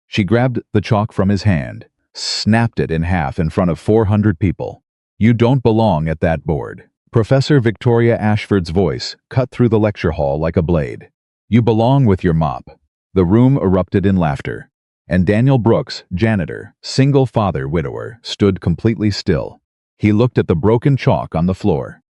She grabbed the chalk from his hand, snapped it in half in front of 400 people. "You don't belong at that board." Professor Victoria Ashford's voice cut through the lecture hall like a blade. "You belong with your mop." The room erupted in laughter, and Daniel Brooks, janitor, single father widower, stood completely still. He looked at the broken chalk on the floor.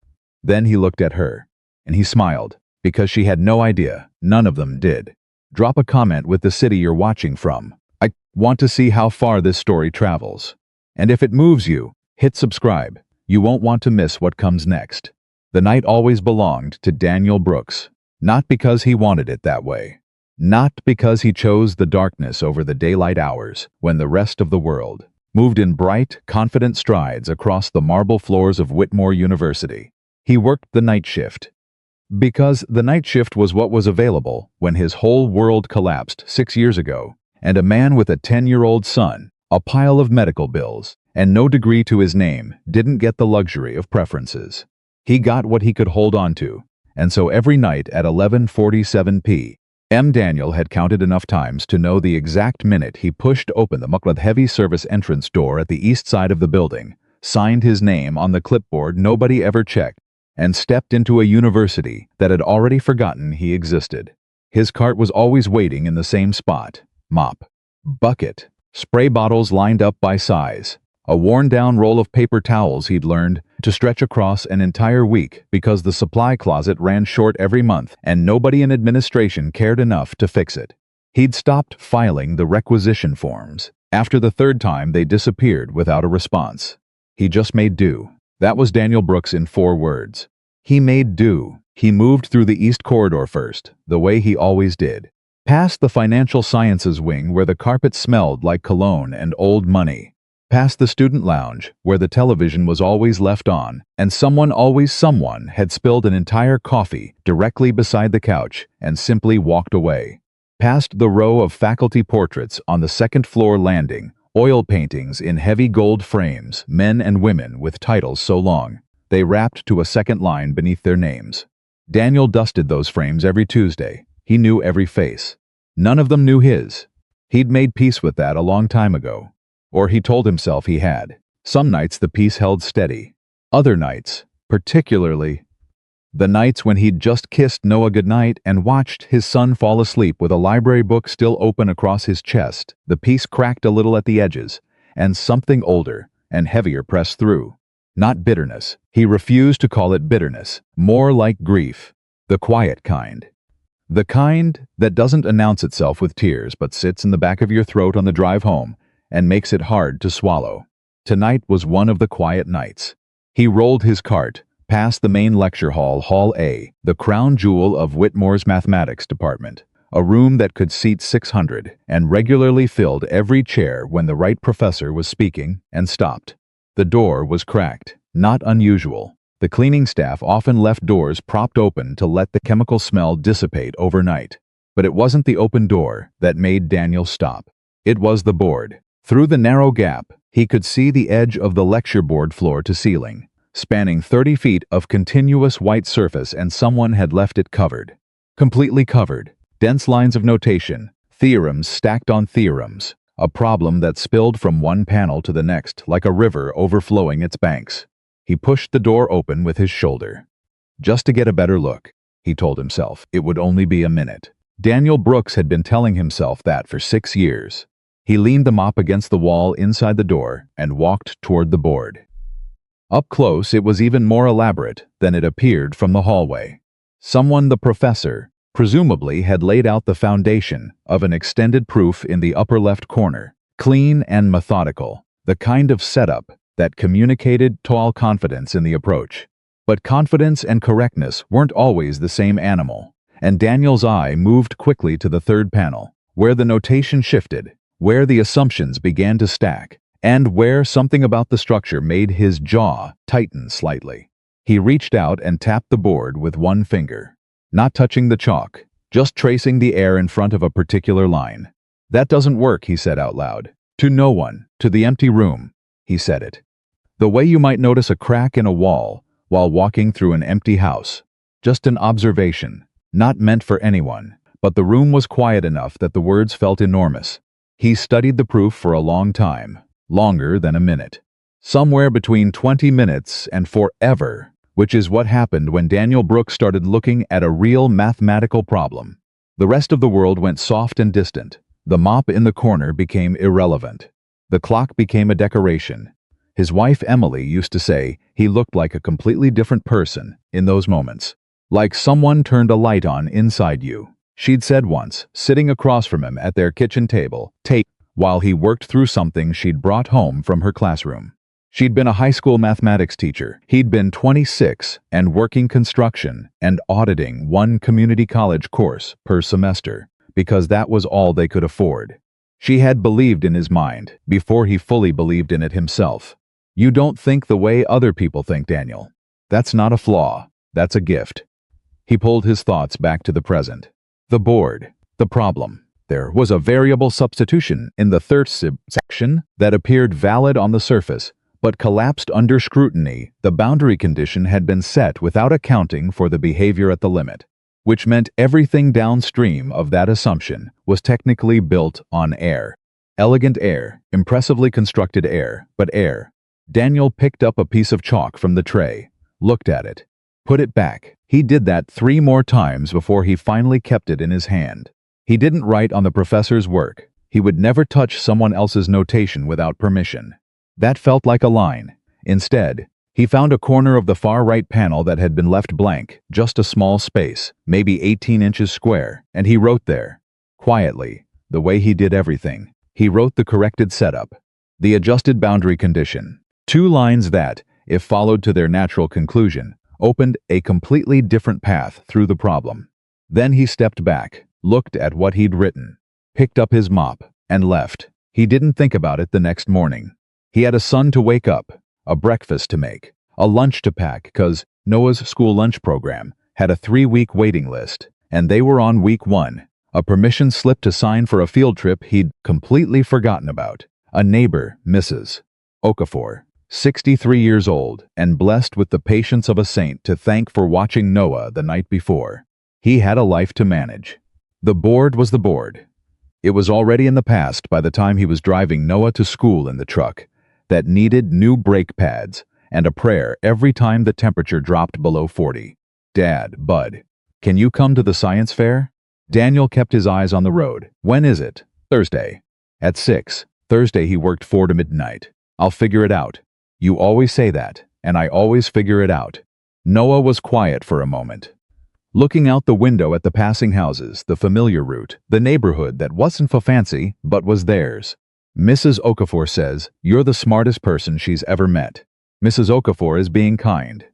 Then he looked at her, and he smiled, because she had no idea. None of them did. Drop a comment with the city you're watching from. I want to see how far this story travels. And if it moves you, hit subscribe. You won't want to miss what comes next. The night always belonged to Daniel Brooks, not because he wanted it that way. Not because he chose the darkness over the daylight hours, when the rest of the world moved in bright, confident strides across the marble floors of Whitmore University. He worked the night shift. Because the night shift was what was available when his whole world collapsed 6 years ago, and a man with a 10-year-old son, a pile of medical bills, and no degree to his name didn't get the luxury of preferences. He got what he could hold on to, and so every night at 11:47 p.m. Daniel had counted enough times to know the exact minute he pushed open the Muklad heavy service entrance door at the east side of the building, signed his name on the clipboard nobody ever checked, and stepped into a university that had already forgotten he existed. His cart was always waiting in the same spot. Mop, bucket, spray bottles lined up by size, a worn-down roll of paper towels he'd learned to stretch across an entire week because the supply closet ran short every month and nobody in administration cared enough to fix it. He'd stopped filing the requisition forms. After the third time, they disappeared without a response. He just made do. That was Daniel Brooks in 4 words. He made do. He moved through the East Corridor first, the way he always did. Past the financial sciences wing where the carpet smelled like cologne and old money. Past the student lounge where the television was always left on and someone had spilled an entire coffee directly beside the couch and simply walked away. Past the row of faculty portraits on the second-floor landing, oil paintings in heavy gold frames, men and women with titles so long they wrapped to a second line beneath their names. Daniel dusted those frames every Tuesday. He knew every face. None of them knew his. He'd made peace with that a long time ago. Or he told himself he had. Some nights the peace held steady. Other nights, particularly the nights when he'd just kissed Noah goodnight and watched his son fall asleep with a library book still open across his chest, the peace cracked a little at the edges, and something older and heavier pressed through. Not bitterness. He refused to call it bitterness. More like grief. The quiet kind. The kind that doesn't announce itself with tears but sits in the back of your throat on the drive home and makes it hard to swallow. Tonight was one of the quiet nights. He rolled his cart past the main lecture hall, Hall A, the crown jewel of Whitmore's mathematics department, a room that could seat 600 and regularly filled every chair when the right professor was speaking, and stopped. The door was cracked, not unusual. The cleaning staff often left doors propped open to let the chemical smell dissipate overnight. But it wasn't the open door that made Daniel stop. It was the board. Through the narrow gap, he could see the edge of the lecture board floor to ceiling, spanning 30 feet of continuous white surface, and someone had left it covered. Completely covered. Dense lines of notation, theorems stacked on theorems, a problem that spilled from one panel to the next like a river overflowing its banks. He pushed the door open with his shoulder. Just to get a better look, he told himself. It would only be a minute. Daniel Brooks had been telling himself that for 6 years. He leaned the mop against the wall inside the door and walked toward the board. Up close, it was even more elaborate than it appeared from the hallway. Someone, the professor, presumably had laid out the foundation of an extended proof in the upper left corner, clean and methodical, the kind of setup that communicated total confidence in the approach. But confidence and correctness weren't always the same animal, and Daniel's eye moved quickly to the third panel, where the notation shifted, where the assumptions began to stack, and where something about the structure made his jaw tighten slightly. He reached out and tapped the board with one finger, not touching the chalk, just tracing the air in front of a particular line. "That doesn't work," he said out loud. To no one, to the empty room, he said it. The way you might notice a crack in a wall while walking through an empty house. Just an observation, not meant for anyone, but the room was quiet enough that the words felt enormous. He studied the proof for a long time, longer than a minute. Somewhere between 20 minutes and forever, which is what happened when Daniel Brooks started looking at a real mathematical problem. The rest of the world went soft and distant. The mop in the corner became irrelevant. The clock became a decoration. His wife Emily used to say he looked like a completely different person in those moments. Like someone turned a light on inside you. She'd said once, sitting across from him at their kitchen table, while he worked through something she'd brought home from her classroom. She'd been a high school mathematics teacher. He'd been 26 and working construction and auditing one community college course per semester, because that was all they could afford. She had believed in his mind before he fully believed in it himself. You don't think the way other people think, Daniel. That's not a flaw. That's a gift. He pulled his thoughts back to the present. The board. The problem. There was a variable substitution in the third section that appeared valid on the surface, but collapsed under scrutiny. The boundary condition had been set without accounting for the behavior at the limit, which meant everything downstream of that assumption was technically built on air. Elegant air, impressively constructed air, but air. Daniel picked up a piece of chalk from the tray, looked at it, put it back. He did that 3 more times before he finally kept it in his hand. He didn't write on the professor's work. He would never touch someone else's notation without permission. That felt like a line. Instead, he found a corner of the far right panel that had been left blank, just a small space, maybe 18 inches square, and he wrote there. Quietly, the way he did everything. He wrote the corrected setup. The adjusted boundary condition. 2 lines that, if followed to their natural conclusion, opened a completely different path through the problem. Then he stepped back, looked at what he'd written, picked up his mop, and left. He didn't think about it the next morning. He had a son to wake up, a breakfast to make, a lunch to pack, 'cause Noah's school lunch program had a 3-week waiting list, and they were on week 1, a permission slip to sign for a field trip he'd completely forgotten about. A neighbor, Mrs. Okafor, 63 years old and blessed with the patience of a saint, to thank for watching Noah the night before. He had a life to manage. The board was the board. It was already in the past by the time he was driving Noah to school in the truck, that needed new brake pads and a prayer every time the temperature dropped below 40. Dad, Bud, can you come to the science fair? Daniel kept his eyes on the road. When is it? Thursday. At 6. Thursday he worked 4 to midnight. I'll figure it out. You always say that, and I always figure it out. Noah was quiet for a moment, looking out the window at the passing houses, the familiar route, the neighborhood that wasn't for fancy, but was theirs. Mrs. Okafor says, you're the smartest person she's ever met. Mrs. Okafor is being kind.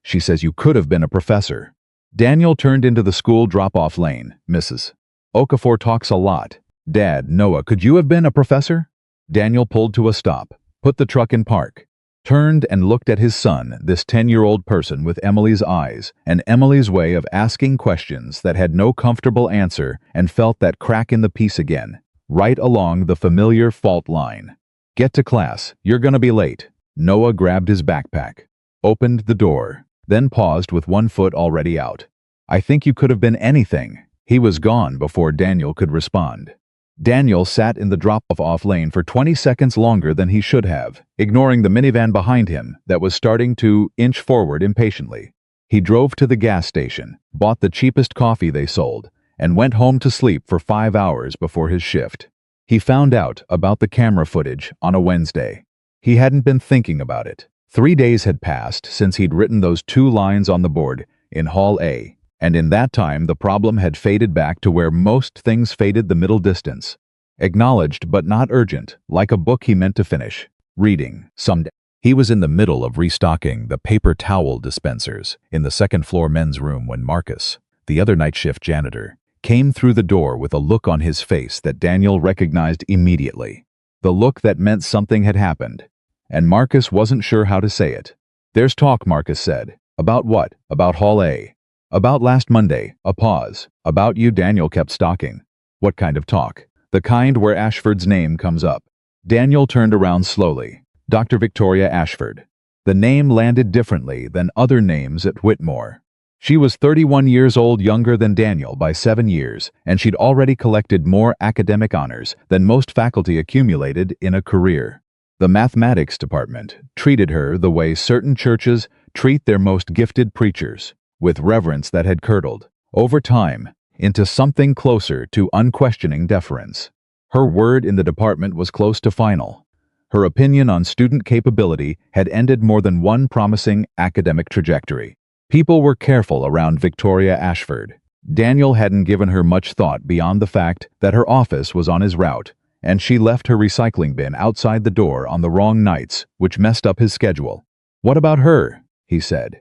She says you could have been a professor. Daniel turned into the school drop-off lane. Mrs. Okafor talks a lot. Dad, Noah, could you have been a professor? Daniel pulled to a stop, put the truck in park, turned and looked at his son, this 10-year-old person with Emily's eyes and Emily's way of asking questions that had no comfortable answer, and felt that crack in the piece again, right along the familiar fault line. Get to class, you're gonna be late. Noah grabbed his backpack, opened the door, then paused with one foot already out. I think you could have been anything. He was gone before Daniel could respond. Daniel sat in the drop-off lane for 20 seconds longer than he should have, ignoring the minivan behind him that was starting to inch forward impatiently. He drove to the gas station, bought the cheapest coffee they sold, and went home to sleep for 5 hours before his shift. He found out about the camera footage on a Wednesday. He hadn't been thinking about it. 3 days had passed since he'd written those 2 lines on the board in Hall A. And in that time the problem had faded back to where most things faded, the middle distance. Acknowledged but not urgent, like a book he meant to finish. Reading, someday. He was in the middle of restocking the paper towel dispensers in the second-floor men's room when Marcus, the other night shift janitor, came through the door with a look on his face that Daniel recognized immediately. The look that meant something had happened, and Marcus wasn't sure how to say it. There's talk, Marcus said. About what? About Hall A. About last Monday. A pause. About you, Daniel kept stalking. What kind of talk? The kind where Ashford's name comes up. Daniel turned around slowly. Dr. Victoria Ashford. The name landed differently than other names at Whitmore. She was 31 years old, younger than Daniel by 7 years, and she'd already collected more academic honors than most faculty accumulated in a career. The mathematics department treated her the way certain churches treat their most gifted preachers, with reverence that had curdled, over time, into something closer to unquestioning deference. Her word in the department was close to final. Her opinion on student capability had ended more than one promising academic trajectory. People were careful around Victoria Ashford. Daniel hadn't given her much thought beyond the fact that her office was on his route, and she left her recycling bin outside the door on the wrong nights, which messed up his schedule. "What about her?" he said.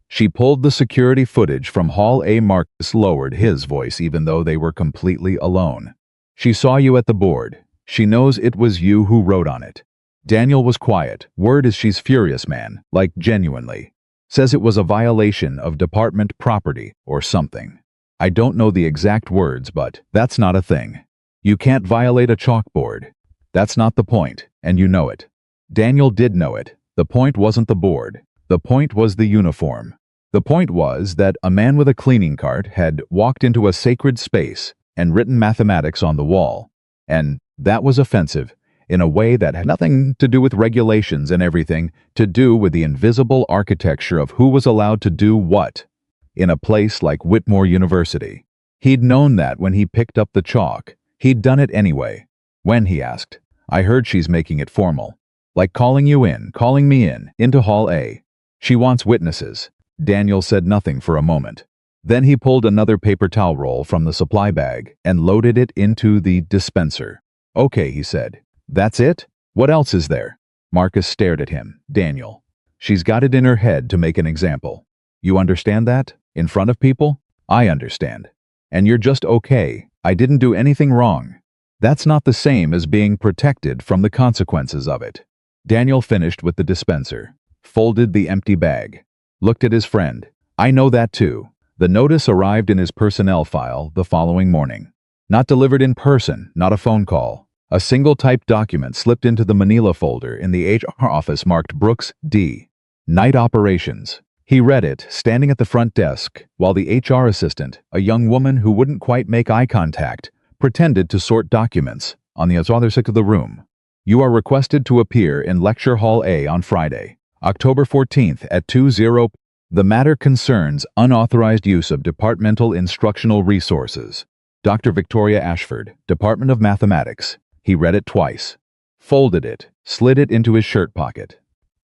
She pulled the security footage from Hall A. Marcus lowered his voice even though they were completely alone. "She saw you at the board. She knows it was you who wrote on it." Daniel was quiet. Word is she's furious, man, like genuinely. Says it was a violation of department property or something. I don't know the exact words, but that's not a thing. You can't violate a chalkboard. That's not the point, and you know it. Daniel did know it. The point wasn't the board. The point was the uniform. The point was that a man with a cleaning cart had walked into a sacred space and written mathematics on the wall, and that was offensive in a way that had nothing to do with regulations and everything to do with the invisible architecture of who was allowed to do what in a place like Whitmore University. He'd known that when he picked up the chalk. He'd done it anyway. When, he asked, "I heard she's making it formal. Like calling me in, into Hall A. She wants witnesses." Daniel said nothing for a moment. Then he pulled another paper towel roll from the supply bag and loaded it into the dispenser. "Okay," he said. "That's it? What else is there?" Marcus stared at him. "Daniel, she's got it in her head to make an example. You understand that? In front of people? I understand. And you're just okay. I didn't do anything wrong. That's not the same as being protected from the consequences of it." Daniel finished with the dispenser, folded the empty bag, looked at his friend. "I know that too." The notice arrived in his personnel file the following morning. Not delivered in person, not a phone call. A single typed document slipped into the Manila folder in the HR office marked Brooks D. Night Operations. He read it, standing at the front desk, while the HR assistant, a young woman who wouldn't quite make eye contact, pretended to sort documents on the other side of the room. "You are requested to appear in Lecture Hall A on Friday, October 14th at 20. The matter concerns unauthorized use of departmental instructional resources. Dr. Victoria Ashford, Department of Mathematics." He read it twice, folded it, slid it into his shirt pocket.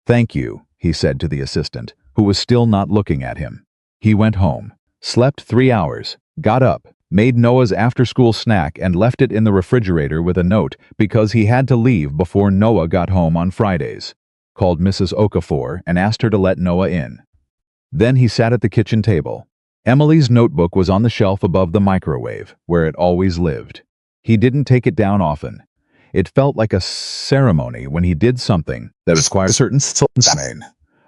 "Thank you," he said to the assistant, who was still not looking at him. He went home, slept 3 hours, got up, made Noah's after-school snack and left it in the refrigerator with a note because he had to leave before Noah got home on Fridays. Called Mrs. Okafor and asked her to let Noah in. Then he sat at the kitchen table. Emily's notebook was on the shelf above the microwave, where it always lived. He didn't take it down often. It felt like a ceremony when he did something that required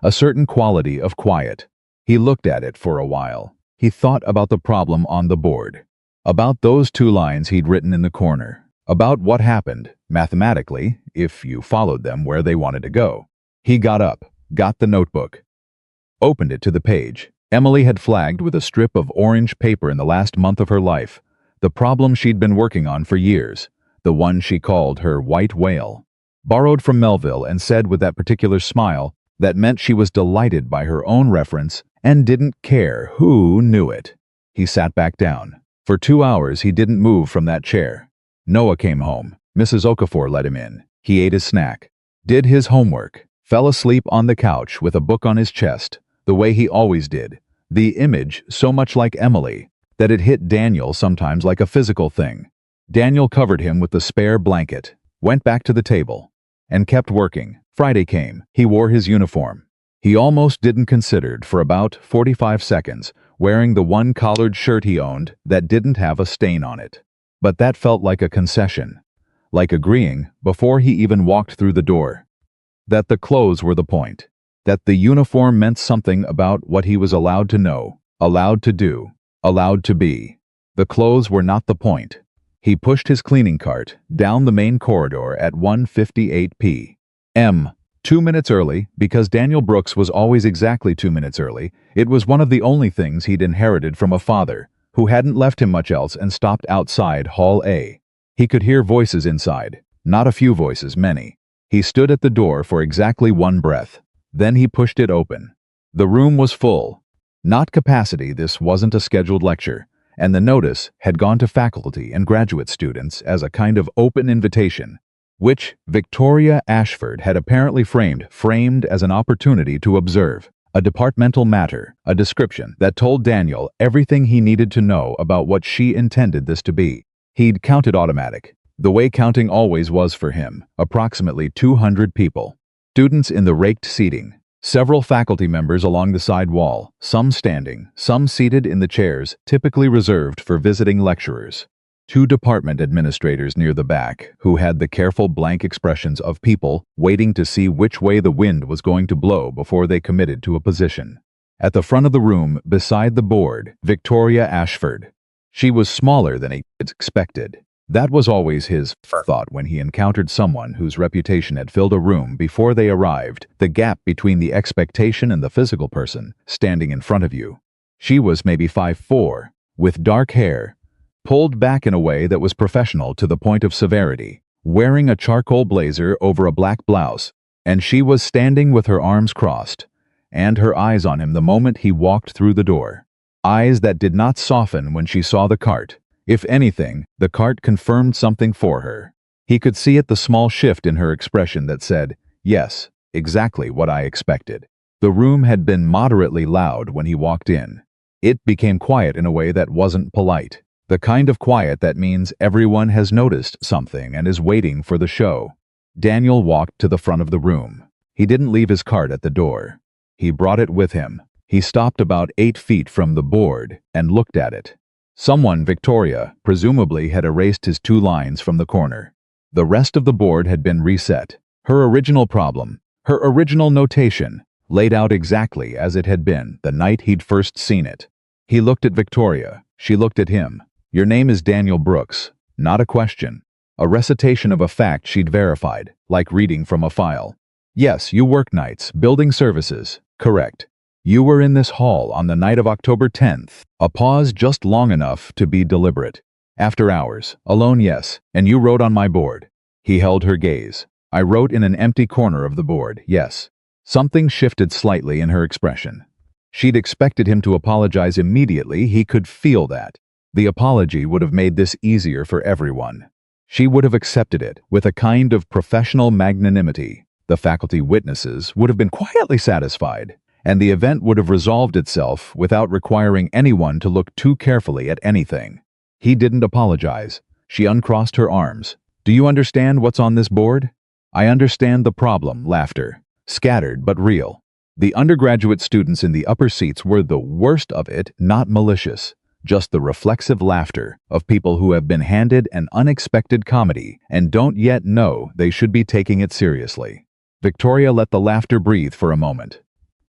a certain quality of quiet. He looked at it for a while. He thought about the problem on the board, about those 2 lines he'd written in the corner, about what happened, mathematically, if you followed them where they wanted to go. He got up, got the notebook, opened it to the page. Emily had flagged with a strip of orange paper in the last month of her life, the problem she'd been working on for years, the one she called her white whale. Borrowed from Melville and said with that particular smile that meant she was delighted by her own reference and didn't care who knew it. He sat back down. For 2 hours he didn't move from that chair. Noah came home. Mrs. Okafor let him in. He ate his snack, did his homework, fell asleep on the couch with a book on his chest, the way he always did, the image so much like Emily that it hit Daniel sometimes like a physical thing. Daniel covered him with the spare blanket, went back to the table, and kept working. Friday came. He wore his uniform. He almost didn't consider for about 45 seconds wearing the one collared shirt he owned that didn't have a stain on it. But that felt like a concession, like agreeing, before he even walked through the door, that the clothes were the point, that the uniform meant something about what he was allowed to know, allowed to do, allowed to be. The clothes were not the point. He pushed his cleaning cart down the main corridor at 1:58 p.m. 2 minutes early, because Daniel Brooks was always exactly 2 minutes early. It was one of the only things he'd inherited from a father, who hadn't left him much else, and stopped outside Hall A. He could hear voices inside. Not a few voices, many. He stood at the door for exactly one breath. Then he pushed it open. The room was full. Not capacity, this wasn't a scheduled lecture, and the notice had gone to faculty and graduate students as a kind of open invitation, which Victoria Ashford had apparently framed as an opportunity to observe, a departmental matter, a description that told Daniel everything he needed to know about what she intended this to be. He'd counted automatic, the way counting always was for him, approximately 200 people. Students in the raked seating, several faculty members along the side wall, some standing, some seated in the chairs typically reserved for visiting lecturers. 2 department administrators near the back, who had the careful blank expressions of people waiting to see which way the wind was going to blow before they committed to a position. At the front of the room, beside the board, Victoria Ashford. She was smaller than he expected. That was always his thought when he encountered someone whose reputation had filled a room before they arrived, the gap between the expectation and the physical person standing in front of you. She was maybe 5'4", with dark hair, pulled back in a way that was professional to the point of severity, wearing a charcoal blazer over a black blouse, and she was standing with her arms crossed, and her eyes on him the moment he walked through the door. Eyes that did not soften when she saw the cart. If anything, the cart confirmed something for her. He could see the small shift in her expression that said, "Yes, exactly what I expected." The room had been moderately loud when he walked in. It became quiet in a way that wasn't polite. The kind of quiet that means everyone has noticed something and is waiting for the show. Daniel walked to the front of the room. He didn't leave his cart at the door. He brought it with him. He stopped about 8 feet from the board and looked at it. Someone, Victoria, presumably had erased his 2 lines from the corner. The rest of the board had been reset. Her original problem, her original notation, laid out exactly as it had been the night he'd first seen it. He looked at Victoria. She looked at him. Your name is Daniel Brooks. Not a question. A recitation of a fact she'd verified, like reading from a file. Yes, you work nights, building services. Correct. You were in this hall on the night of October 10th. A pause just long enough to be deliberate. After hours. Alone, yes. And you wrote on my board. He held her gaze. I wrote in an empty corner of the board, yes. Something shifted slightly in her expression. She'd expected him to apologize immediately. He could feel that. The apology would have made this easier for everyone. She would have accepted it with a kind of professional magnanimity. The faculty witnesses would have been quietly satisfied, and the event would have resolved itself without requiring anyone to look too carefully at anything. He didn't apologize. She uncrossed her arms. Do you understand what's on this board? I understand the problem. Laughter. Scattered but real. The undergraduate students in the upper seats were the worst of it, not malicious. Just the reflexive laughter of people who have been handed an unexpected comedy and don't yet know they should be taking it seriously. Victoria let the laughter breathe for a moment.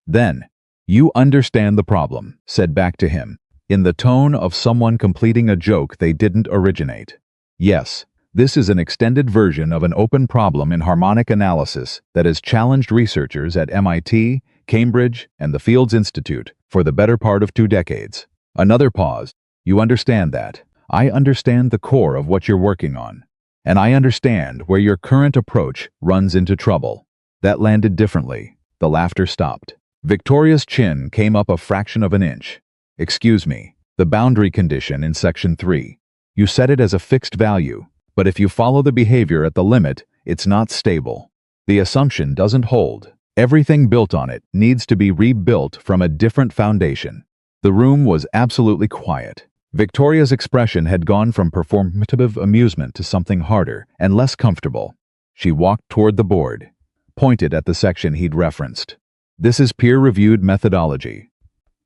Then, you understand the problem, said back to him, in the tone of someone completing a joke they didn't originate. Yes, this is an extended version of an open problem in harmonic analysis that has challenged researchers at MIT, Cambridge, and the Fields Institute for the better part of 2 decades. Another pause. You understand that. I understand the core of what you're working on. And I understand where your current approach runs into trouble. That landed differently. The laughter stopped. Victoria's chin came up a fraction of an inch. Excuse me. The boundary condition in Section 3. You set it as a fixed value, but if you follow the behavior at the limit, it's not stable. The assumption doesn't hold. Everything built on it needs to be rebuilt from a different foundation. The room was absolutely quiet. Victoria's expression had gone from performative amusement to something harder and less comfortable. She walked toward the board, pointed at the section he'd referenced. This is peer-reviewed methodology.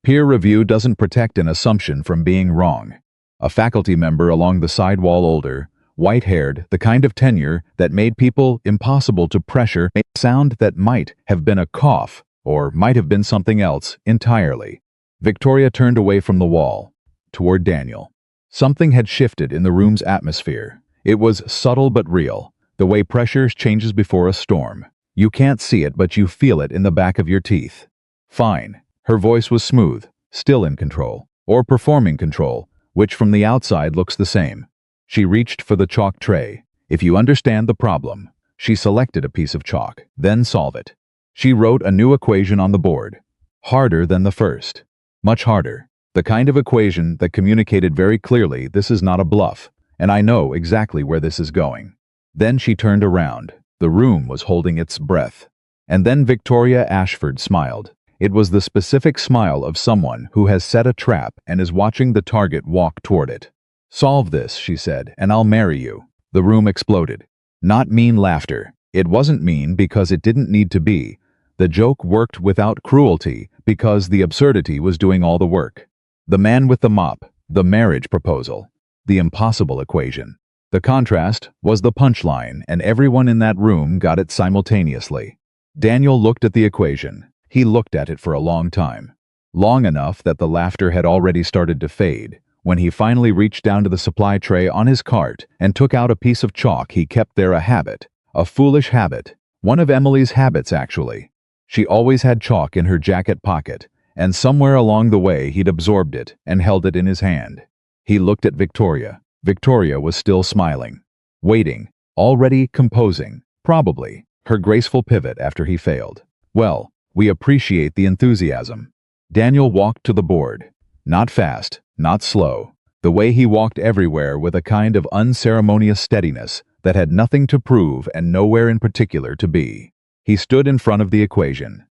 Peer review doesn't protect an assumption from being wrong. A faculty member along the side wall, older, white-haired, the kind of tenure that made people impossible to pressure, made a sound that might have been a cough or might have been something else entirely. Victoria turned away from the wall, toward Daniel. Something had shifted in the room's atmosphere. It was subtle but real, the way pressure changes before a storm. You can't see it, but you feel it in the back of your teeth. Fine. Her voice was smooth, still in control, or performing control, which from the outside looks the same. She reached for the chalk tray. If you understand the problem, she selected a piece of chalk, then solve it. She wrote a new equation on the board. Harder than the first. Much harder. The kind of equation that communicated very clearly this is not a bluff, and I know exactly where this is going. Then she turned around. The room was holding its breath. And then Victoria Ashford smiled. It was the specific smile of someone who has set a trap and is watching the target walk toward it. Solve this, she said, and I'll marry you. The room exploded. Not mean laughter. It wasn't mean because it didn't need to be. The joke worked without cruelty because the absurdity was doing all the work. The man with the mop, the marriage proposal, the impossible equation. The contrast was the punchline, and everyone in that room got it simultaneously. Daniel looked at the equation. He looked at it for a long time. Long enough that the laughter had already started to fade. When he finally reached down to the supply tray on his cart and took out a piece of chalk he kept there, a habit, a foolish habit, one of Emily's habits actually. She always had chalk in her jacket pocket, and somewhere along the way he'd absorbed it and held it in his hand. He looked at Victoria. Victoria was still smiling, waiting, already composing, probably, her graceful pivot after he failed. Well, we appreciate the enthusiasm. Daniel walked to the board. Not fast, not slow. The way he walked everywhere with a kind of unceremonious steadiness that had nothing to prove and nowhere in particular to be. He stood in front of the equation,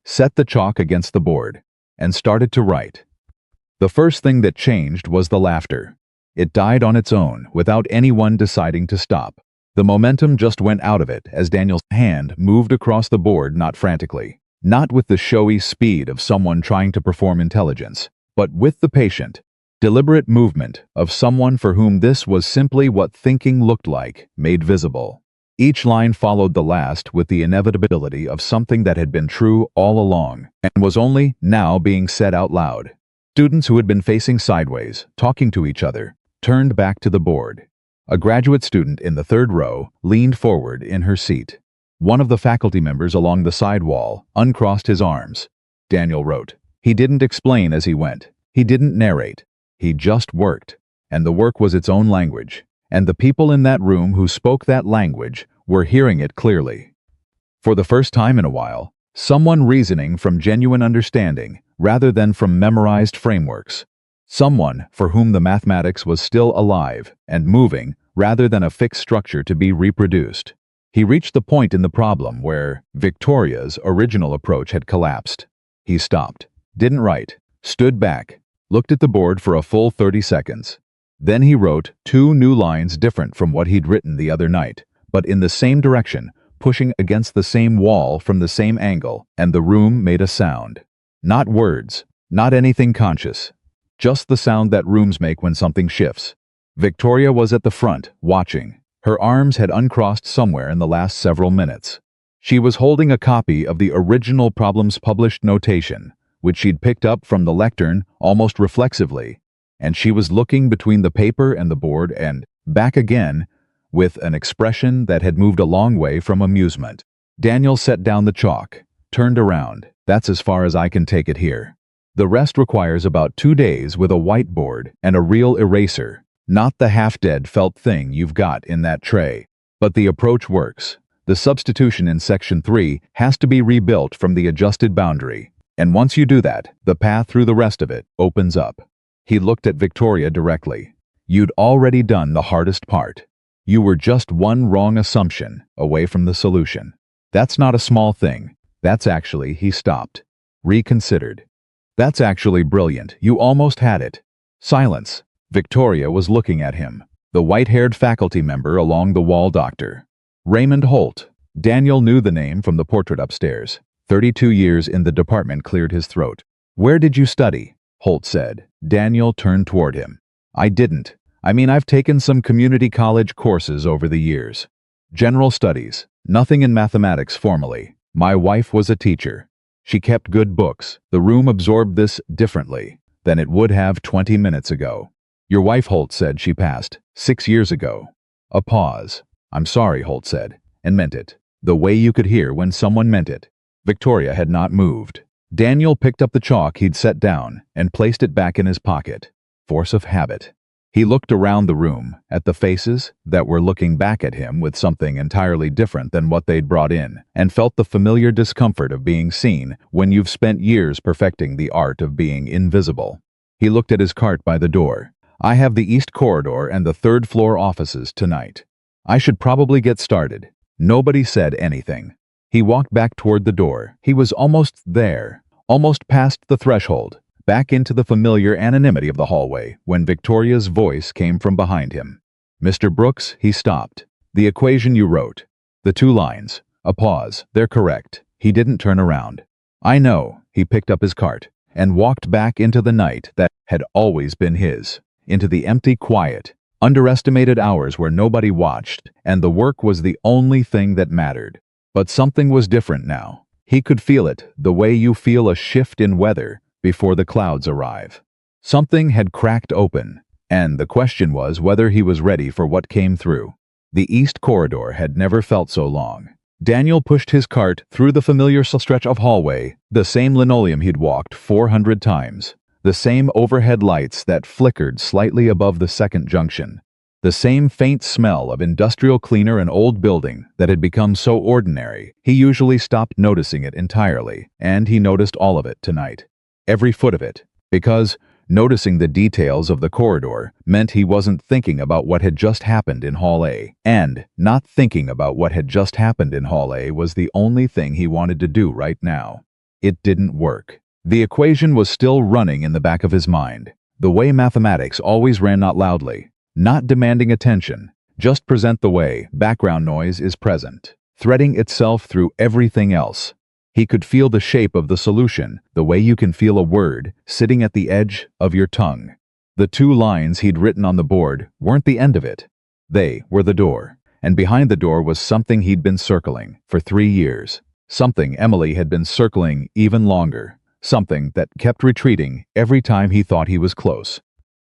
set the chalk against the board, and started to write. The first thing that changed was the laughter. It died on its own, without anyone deciding to stop. The momentum just went out of it as Daniel's hand moved across the board, not frantically, not with the showy speed of someone trying to perform intelligence, but with the patient, deliberate movement of someone for whom this was simply what thinking looked like, made visible. Each line followed the last with the inevitability of something that had been true all along and was only now being said out loud. Students who had been facing sideways, talking to each other, turned back to the board. A graduate student in the third row leaned forward in her seat. One of the faculty members along the side wall uncrossed his arms. Daniel wrote. He didn't explain as he went. He didn't narrate. He just worked. And the work was its own language. And the people in that room who spoke that language were hearing it clearly. For the first time in a while, someone reasoning from genuine understanding rather than from memorized frameworks. Someone for whom the mathematics was still alive and moving rather than a fixed structure to be reproduced. He reached the point in the problem where Victoria's original approach had collapsed. He stopped, didn't write, stood back, looked at the board for a full 30 seconds. Then he wrote 2 new lines different from what he'd written the other night, but in the same direction, pushing against the same wall from the same angle, and the room made a sound. Not words, not anything conscious. Just the sound that rooms make when something shifts. Victoria was at the front, watching. Her arms had uncrossed somewhere in the last several minutes. She was holding a copy of the original problem's published notation, which she'd picked up from the lectern almost reflexively, and she was looking between the paper and the board and back again with an expression that had moved a long way from amusement. Daniel set down the chalk, turned around. That's as far as I can take it here. The rest requires about 2 days with a whiteboard and a real eraser, not the half-dead felt thing you've got in that tray. But the approach works. The substitution in Section 3 has to be rebuilt from the adjusted boundary, and once you do that, the path through the rest of it opens up. He looked at Victoria directly. You'd already done the hardest part. You were just one wrong assumption away from the solution. That's not a small thing. That's actually, he stopped. Reconsidered. That's actually brilliant. You almost had it. Silence. Victoria was looking at him. The white-haired faculty member along the wall, Dr. Raymond Holt. Daniel knew the name from the portrait upstairs. 32 years in the department cleared his throat. Where did you study? Holt said. Daniel turned toward him. I didn't. I mean, I've taken some community college courses over the years. General studies. Nothing in mathematics formally. My wife was a teacher. She kept good books. The room absorbed this differently than it would have 20 minutes ago. Your wife, Holt said. She passed 6 years ago. A pause. I'm sorry, Holt said, and meant it. The way you could hear when someone meant it. Victoria had not moved. Daniel picked up the chalk he'd set down and placed it back in his pocket. Force of habit. He looked around the room, at the faces that were looking back at him with something entirely different than what they'd brought in, and felt the familiar discomfort of being seen when you've spent years perfecting the art of being invisible. He looked at his cart by the door. I have the east corridor and the third-floor offices tonight. I should probably get started. Nobody said anything. He walked back toward the door. He was almost there, almost past the threshold, back into the familiar anonymity of the hallway when Victoria's voice came from behind him. Mr. Brooks, he stopped. The equation you wrote. The 2 lines. A pause. They're correct. He didn't turn around. I know. He picked up his cart and walked back into the night that had always been his, into the empty, quiet, underestimated hours where nobody watched, and the work was the only thing that mattered. But something was different now. He could feel it, the way you feel a shift in weather before the clouds arrive. Something had cracked open, and the question was whether he was ready for what came through. The east corridor had never felt so long. Daniel pushed his cart through the familiar stretch of hallway, the same linoleum he'd walked 400 times, the same overhead lights that flickered slightly above the second junction, the same faint smell of industrial cleaner and old building that had become so ordinary he usually stopped noticing it entirely, and he noticed all of it tonight. Every foot of it, because noticing the details of the corridor meant he wasn't thinking about what had just happened in Hall A, and not thinking about what had just happened in Hall A was the only thing he wanted to do right now. It didn't work. The equation was still running in the back of his mind, the way mathematics always ran, not loudly, not demanding attention, just present the way background noise is present, threading itself through everything else. He could feel the shape of the solution, the way you can feel a word sitting at the edge of your tongue. The 2 lines he'd written on the board weren't the end of it. They were the door, and behind the door was something he'd been circling for 3 years, something Emily had been circling even longer, something that kept retreating every time he thought he was close.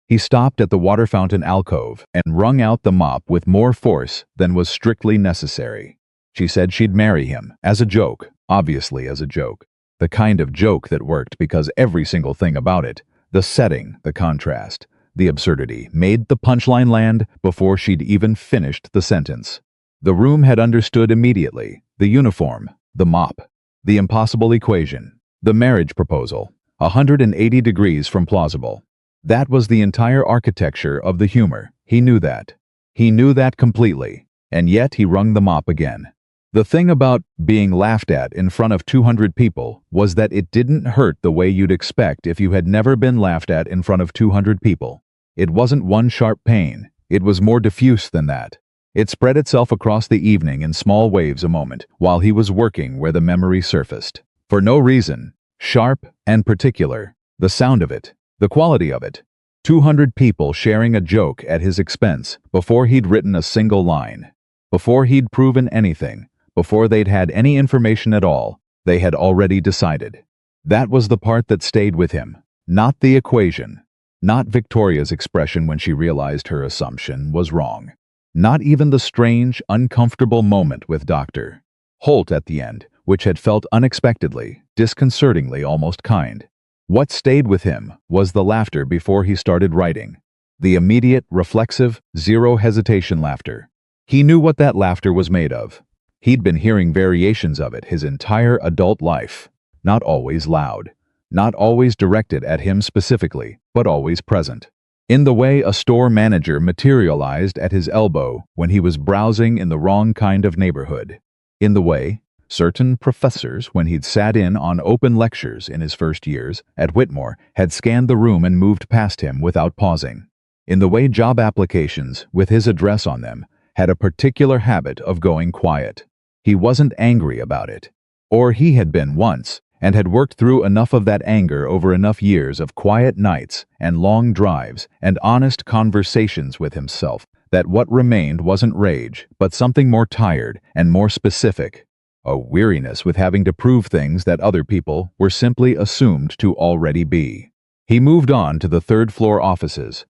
He stopped at the water fountain alcove and wrung out the mop with more force than was strictly necessary. She said she'd marry him, as a joke, obviously as a joke. The kind of joke that worked because every single thing about it, the setting, the contrast, the absurdity, made the punchline land before she'd even finished the sentence. The room had understood immediately. The uniform, the mop, the impossible equation, the marriage proposal, 180 degrees from plausible. That was the entire architecture of the humor. He knew that. He knew that completely, and yet he wrung the mop again. The thing about being laughed at in front of 200 people was that it didn't hurt the way you'd expect if you had never been laughed at in front of 200 people. It wasn't one sharp pain. It was more diffuse than that. It spread itself across the evening in small waves a moment while he was working where the memory surfaced. For no reason, sharp and particular, the sound of it, the quality of it. 200 people sharing a joke at his expense before he'd written a single line, before he'd proven anything. Before they'd had any information at all, they had already decided. That was the part that stayed with him, not the equation, not Victoria's expression when she realized her assumption was wrong, not even the strange, uncomfortable moment with Dr. Holt at the end, which had felt unexpectedly, disconcertingly almost kind. What stayed with him was the laughter before he started writing, the immediate, reflexive, zero hesitation laughter. He knew what that laughter was made of. He'd been hearing variations of it his entire adult life, not always loud, not always directed at him specifically, but always present. In the way a store manager materialized at his elbow when he was browsing in the wrong kind of neighborhood. In the way certain professors, when he'd sat in on open lectures in his first years at Whitmore, had scanned the room and moved past him without pausing. In the way job applications, with his address on them, had a particular habit of going quiet. He wasn't angry about it. Or he had been once, and had worked through enough of that anger over enough years of quiet nights and long drives and honest conversations with himself that what remained wasn't rage, but something more tired and more specific. A weariness with having to prove things that other people were simply assumed to already be. He moved on to the third-floor offices.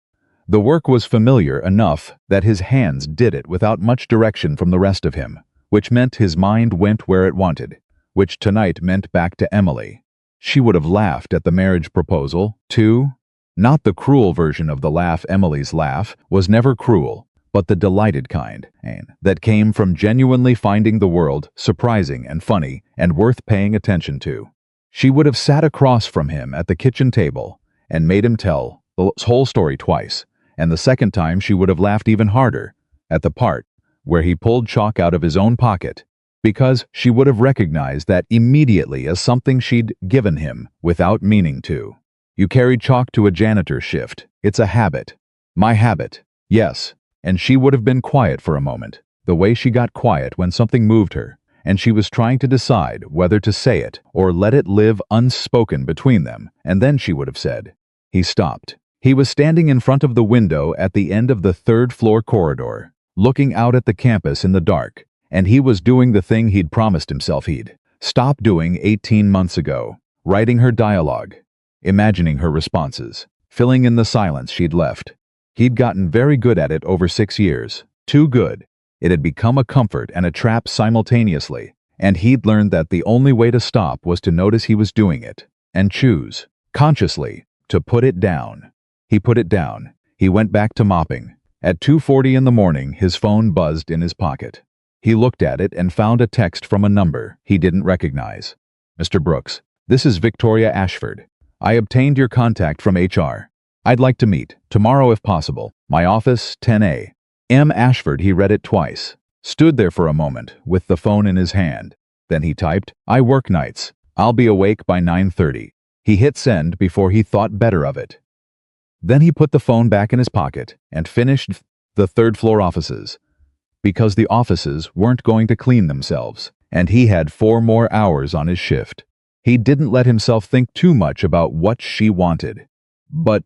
The work was familiar enough that his hands did it without much direction from the rest of him, which meant his mind went where it wanted, which tonight meant back to Emily. She would have laughed at the marriage proposal, too. Not the cruel version of the laugh. Emily's laugh was never cruel, but the delighted kind, that came from genuinely finding the world surprising and funny and worth paying attention to. She would have sat across from him at the kitchen table and made him tell the whole story twice, and the second time she would have laughed even harder at the part where he pulled chalk out of his own pocket, because she would have recognized that immediately as something she'd given him without meaning to. You carried chalk to a janitor's shift. It's a habit. My habit. Yes. And she would have been quiet for a moment, the way she got quiet when something moved her, and she was trying to decide whether to say it or let it live unspoken between them, and then she would have said. He stopped. He was standing in front of the window at the end of the third-floor corridor, looking out at the campus in the dark, and he was doing the thing he'd promised himself he'd stop doing 18 months ago, writing her dialogue, imagining her responses, filling in the silence she'd left. He'd gotten very good at it over 6 years, too good. It had become a comfort and a trap simultaneously, and he'd learned that the only way to stop was to notice he was doing it, and choose, consciously, to put it down. He put it down. He went back to mopping. At 2:40 in the morning, his phone buzzed in his pocket. He looked at it and found a text from a number he didn't recognize. Mr. Brooks, this is Victoria Ashford. I obtained your contact from HR. I'd like to meet, tomorrow if possible. My office, 10A. M. Ashford. He read it twice, stood there for a moment with the phone in his hand. Then he typed, I work nights. I'll be awake by 9:30. He hit send before he thought better of it. Then he put the phone back in his pocket and finished the third-floor offices, because the offices weren't going to clean themselves, and he had 4 more hours on his shift. He didn't let himself think too much about what she wanted. But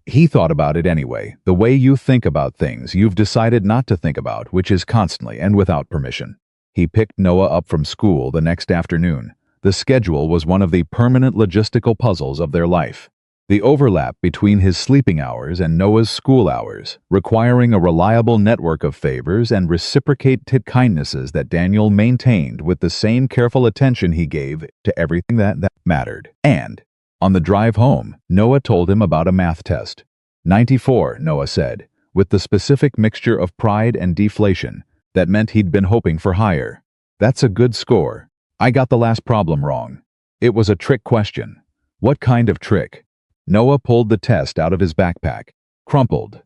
he thought about it anyway, the way you think about things you've decided not to think about, which is constantly and without permission. He picked Noah up from school the next afternoon. The schedule was one of the permanent logistical puzzles of their life. The overlap between his sleeping hours and Noah's school hours, requiring a reliable network of favors and reciprocated kindnesses that Daniel maintained with the same careful attention he gave to everything that mattered. And on the drive home, Noah told him about a math test. 94, Noah said, with the specific mixture of pride and deflation that meant he'd been hoping for higher. That's a good score. I got the last problem wrong. It was a trick question. What kind of trick? Noah pulled the test out of his backpack. Crumpled.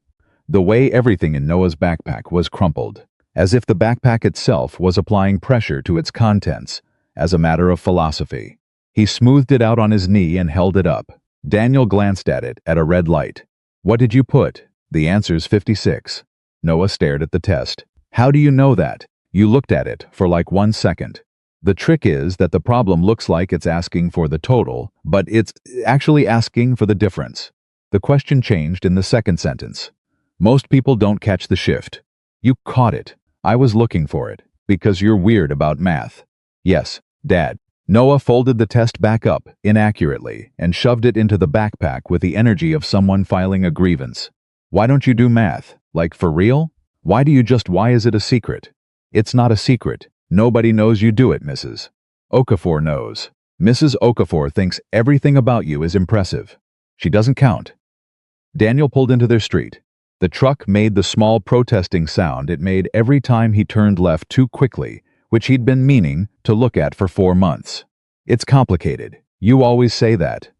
The way everything in Noah's backpack was crumpled, as if the backpack itself was applying pressure to its contents, as a matter of philosophy. He smoothed it out on his knee and held it up. Daniel glanced at it at a red light. What did you put? The answer's 56. Noah stared at the test. How do you know that? You looked at it for like 1 second. The trick is that the problem looks like it's asking for the total, but it's actually asking for the difference. The question changed in the second sentence. Most people don't catch the shift. You caught it. I was looking for it, because you're weird about math. Yes, Dad. Noah folded the test back up, inaccurately, and shoved it into the backpack with the energy of someone filing a grievance. Why don't you do math? Like for real? Why is it a secret? It's not a secret. Nobody knows you do it, Mrs. Okafor knows. Mrs. Okafor thinks everything about you is impressive. She doesn't count. Daniel pulled into their street. The truck made the small protesting sound it made every time he turned left too quickly, which he'd been meaning to look at for 4 months. It's complicated. You always say that.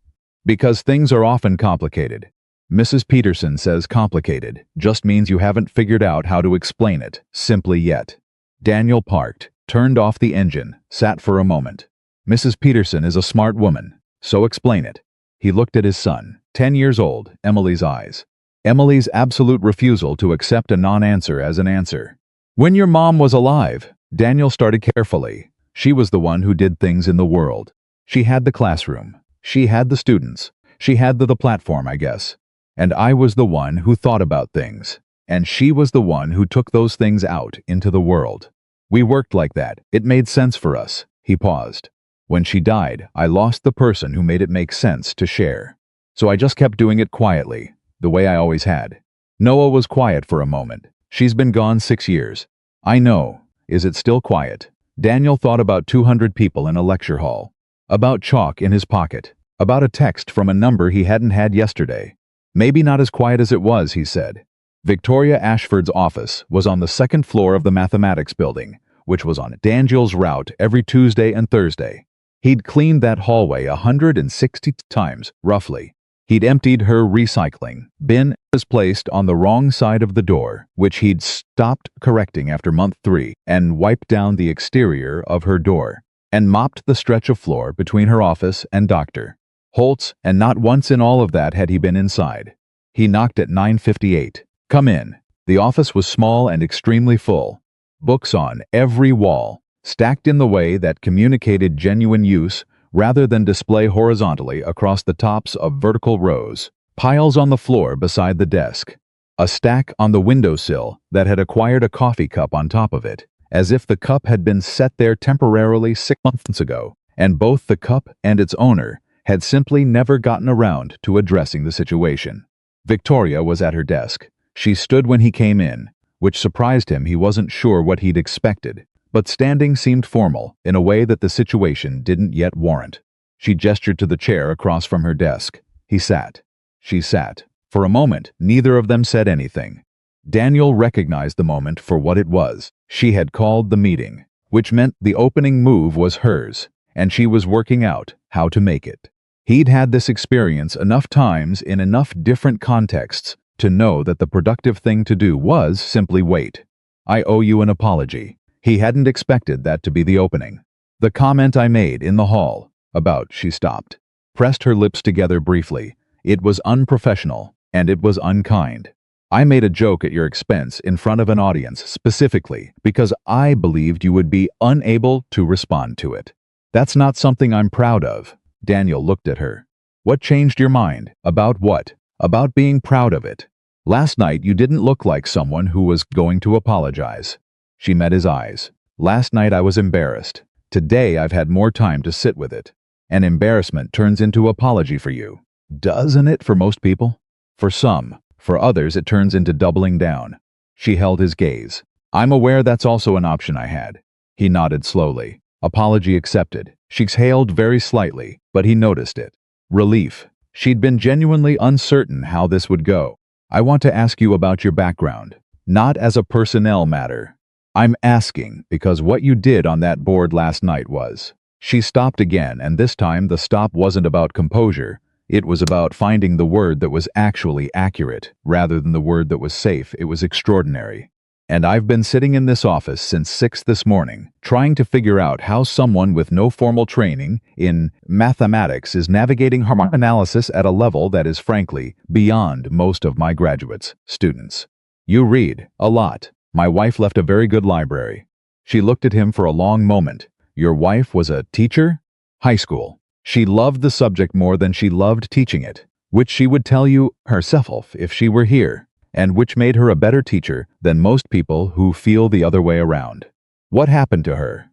Because things are often complicated. Mrs. Peterson says complicated just means you haven't figured out how to explain it simply yet. Daniel parked, turned off the engine, sat for a moment. Mrs. Peterson is a smart woman, so explain it. He looked at his son, 10 years old, Emily's eyes. Emily's absolute refusal to accept a non-answer as an answer. When your mom was alive, Daniel started carefully. She was the one who did things in the world. She had the classroom. She had the students. She had the platform, I guess. And I was the one who thought about things. And she was the one who took those things out into the world. We worked like that. It made sense for us. He paused. When she died, I lost the person who made it make sense to share. So I just kept doing it quietly, the way I always had. Noah was quiet for a moment. She's been gone 6 years. I know. Is it still quiet? Daniel thought about 200 people in a lecture hall. About chalk in his pocket. About a text from a number he hadn't had yesterday. Maybe not as quiet as it was, he said. Victoria Ashford's office was on the second floor of the mathematics building, which was on Daniel's route every Tuesday and Thursday. He'd cleaned that hallway 160 times, roughly. He'd emptied her recycling bin was placed on the wrong side of the door, which he'd stopped correcting after month 3, and wiped down the exterior of her door, and mopped the stretch of floor between her office and Dr. Holt's, and not once in all of that had he been inside. He knocked at 9:58. Come in. The office was small and extremely full. Books on every wall, stacked in the way that communicated genuine use rather than display horizontally across the tops of vertical rows. Piles on the floor beside the desk. A stack on the windowsill that had acquired a coffee cup on top of it, as if the cup had been set there temporarily 6 months ago, and both the cup and its owner had simply never gotten around to addressing the situation. Victoria was at her desk. She stood when he came in, which surprised him. He wasn't sure what he'd expected, but standing seemed formal in a way that the situation didn't yet warrant. She gestured to the chair across from her desk. He sat. She sat. For a moment, neither of them said anything. Daniel recognized the moment for what it was. She had called the meeting, which meant the opening move was hers, and she was working out how to make it. He'd had this experience enough times in enough different contexts to know that the productive thing to do was simply wait. I owe you an apology. He hadn't expected that to be the opening. The comment I made in the hall about, she stopped, pressed her lips together briefly. It was unprofessional, and it was unkind. I made a joke at your expense in front of an audience specifically because I believed you would be unable to respond to it. That's not something I'm proud of. Daniel looked at her. What changed your mind? About what? About being proud of it. Last night you didn't look like someone who was going to apologize. She met his eyes. Last night I was embarrassed. Today I've had more time to sit with it. And embarrassment turns into apology for you. Doesn't it for most people? For some. For others it turns into doubling down. She held his gaze. I'm aware that's also an option I had. He nodded slowly. Apology accepted. She exhaled very slightly, but he noticed it. Relief. She'd been genuinely uncertain how this would go. I want to ask you about your background. Not as a personnel matter. I'm asking because what you did on that board last night was. She stopped again, and this time the stop wasn't about composure. It was about finding the word that was actually accurate, rather than the word that was safe. It was extraordinary. And I've been sitting in this office since 6 this morning, trying to figure out how someone with no formal training in mathematics is navigating harmonic analysis at a level that is frankly beyond most of my graduates' students. You read a lot. My wife left a very good library. She looked at him for a long moment. Your wife was a teacher? High school. She loved the subject more than she loved teaching it, which she would tell you herself if she were here, and which made her a better teacher than most people who feel the other way around. What happened to her?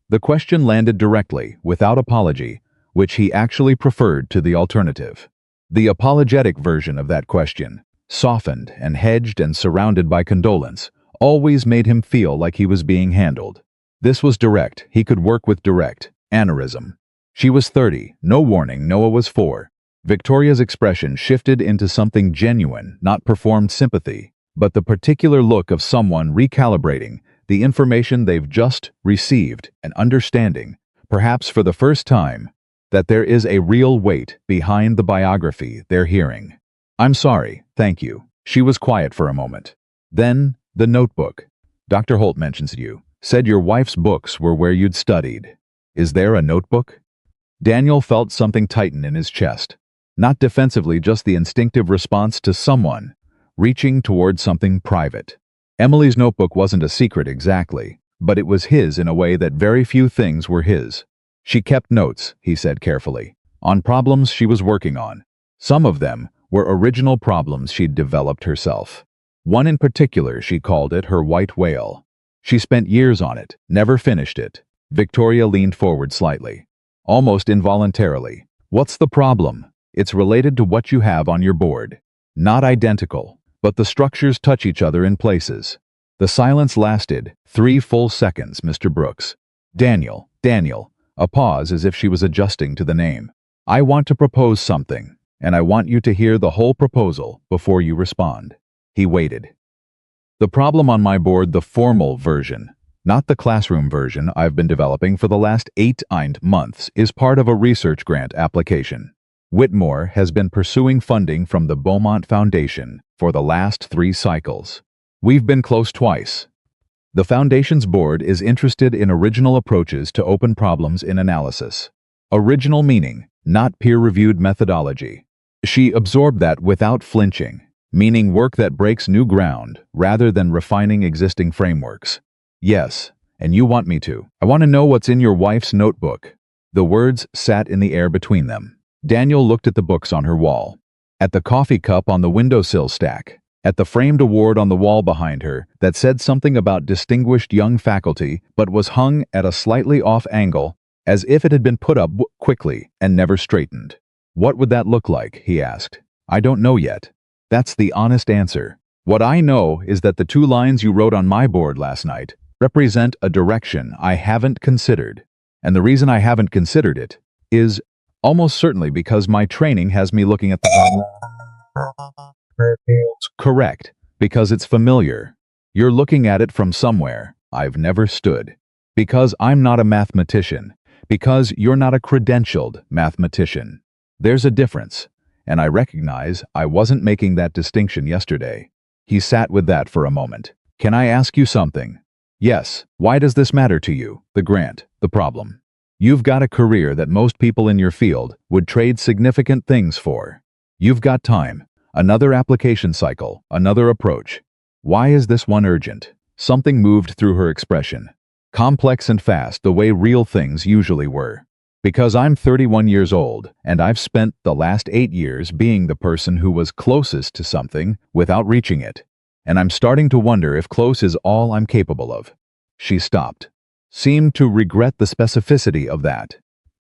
The question landed directly, without apology, which he actually preferred to the alternative. The apologetic version of that question, softened and hedged and surrounded by condolence, always made him feel like he was being handled. This was direct. He could work with direct. Aneurysm. She was 30. No warning. Noah was 4. Victoria's expression shifted into something genuine, not performed sympathy, but the particular look of someone recalibrating the information they've just received and understanding, perhaps for the first time, that there is a real weight behind the biography they're hearing. I'm sorry, thank you. She was quiet for a moment. Then, the notebook. Dr. Holt mentions you. Said your wife's books were where you'd studied. Is there a notebook? Daniel felt something tighten in his chest. Not defensively, just the instinctive response to someone reaching toward something private. Emily's notebook wasn't a secret exactly, but it was his in a way that very few things were his. She kept notes, he said carefully, on problems she was working on. Some of them were original problems she'd developed herself. One in particular, she called it her white whale. She spent years on it, never finished it. Victoria leaned forward slightly, almost involuntarily. What's the problem? It's related to what you have on your board. Not identical, but the structures touch each other in places. The silence lasted 3 full seconds, Mr. Brooks. Daniel, Daniel, a pause as if she was adjusting to the name. I want to propose something, and I want you to hear the whole proposal before you respond. He waited. The problem on my board, the formal version, not the classroom version I've been developing for the last 8 months, is part of a research grant application. Whitmore has been pursuing funding from the Beaumont Foundation for the last 3 cycles. We've been close twice. The Foundation's board is interested in original approaches to open problems in analysis. Original meaning, not peer-reviewed methodology. She absorbed that without flinching, meaning work that breaks new ground rather than refining existing frameworks. Yes, and you want me to. I want to know what's in your wife's notebook. The words sat in the air between them. Daniel looked at the books on her wall, at the coffee cup on the windowsill stack, at the framed award on the wall behind her that said something about distinguished young faculty but was hung at a slightly off angle as if it had been put up quickly and never straightened. What would that look like? He asked. I don't know yet. That's the honest answer. What I know is that the 2 lines you wrote on my board last night represent a direction I haven't considered. And the reason I haven't considered it is almost certainly because my training has me looking at the correct, because it's familiar. You're looking at it from somewhere I've never stood. Because I'm not a mathematician. Because you're not a credentialed mathematician. There's a difference, and I recognize I wasn't making that distinction yesterday. He sat with that for a moment. Can I ask you something? Yes. Why does this matter to you? The grant, the problem. You've got a career that most people in your field would trade significant things for. You've got time, another application cycle, another approach. Why is this one urgent? Something moved through her expression. Complex and fast, the way real things usually were. Because I'm 31 years old, and I've spent the last 8 years being the person who was closest to something without reaching it. And I'm starting to wonder if close is all I'm capable of. She stopped. Seemed to regret the specificity of that.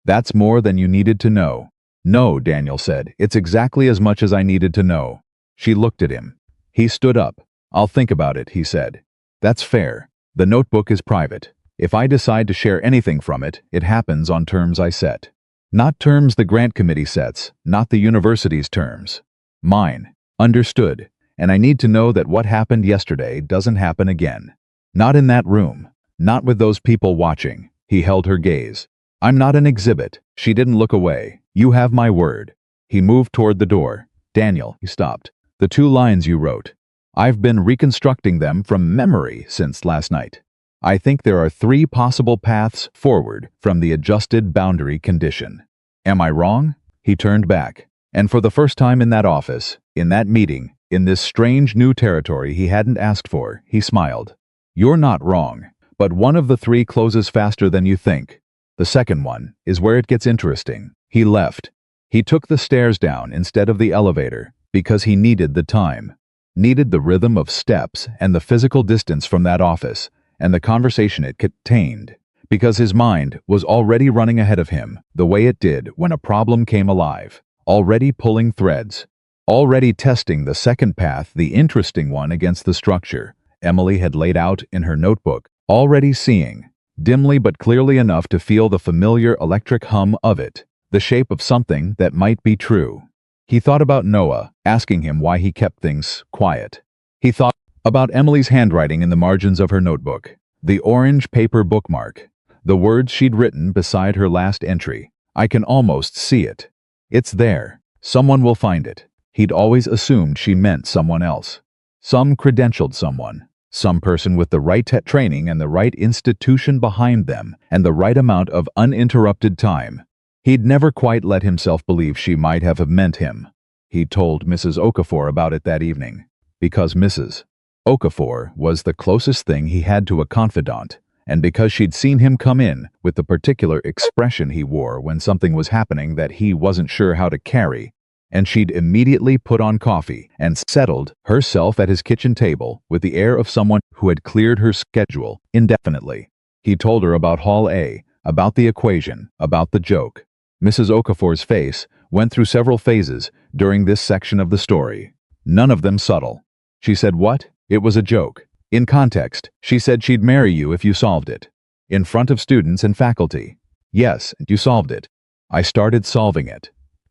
That's more than you needed to know. No, Daniel said. It's exactly as much as I needed to know. She looked at him. He stood up. I'll think about it, he said. That's fair. The notebook is private. If I decide to share anything from it, it happens on terms I set. Not terms the grant committee sets, not the university's terms. Mine. Understood. And I need to know that what happened yesterday doesn't happen again. Not in that room. Not with those people watching. He held her gaze. I'm not an exhibit. She didn't look away. You have my word. He moved toward the door. Daniel, he stopped. The 2 lines you wrote. I've been reconstructing them from memory since last night. I think there are 3 possible paths forward from the adjusted boundary condition. Am I wrong? He turned back. And for the first time in that office, in that meeting, in this strange new territory he hadn't asked for, he smiled. You're not wrong, but one of the 3 closes faster than you think. The second one is where it gets interesting. He left. He took the stairs down instead of the elevator because he needed the time. Needed the rhythm of steps and the physical distance from that office and the conversation it contained, because his mind was already running ahead of him the way it did when a problem came alive, already pulling threads, already testing the second path, the interesting one, against the structure Emily had laid out in her notebook, already seeing, dimly but clearly enough to feel the familiar electric hum of it, the shape of something that might be true. He thought about Noah, asking him why he kept things quiet. He thought about Emily's handwriting in the margins of her notebook, the orange paper bookmark, the words she'd written beside her last entry. I can almost see it. It's there. Someone will find it. He'd always assumed she meant someone else. Some credentialed someone. Some person with the right training and the right institution behind them and the right amount of uninterrupted time. He'd never quite let himself believe she might have meant him. He told Mrs. Okafor about it that evening, because Mrs. Okafor was the closest thing he had to a confidant, and because she'd seen him come in with the particular expression he wore when something was happening that he wasn't sure how to carry, and she'd immediately put on coffee and settled herself at his kitchen table with the air of someone who had cleared her schedule indefinitely. He told her about Hall A, about the equation, about the joke. Mrs. Okafor's face went through several phases during this section of the story, none of them subtle. She said, "What? It was a joke." In context, she said she'd marry you if you solved it. In front of students and faculty. Yes, you solved it. I started solving it.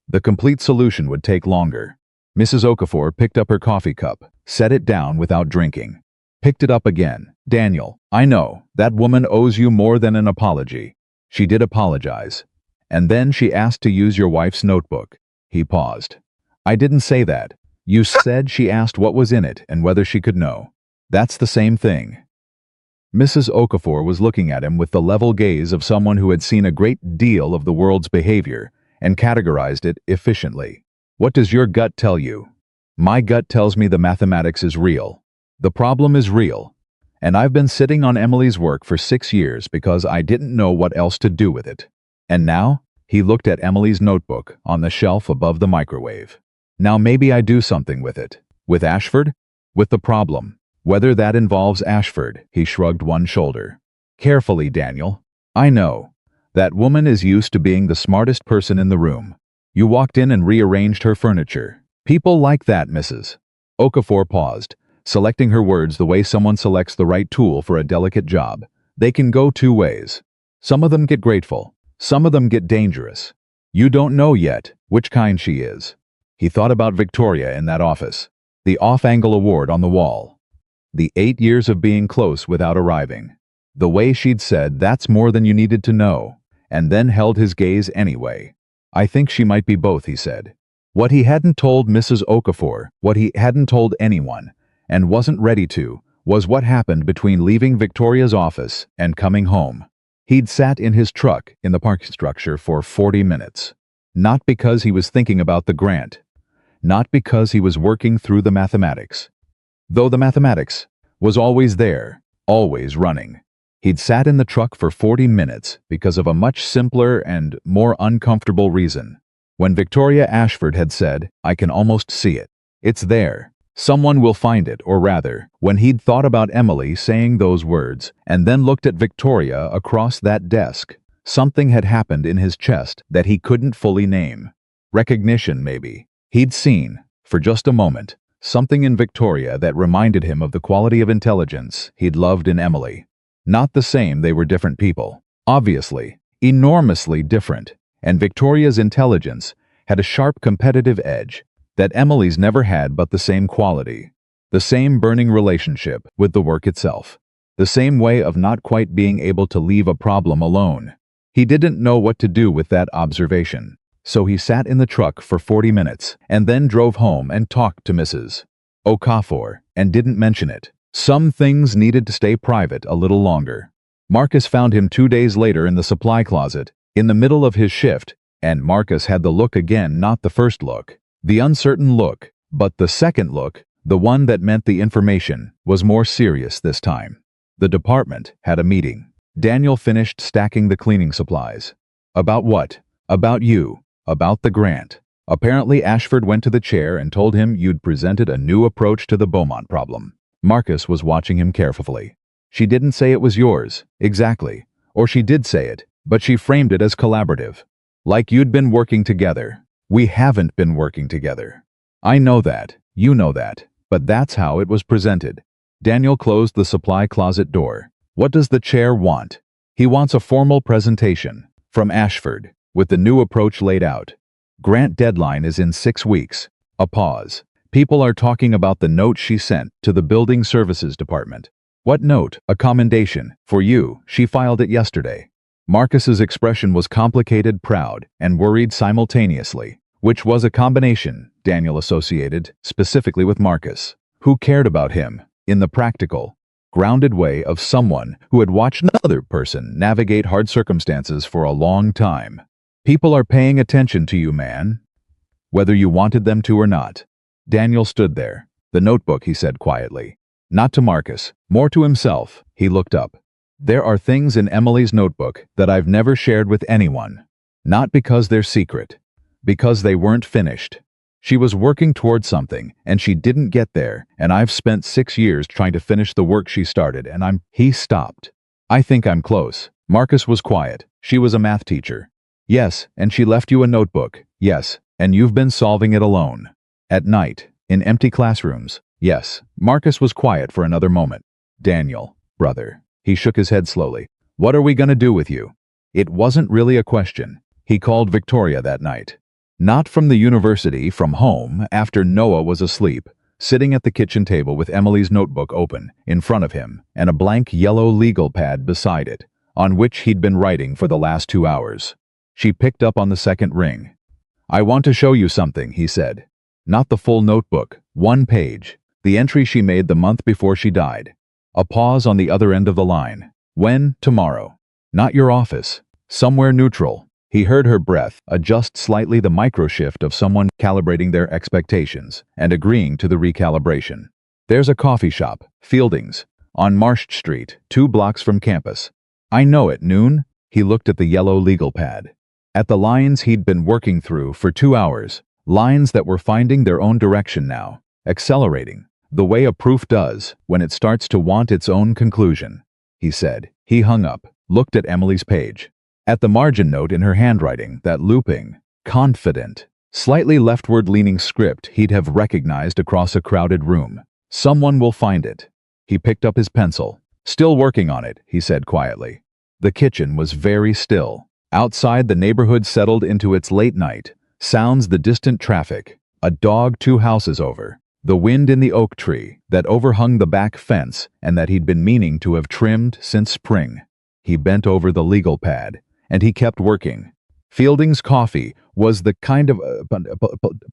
The complete solution would take longer. Mrs. Okafor picked up her coffee cup, set it down without drinking. Picked it up again. Daniel, I know, that woman owes you more than an apology. She did apologize. And then she asked to use your wife's notebook. He paused. I didn't say that. You said she asked what was in it and whether she could know. That's the same thing. Mrs. Okafor was looking at him with the level gaze of someone who had seen a great deal of the world's behavior and categorized it efficiently. What does your gut tell you? My gut tells me the mathematics is real. The problem is real. And I've been sitting on Emily's work for 6 years because I didn't know what else to do with it. And now, he looked at Emily's notebook on the shelf above the microwave. Now maybe I do something with it. With Ashford? With the problem. Whether that involves Ashford, he shrugged one shoulder. Carefully, Daniel. I know. That woman is used to being the smartest person in the room. You walked in and rearranged her furniture. People like that, Mrs. Okafor paused, selecting her words the way someone selects the right tool for a delicate job. They can go 2 ways. Some of them get grateful. Some of them get dangerous. You don't know yet which kind she is. He thought about Victoria in that office. The off-angle award on the wall. The 8 years of being close without arriving. The way she'd said, that's more than you needed to know, and then held his gaze anyway. I think she might be both, he said. What he hadn't told Mrs. Okafor, what he hadn't told anyone, and wasn't ready to, was what happened between leaving Victoria's office and coming home. He'd sat in his truck in the parking structure for 40 minutes. Not because he was thinking about the grant. Not because he was working through the mathematics. Though the mathematics was always there, always running. He'd sat in the truck for 40 minutes because of a much simpler and more uncomfortable reason. When Victoria Ashford had said, I can almost see it. It's there. Someone will find it, or rather, when he'd thought about Emily saying those words and then looked at Victoria across that desk, something had happened in his chest that he couldn't fully name. Recognition, maybe. He'd seen, for just a moment, something in Victoria that reminded him of the quality of intelligence he'd loved in Emily. Not the same, they were different people. Obviously, enormously different, and Victoria's intelligence had a sharp competitive edge that Emily's never had, but the same quality. The same burning relationship with the work itself. The same way of not quite being able to leave a problem alone. He didn't know what to do with that observation. So he sat in the truck for 40 minutes and then drove home and talked to Mrs. Okafor and didn't mention it. Some things needed to stay private a little longer. Marcus found him 2 days later in the supply closet, in the middle of his shift, and Marcus had the look again, not the first look. The uncertain look, but the second look, the one that meant the information, was more serious this time. The department had a meeting. Daniel finished stacking the cleaning supplies. About what? About you. About the grant. Apparently Ashford went to the chair and told him you'd presented a new approach to the Beaumont problem. Marcus was watching him carefully. She didn't say it was yours, exactly. Or she did say it, but she framed it as collaborative. Like you'd been working together. We haven't been working together. I know that, you know that, but that's how it was presented. Daniel closed the supply closet door. What does the chair want? He wants a formal presentation. From Ashford. With the new approach laid out. Grant deadline is in 6 weeks. A pause. People are talking about the note she sent to the Building Services Department. What note? A commendation. For you, she filed it yesterday. Marcus's expression was complicated, proud, and worried simultaneously, which was a combination Daniel associated specifically with Marcus, who cared about him in the practical, grounded way of someone who had watched another person navigate hard circumstances for a long time. People are paying attention to you, man. Whether you wanted them to or not. Daniel stood there. The notebook, he said quietly. Not to Marcus, more to himself. He looked up. There are things in Emily's notebook that I've never shared with anyone. Not because they're secret. Because they weren't finished. She was working toward something, and she didn't get there, and I've spent 6 years trying to finish the work she started, and He stopped. I think I'm close. Marcus was quiet. She was a math teacher. Yes, and she left you a notebook. Yes, and you've been solving it alone. At night, in empty classrooms. Yes. Marcus was quiet for another moment. Daniel, brother. He shook his head slowly. What are we gonna do with you? It wasn't really a question. He called Victoria that night. Not from the university, from home, after Noah was asleep, sitting at the kitchen table with Emily's notebook open in front of him and a blank yellow legal pad beside it, on which he'd been writing for the last 2 hours. She picked up on the second ring. I want to show you something, he said. Not the full notebook, one page, the entry she made the month before she died. A pause on the other end of the line. When? Tomorrow. Not your office. Somewhere neutral. He heard her breath adjust slightly, the micro-shift of someone calibrating their expectations and agreeing to the recalibration. There's a coffee shop, Fielding's, on Marsh Street, 2 blocks from campus. I know it, noon. He looked at the yellow legal pad. At the lines he'd been working through for 2 hours, lines that were finding their own direction now, accelerating, the way a proof does when it starts to want its own conclusion. He said. He hung up, looked at Emily's page. At the margin note in her handwriting, that looping, confident, slightly leftward-leaning script he'd have recognized across a crowded room. Someone will find it. He picked up his pencil. Still working on it, he said quietly. The kitchen was very still. Outside, the neighborhood settled into its late night. Sounds, the distant traffic, a dog 2 houses over, the wind in the oak tree that overhung the back fence and that he'd been meaning to have trimmed since spring. He bent over the legal pad, and he kept working. Fielding's Coffee was the kind of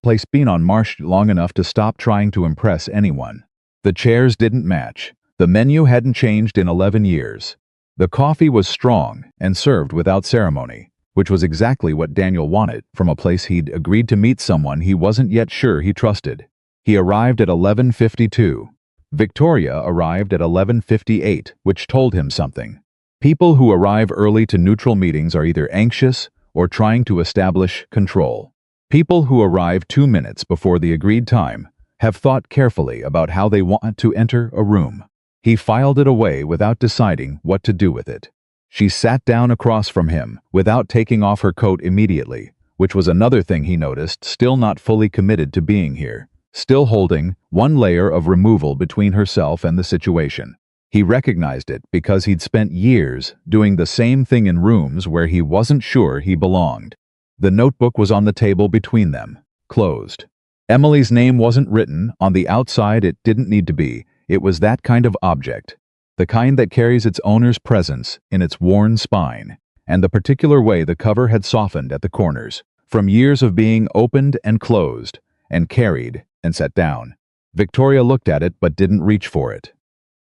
place been on Marsh long enough to stop trying to impress anyone. The chairs didn't match. The menu hadn't changed in 11 years. The coffee was strong and served without ceremony, which was exactly what Daniel wanted from a place he'd agreed to meet someone he wasn't yet sure he trusted. He arrived at 11:52. Victoria arrived at 11:58, which told him something. People who arrive early to neutral meetings are either anxious or trying to establish control. People who arrive 2 minutes before the agreed time have thought carefully about how they want to enter a room. He filed it away without deciding what to do with it. She sat down across from him without taking off her coat immediately, which was another thing he noticed, still not fully committed to being here, still holding one layer of removal between herself and the situation. He recognized it because he'd spent years doing the same thing in rooms where he wasn't sure he belonged. The notebook was on the table between them, closed. Emily's name wasn't written on the outside. It didn't need to be. It was that kind of object, the kind that carries its owner's presence in its worn spine, and the particular way the cover had softened at the corners, from years of being opened and closed, and carried and set down. Victoria looked at it but didn't reach for it.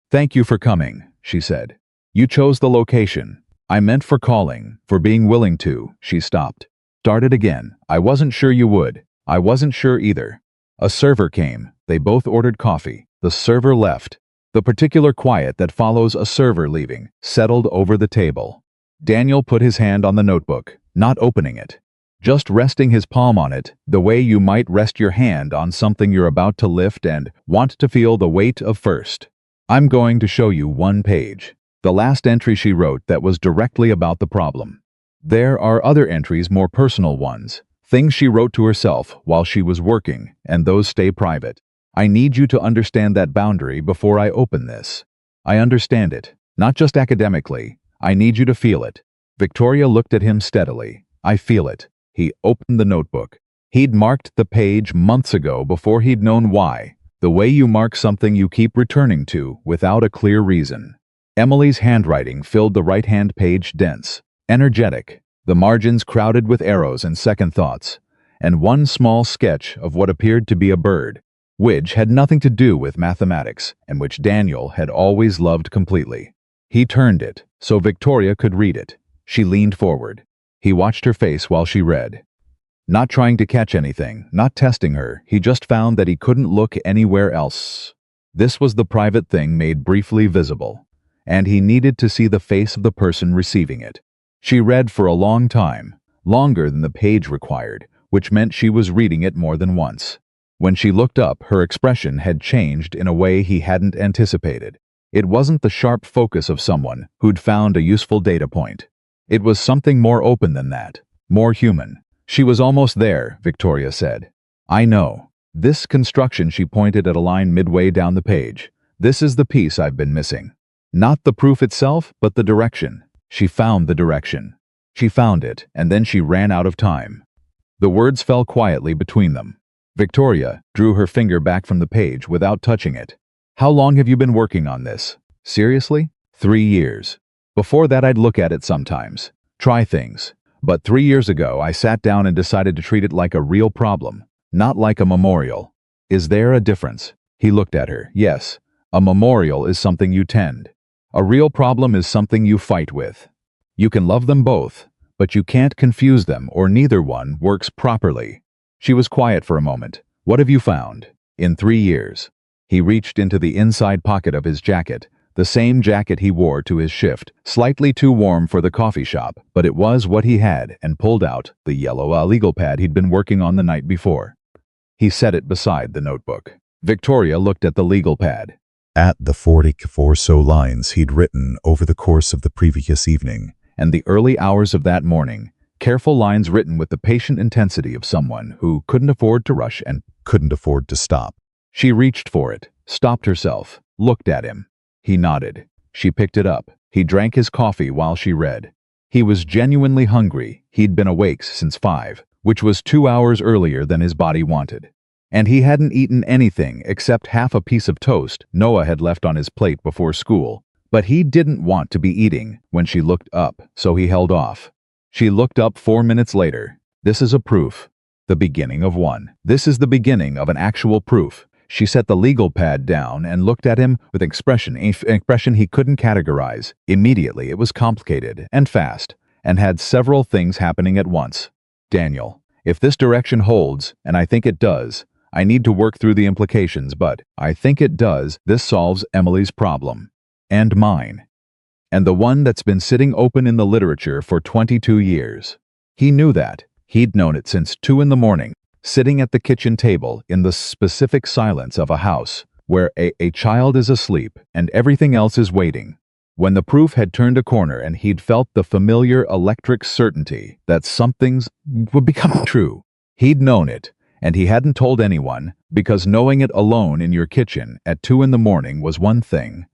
Thank you for coming, she said. You chose the location. I meant for calling, for being willing to. She stopped. Started again. I wasn't sure you would. I wasn't sure either. A server came. They both ordered coffee. The server left. The particular quiet that follows a server leaving settled over the table. Daniel put his hand on the notebook, not opening it, just resting his palm on it, the way you might rest your hand on something you're about to lift and want to feel the weight of first. I'm going to show you one page, the last entry she wrote that was directly about the problem. There are other entries, more personal ones, things she wrote to herself while she was working, and those stay private. I need you to understand that boundary before I open this. I understand it, not just academically. I need you to feel it. Victoria looked at him steadily. I feel it. He opened the notebook. He'd marked the page months ago before he'd known why. The way you mark something you keep returning to without a clear reason. Emily's handwriting filled the right-hand page dense, energetic, the margins crowded with arrows and second thoughts, and one small sketch of what appeared to be a bird, which had nothing to do with mathematics and which Daniel had always loved completely. He turned it so Victoria could read it. She leaned forward. He watched her face while she read. Not trying to catch anything, not testing her, he just found that he couldn't look anywhere else. This was the private thing made briefly visible, and he needed to see the face of the person receiving it. She read for a long time, longer than the page required, which meant she was reading it more than once. When she looked up, her expression had changed in a way he hadn't anticipated. It wasn't the sharp focus of someone who'd found a useful data point. It was something more open than that, more human. She was almost there, Victoria said. I know. This construction, she pointed at a line midway down the page. This is the piece I've been missing. Not the proof itself, but the direction. She found the direction. She found it, and then she ran out of time. The words fell quietly between them. Victoria drew her finger back from the page without touching it. How long have you been working on this? Seriously? 3 years. Before that I'd look at it sometimes. Try things. But 3 years ago I sat down and decided to treat it like a real problem, not like a memorial. Is there a difference? He looked at her. Yes. A memorial is something you tend. A real problem is something you fight with. You can love them both, but you can't confuse them or neither one works properly. She was quiet for a moment. What have you found? In 3 years. He reached into the inside pocket of his jacket, the same jacket he wore to his shift, slightly too warm for the coffee shop, but it was what he had, and pulled out the yellow legal pad he'd been working on the night before. He set it beside the notebook. Victoria looked at the legal pad. At the 44 so lines he'd written over the course of the previous evening, And the early hours of that morning, careful lines written with the patient intensity of someone who couldn't afford to rush and couldn't afford to stop. She reached for it, stopped herself, looked at him. He nodded. She picked it up. He drank his coffee while she read. He was genuinely hungry. He'd been awake since 5, which was 2 hours earlier than his body wanted. And he hadn't eaten anything except half a piece of toast Noah had left on his plate before school. But he didn't want to be eating when she looked up, so he held off. She looked up 4 minutes later. This is a proof. The beginning of one. This is the beginning of an actual proof. She set the legal pad down and looked at him with an expression he couldn't categorize. Immediately it was complicated and fast, and had several things happening at once. Daniel, if this direction holds, and I think it does, I need to work through the implications, but I think it does, this solves Emily's problem. And mine. And the one that's been sitting open in the literature for 22 years. He knew that. He'd known it since 2 in the morning, sitting at the kitchen table in the specific silence of a house where a child is asleep and everything else is waiting. When the proof had turned a corner and he'd felt the familiar electric certainty that something's would become true. He'd known it, and he hadn't told anyone, because knowing it alone in your kitchen at 2 in the morning was one thing,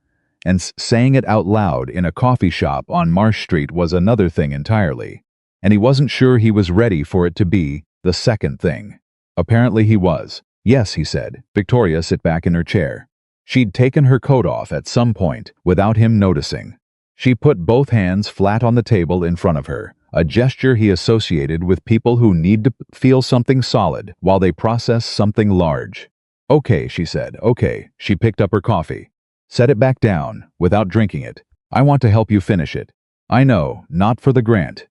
and saying it out loud in a coffee shop on Marsh Street was another thing entirely. And he wasn't sure he was ready for it to be the second thing. Apparently he was. Yes, he said. Victoria sat back in her chair. She'd taken her coat off at some point without him noticing. She put both hands flat on the table in front of her, a gesture he associated with people who need to feel something solid while they process something large. Okay, she said. Okay. She picked up her coffee. Set it back down, without drinking it. I want to help you finish it. I know, not for the grant.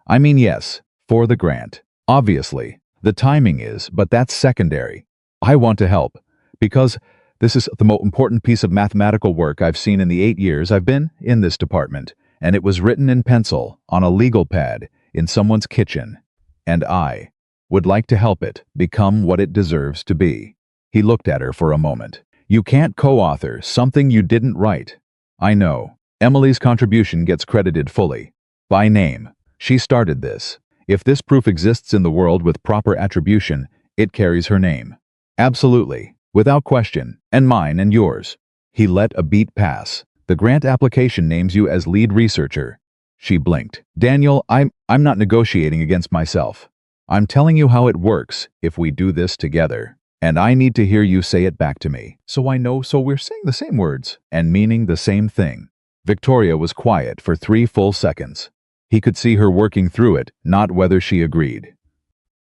I mean, yes, for the grant. Obviously, the timing is, but that's secondary. I want to help, because this is the most important piece of mathematical work I've seen in the 8 years I've been in this department, and it was written in pencil, on a legal pad, in someone's kitchen. And I would like to help it become what it deserves to be. He looked at her for a moment. You can't co-author something you didn't write. I know. Emily's contribution gets credited fully. By name. She started this. If this proof exists in the world with proper attribution, it carries her name. Absolutely. Without question. And mine and yours. He let a beat pass. The grant application names you as lead researcher. She blinked. Daniel, I'm not negotiating against myself. I'm telling you how it works if we do this together. And I need to hear you say it back to me, so I know we're saying the same words and meaning the same thing. Victoria was quiet for 3 full seconds. He could see her working through it, not whether she agreed.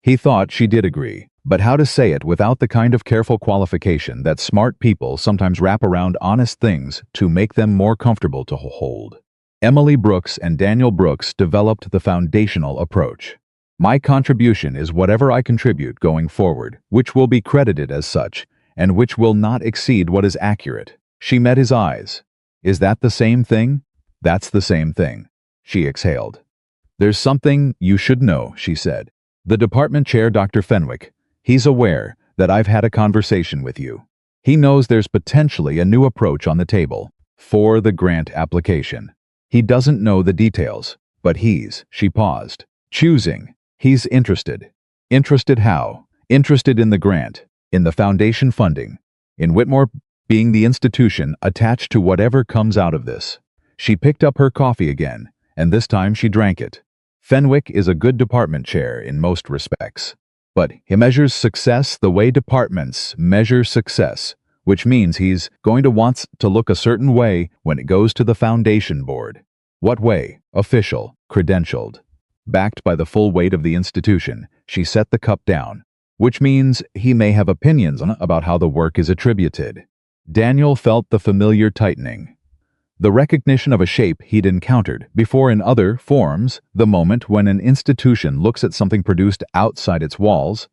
He thought she did agree, but how to say it without the kind of careful qualification that smart people sometimes wrap around honest things to make them more comfortable to hold. Emily Brooks and Daniel Brooks developed the foundational approach. My contribution is whatever I contribute going forward, which will be credited as such, and which will not exceed what is accurate. She met his eyes. Is that the same thing? That's the same thing. She exhaled. There's something you should know, she said. The department chair, Dr. Fenwick, he's aware that I've had a conversation with you. He knows there's potentially a new approach on the table for the grant application. He doesn't know the details, but she paused, choosing. He's interested. Interested how? Interested in the grant, in the foundation funding, in Whitmore being the institution attached to whatever comes out of this. She picked up her coffee again, and this time she drank it. Fenwick is a good department chair in most respects. But he measures success the way departments measure success, which means he's going to want to look a certain way when it goes to the foundation board. What way? Official, credentialed. Backed by the full weight of the institution, she set the cup down, which means he may have opinions about how the work is attributed. Daniel felt the familiar tightening. The recognition of a shape he'd encountered before in other forms, the moment when an institution looks at something produced outside its walls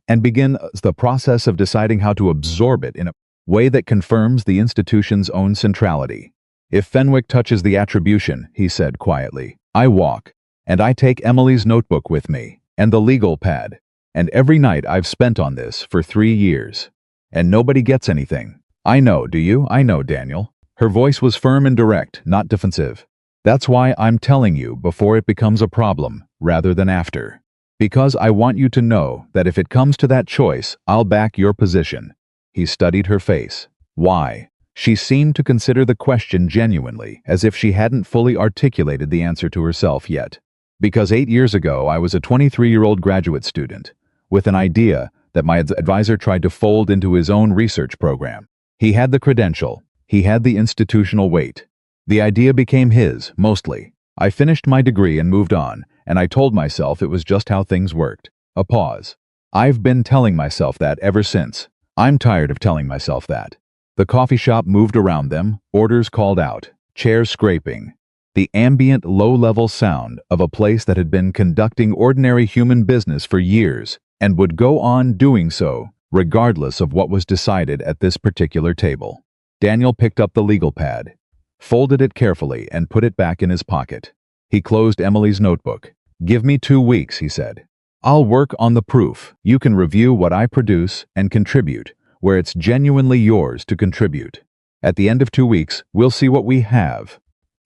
and begins the process of deciding how to absorb it in a way that confirms the institution's own centrality. If Fenwick touches the attribution, he said quietly, I walk, and I take Emily's notebook with me, and the legal pad, and every night I've spent on this for 3 years. And nobody gets anything. I know, do you? I know, Daniel. Her voice was firm and direct, not defensive. That's why I'm telling you before it becomes a problem, rather than after. Because I want you to know that if it comes to that choice, I'll back your position. He studied her face. Why? She seemed to consider the question genuinely, as if she hadn't fully articulated the answer to herself yet. Because 8 years ago, I was a 23-year-old graduate student, with an idea that my advisor tried to fold into his own research program. He had the credential. He had the institutional weight. The idea became his, mostly. I finished my degree and moved on, and I told myself it was just how things worked. A pause. I've been telling myself that ever since. I'm tired of telling myself that. The coffee shop moved around them, orders called out, chairs scraping. The ambient, low-level sound of a place that had been conducting ordinary human business for years and would go on doing so, regardless of what was decided at this particular table. Daniel picked up the legal pad, folded it carefully, and put it back in his pocket. He closed Emily's notebook. Give me 2 weeks, he said. I'll work on the proof. You can review what I produce and contribute, where it's genuinely yours to contribute. At the end of 2 weeks, we'll see what we have.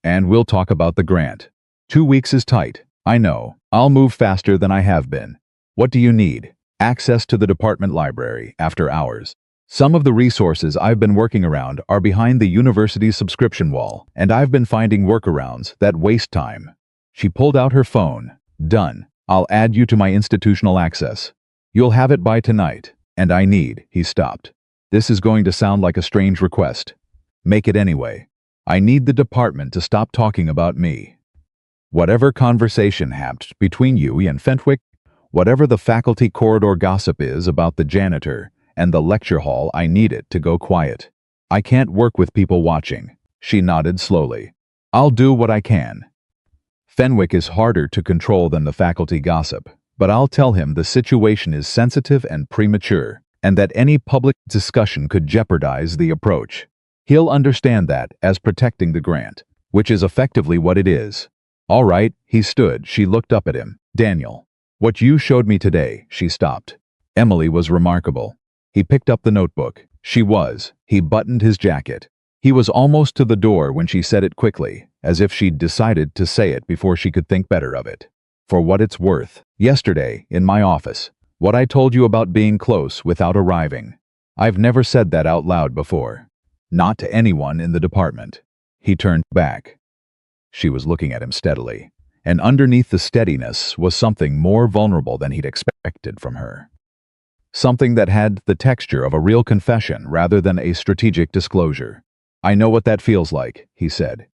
And we'll talk about the grant. 2 weeks is tight. I know. I'll move faster than I have been. What do you need? Access to the department library after hours. Some of the resources I've been working around are behind the university's subscription wall, and I've been finding workarounds that waste time. She pulled out her phone. Done. I'll add you to my institutional access. You'll have it by tonight, and I need, he stopped. This is going to sound like a strange request. Make it anyway. I need the department to stop talking about me. Whatever conversation happened between you and Fenwick, whatever the faculty corridor gossip is about the janitor and the lecture hall, I need it to go quiet. I can't work with people watching. She nodded slowly. I'll do what I can. Fenwick is harder to control than the faculty gossip, but I'll tell him the situation is sensitive and premature, and that any public discussion could jeopardize the approach. He'll understand that as protecting the grant, which is effectively what it is. All right, he stood. She looked up at him. Daniel, what you showed me today, she stopped. Emily was remarkable. He picked up the notebook. She was. He buttoned his jacket. He was almost to the door when she said it quickly, as if she'd decided to say it before she could think better of it. For what it's worth, yesterday, in my office, what I told you about being close without arriving. I've never said that out loud before. Not to anyone in the department. He turned back. She was looking at him steadily, and underneath the steadiness was something more vulnerable than he'd expected from her. Something that had the texture of a real confession rather than a strategic disclosure. I know what that feels like, he said.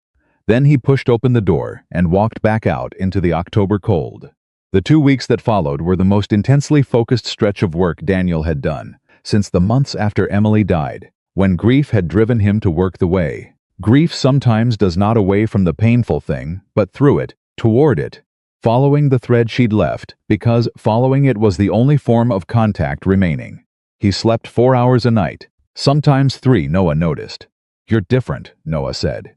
Then he pushed open the door and walked back out into the October cold. The 2 weeks that followed were the most intensely focused stretch of work Daniel had done since the months after Emily died, when grief had driven him to work the way. Grief sometimes does not away from the painful thing, but through it, toward it, following the thread she'd left, because following it was the only form of contact remaining. He slept 4 hours a night, sometimes 3, Noah noticed. You're different, Noah said.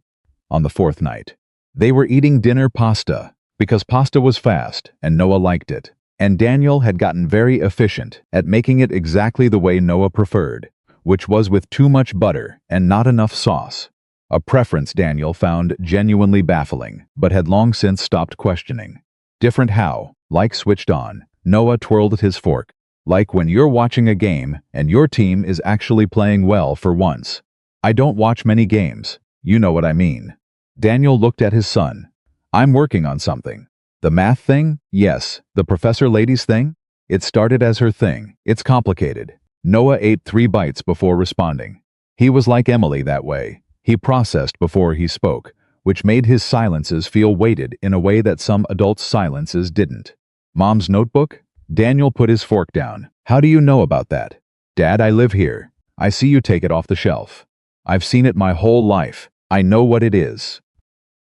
On the 4th night, they were eating dinner pasta, because pasta was fast, and Noah liked it. And Daniel had gotten very efficient at making it exactly the way Noah preferred, which was with too much butter and not enough sauce. A preference Daniel found genuinely baffling, but had long since stopped questioning. Different how, like switched on, Noah twirled his fork, like when you're watching a game and your team is actually playing well for once. I don't watch many games. You know what I mean. Daniel looked at his son. I'm working on something. The math thing? Yes. The professor lady's thing? It started as her thing. It's complicated. Noah ate 3 bites before responding. He was like Emily that way. He processed before he spoke, which made his silences feel weighted in a way that some adults' silences didn't. Mom's notebook? Daniel put his fork down. How do you know about that? Dad, I live here. I see you take it off the shelf. I've seen it my whole life. I know what it is.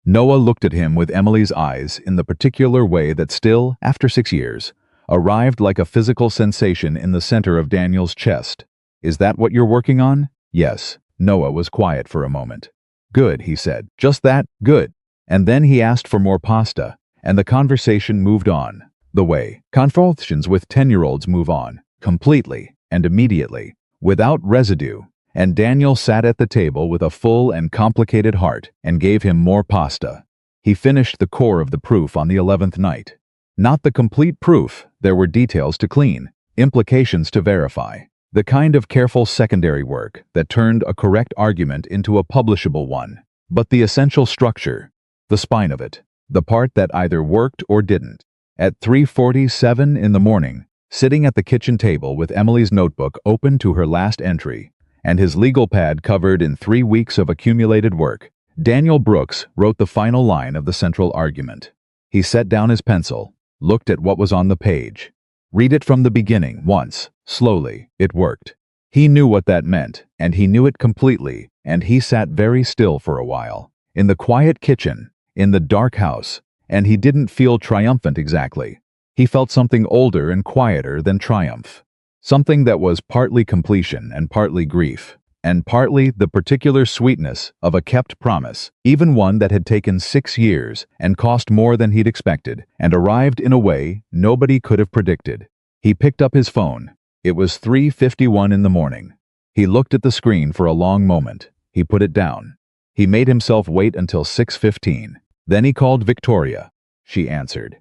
Noah looked at him with Emily's eyes in the particular way that still, after 6 years, arrived like a physical sensation in the center of Daniel's chest. Is that what you're working on? Yes. Noah was quiet for a moment. Good, he said. Just that? Good. And then he asked for more pasta, and the conversation moved on. The way conversations with 10-year-olds move on, completely and immediately, without residue. And Daniel sat at the table with a full and complicated heart and gave him more pasta. He finished the core of the proof on the 11th night. Not the complete proof, there were details to clean, implications to verify, the kind of careful secondary work that turned a correct argument into a publishable one. But the essential structure, the spine of it, the part that either worked or didn't. At 3:47 in the morning, sitting at the kitchen table with Emily's notebook open to her last entry, and his legal pad covered in 3 weeks of accumulated work, Daniel Brooks wrote the final line of the central argument. He set down his pencil, looked at what was on the page. Read it from the beginning, once, slowly. It worked. He knew what that meant, and he knew it completely, and he sat very still for a while. In the quiet kitchen, in the dark house, and he didn't feel triumphant exactly. He felt something older and quieter than triumph. Something that was partly completion and partly grief, and partly the particular sweetness of a kept promise, even one that had taken 6 years and cost more than he'd expected, and arrived in a way nobody could have predicted. He picked up his phone. It was 3:51 in the morning. He looked at the screen for a long moment. He put it down. He made himself wait until 6:15. Then he called Victoria. She answered.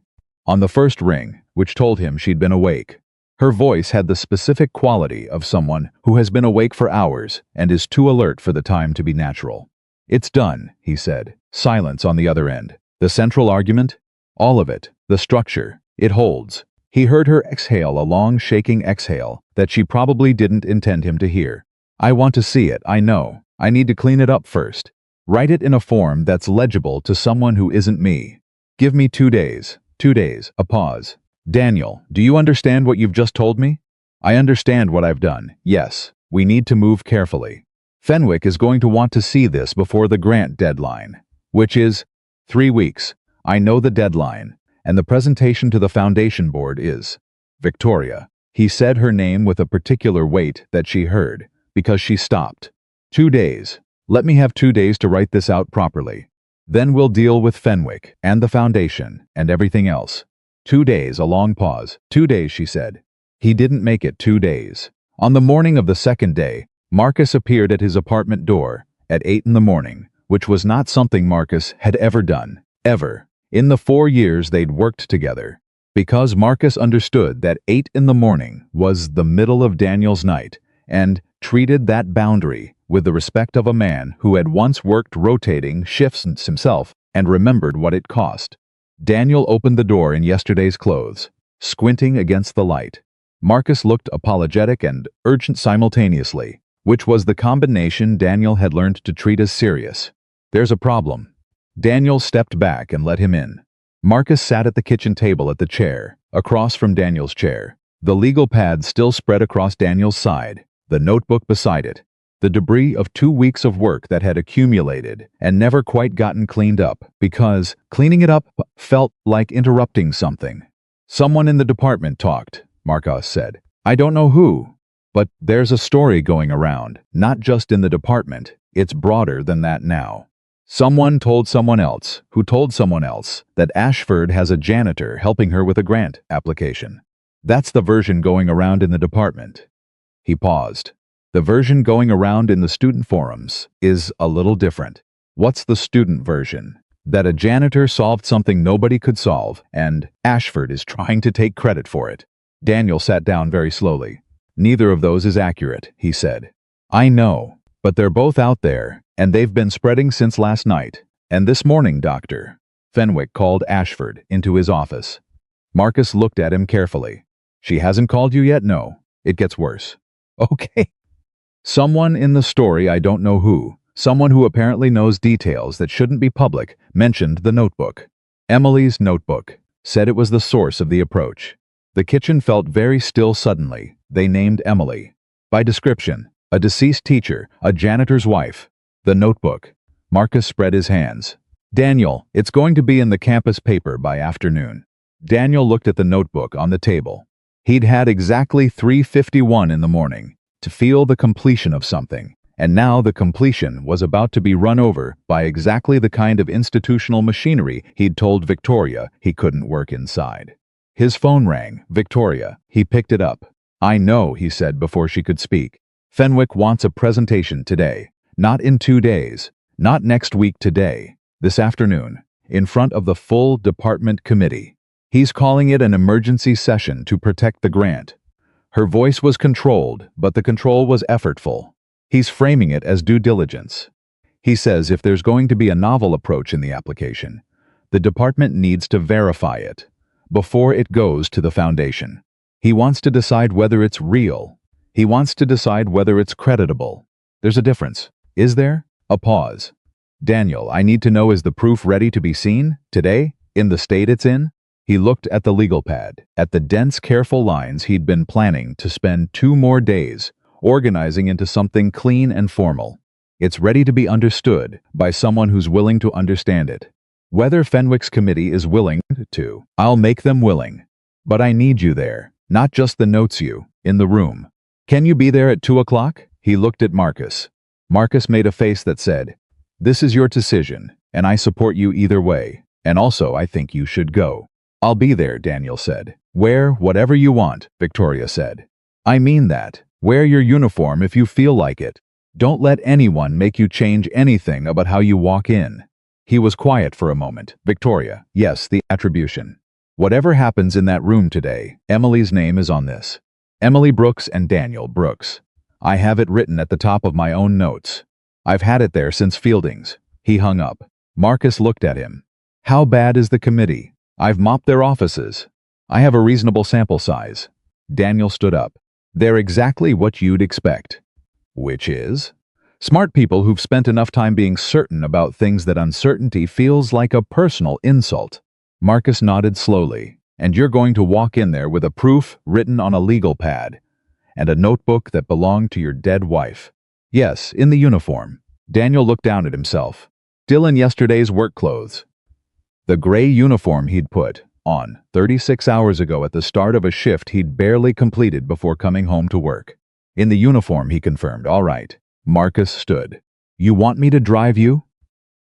On the first ring, which told him she'd been awake. Her voice had the specific quality of someone who has been awake for hours and is too alert for the time to be natural. It's done, he said. Silence on the other end. The central argument? All of it. The structure. It holds. He heard her exhale a long shaking exhale that she probably didn't intend him to hear. I want to see it, I know. I need to clean it up first. Write it in a form that's legible to someone who isn't me. Give me 2 days. 2 days. A pause. Daniel, do you understand what you've just told me? I understand what I've done. Yes. We need to move carefully. Fenwick is going to want to see this before the grant deadline, which is 3 weeks. I know the deadline, and the presentation to the foundation board is Victoria. He said her name with a particular weight that she heard, because she stopped. 2 days. Let me have 2 days to write this out properly. Then we'll deal with Fenwick and the foundation and everything else. 2 days, a long pause. 2 days, she said. He didn't make it 2 days. On the morning of the second day, Marcus appeared at his apartment door at 8 in the morning, which was not something Marcus had ever done, ever, in the 4 years they'd worked together. Because Marcus understood that 8 in the morning was the middle of Daniel's night, and treated that boundary with the respect of a man who had once worked rotating shifts himself and remembered what it cost. Daniel opened the door in yesterday's clothes, squinting against the light. Marcus looked apologetic and urgent simultaneously, which was the combination Daniel had learned to treat as serious. There's a problem. Daniel stepped back and let him in. Marcus sat at the kitchen table at the chair, across from Daniel's chair. The legal pad still spread across Daniel's side, the notebook beside it. The debris of 2 weeks of work that had accumulated and never quite gotten cleaned up because cleaning it up felt like interrupting something. Someone in the department talked, Marcus said. I don't know who, but there's a story going around, not just in the department. It's broader than that now. Someone told someone else, who told someone else, that Ashford has a janitor helping her with a grant application. That's the version going around in the department. He paused. The version going around in the student forums is a little different. What's the student version? That a janitor solved something nobody could solve, and Ashford is trying to take credit for it. Daniel sat down very slowly. Neither of those is accurate, he said. I know. But they're both out there, and they've been spreading since last night. And this morning, Doctor. Fenwick called Ashford into his office. Marcus looked at him carefully. She hasn't called you yet? No. It gets worse. Okay. Someone in the story, I don't know who, someone who apparently knows details that shouldn't be public, mentioned the notebook. Emily's notebook. Said it was the source of the approach. The kitchen felt very still suddenly. They named Emily. By description, a deceased teacher, a janitor's wife. The notebook. Marcus spread his hands. Daniel, it's going to be in the campus paper by afternoon. Daniel looked at the notebook on the table. He'd had exactly 3:51 in the morning to feel the completion of something, and now the completion was about to be run over by exactly the kind of institutional machinery he'd told Victoria he couldn't work inside. His phone rang. Victoria. He picked it up. I know, he said before she could speak. Fenwick wants a presentation today. Not in 2 days. Not next week today. This afternoon. In front of the full department committee. He's calling it an emergency session to protect the grant. Her voice was controlled, but the control was effortful. He's framing it as due diligence. He says if there's going to be a novel approach in the application, the department needs to verify it before it goes to the foundation. He wants to decide whether it's real. He wants to decide whether it's creditable. There's a difference. Is there? A pause. Daniel, I need to know, is the proof ready to be seen? Today? In the state it's in? He looked at the legal pad, at the dense, careful lines he'd been planning to spend 2 more days organizing into something clean and formal. It's ready to be understood by someone who's willing to understand it. Whether Fenwick's committee is willing to, I'll make them willing. But I need you there, not just the notes you, in the room. Can you be there at 2 o'clock? He looked at Marcus. Marcus made a face that said, this is your decision, and I support you either way, and also I think you should go. I'll be there, Daniel said. Wear whatever you want, Victoria said. I mean that. Wear your uniform if you feel like it. Don't let anyone make you change anything about how you walk in. He was quiet for a moment. Victoria, yes, the attribution. Whatever happens in that room today, Emily's name is on this. Emily Brooks and Daniel Brooks. I have it written at the top of my own notes. I've had it there since Fielding's. He hung up. Marcus looked at him. How bad is the committee? I've mopped their offices. I have a reasonable sample size. Daniel stood up. They're exactly what you'd expect. Which is? Smart people who've spent enough time being certain about things that uncertainty feels like a personal insult. Marcus nodded slowly. And you're going to walk in there with a proof written on a legal pad and a notebook that belonged to your dead wife. Yes, in the uniform. Daniel looked down at himself. Still in yesterday's work clothes. The gray uniform he'd put on 36 hours ago at the start of a shift he'd barely completed before coming home to work. In the uniform, he confirmed. All right. Marcus stood. You want me to drive you?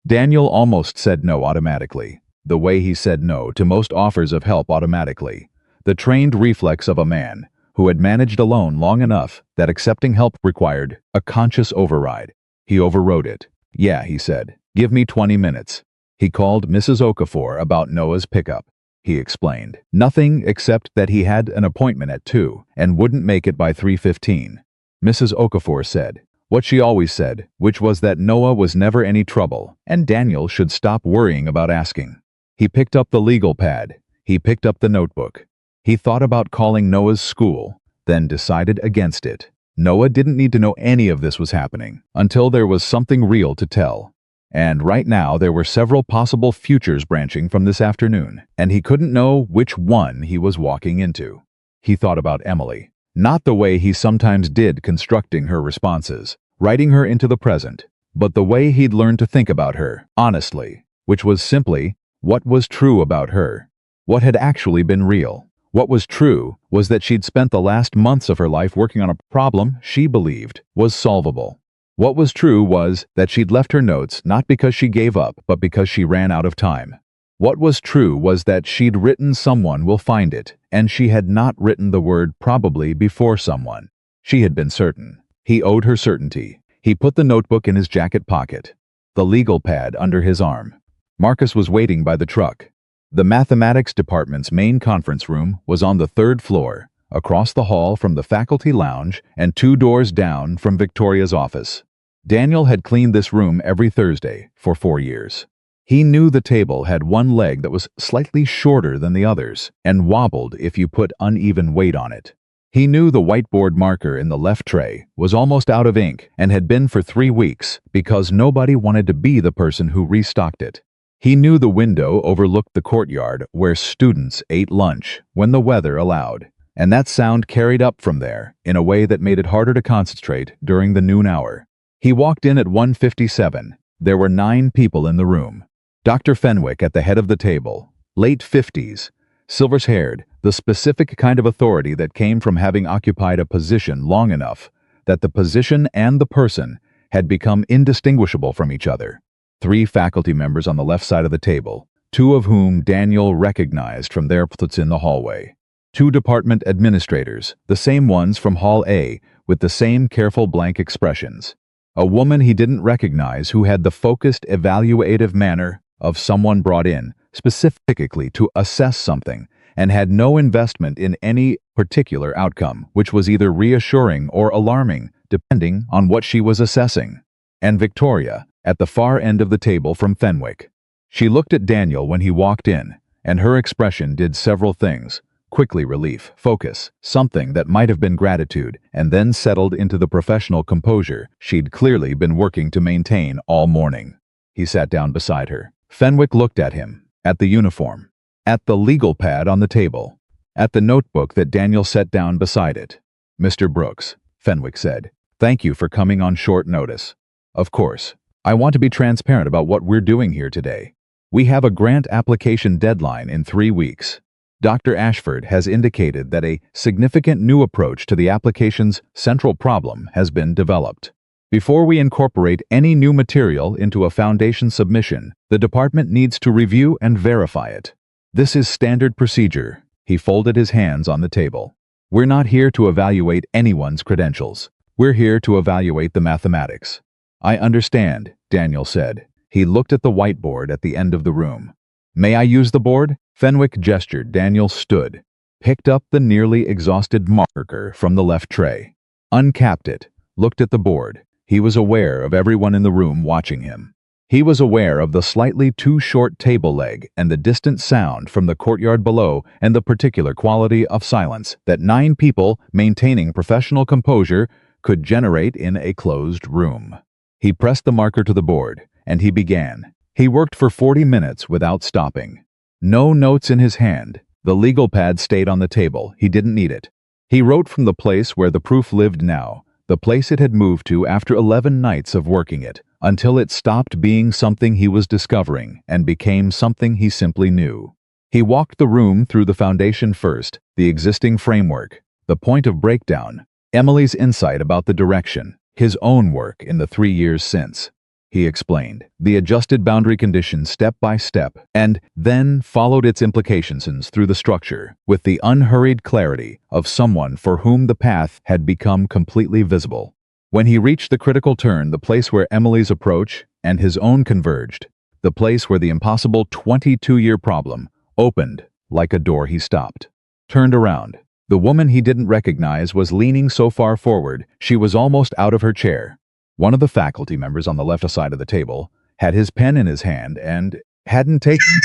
Daniel almost said no automatically, the way he said no to most offers of help automatically, the trained reflex of a man who had managed alone long enough that accepting help required a conscious override. He overrode it. Yeah, he said. Give me 20 minutes. He called Mrs. Okafor about Noah's pickup. He explained. Nothing except that he had an appointment at 2 and wouldn't make it by 3:15. Mrs. Okafor said what she always said, which was that Noah was never any trouble and Daniel should stop worrying about asking. He picked up the legal pad. He picked up the notebook. He thought about calling Noah's school, then decided against it. Noah didn't need to know any of this was happening until there was something real to tell. And right now there were several possible futures branching from this afternoon, and he couldn't know which one he was walking into. He thought about Emily, not the way he sometimes did constructing her responses, writing her into the present, but the way he'd learned to think about her, honestly, which was simply what was true about her, what had actually been real. What was true was that she'd spent the last months of her life working on a problem she believed was solvable. What was true was that she'd left her notes not because she gave up, but because she ran out of time. What was true was that she'd written someone will find it, and she had not written the word probably before someone. She had been certain. He owed her certainty. He put the notebook in his jacket pocket, the legal pad under his arm. Marcus was waiting by the truck. The mathematics department's main conference room was on the 3rd floor, across the hall from the faculty lounge and 2 doors down from Victoria's office. Daniel had cleaned this room every Thursday for 4 years. He knew the table had one leg that was slightly shorter than the others and wobbled if you put uneven weight on it. He knew the whiteboard marker in the left tray was almost out of ink and had been for 3 weeks because nobody wanted to be the person who restocked it. He knew the window overlooked the courtyard where students ate lunch when the weather allowed, and that sound carried up from there in a way that made it harder to concentrate during the noon hour. He walked in at 1:57. There were 9 people in the room. Dr. Fenwick at the head of the table, late 50s, silver-haired, the specific kind of authority that came from having occupied a position long enough that the position and the person had become indistinguishable from each other. 3 faculty members on the left side of the table, 2 of whom Daniel recognized from their places in the hallway. 2 department administrators, the same ones from Hall A, with the same careful blank expressions. A woman he didn't recognize who had the focused, evaluative manner of someone brought in specifically to assess something and had no investment in any particular outcome, which was either reassuring or alarming, depending on what she was assessing. And Victoria, at the far end of the table from Fenwick. She looked at Daniel when he walked in, and her expression did several things. Quickly relief, focus, something that might have been gratitude, and then settled into the professional composure she'd clearly been working to maintain all morning. He sat down beside her. Fenwick looked at him, at the uniform, at the legal pad on the table, at the notebook that Daniel set down beside it. "Mr. Brooks," Fenwick said, "thank you for coming on short notice. Of course, I want to be transparent about what we're doing here today. We have a grant application deadline in 3 weeks. Dr. Ashford has indicated that a significant new approach to the application's central problem has been developed. Before we incorporate any new material into a foundation submission, the department needs to review and verify it. This is standard procedure." He folded his hands on the table. "We're not here to evaluate anyone's credentials. We're here to evaluate the mathematics." "I understand," Daniel said. He looked at the whiteboard at the end of the room. "May I use the board?" Fenwick gestured. Daniel stood, picked up the nearly exhausted marker from the left tray, uncapped it, looked at the board. He was aware of everyone in the room watching him. He was aware of the slightly too short table leg and the distant sound from the courtyard below and the particular quality of silence that 9 people maintaining professional composure could generate in a closed room. He pressed the marker to the board, and he began. He worked for 40 minutes without stopping. No notes in his hand. The legal pad stayed on the table. He didn't need it. He wrote from the place where the proof lived now, the place it had moved to after 11 nights of working it, until it stopped being something he was discovering and became something he simply knew. He walked the room through the foundation first, the existing framework, the point of breakdown, Emily's insight about the direction, his own work in the 3 years since. He explained the adjusted boundary conditions step by step, and then followed its implications through the structure with the unhurried clarity of someone for whom the path had become completely visible. When he reached the critical turn, the place where Emily's approach and his own converged, the place where the impossible 22-year problem opened like a door, he stopped, turned around. The woman he didn't recognize was leaning so far forward she was almost out of her chair. One of the faculty members on the left side of the table had his pen in his hand and hadn't taken it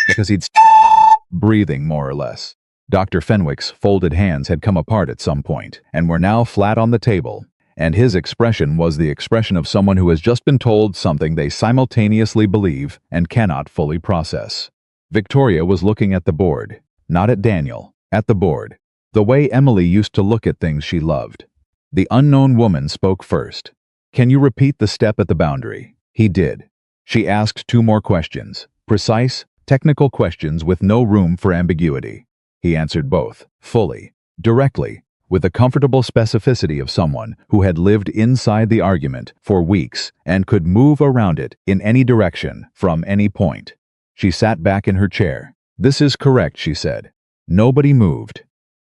because he'd breathing more or less. Dr. Fenwick's folded hands had come apart at some point and were now flat on the table, and his expression was the expression of someone who has just been told something they simultaneously believe and cannot fully process. Victoria was looking at the board, not at Daniel, at the board, the way Emily used to look at things she loved. The unknown woman spoke first. "Can you repeat the step at the boundary?" He did. She asked 2 more questions, precise, technical questions with no room for ambiguity. He answered both, fully, directly, with the comfortable specificity of someone who had lived inside the argument for weeks and could move around it in any direction from any point. She sat back in her chair. "This is correct," she said. Nobody moved.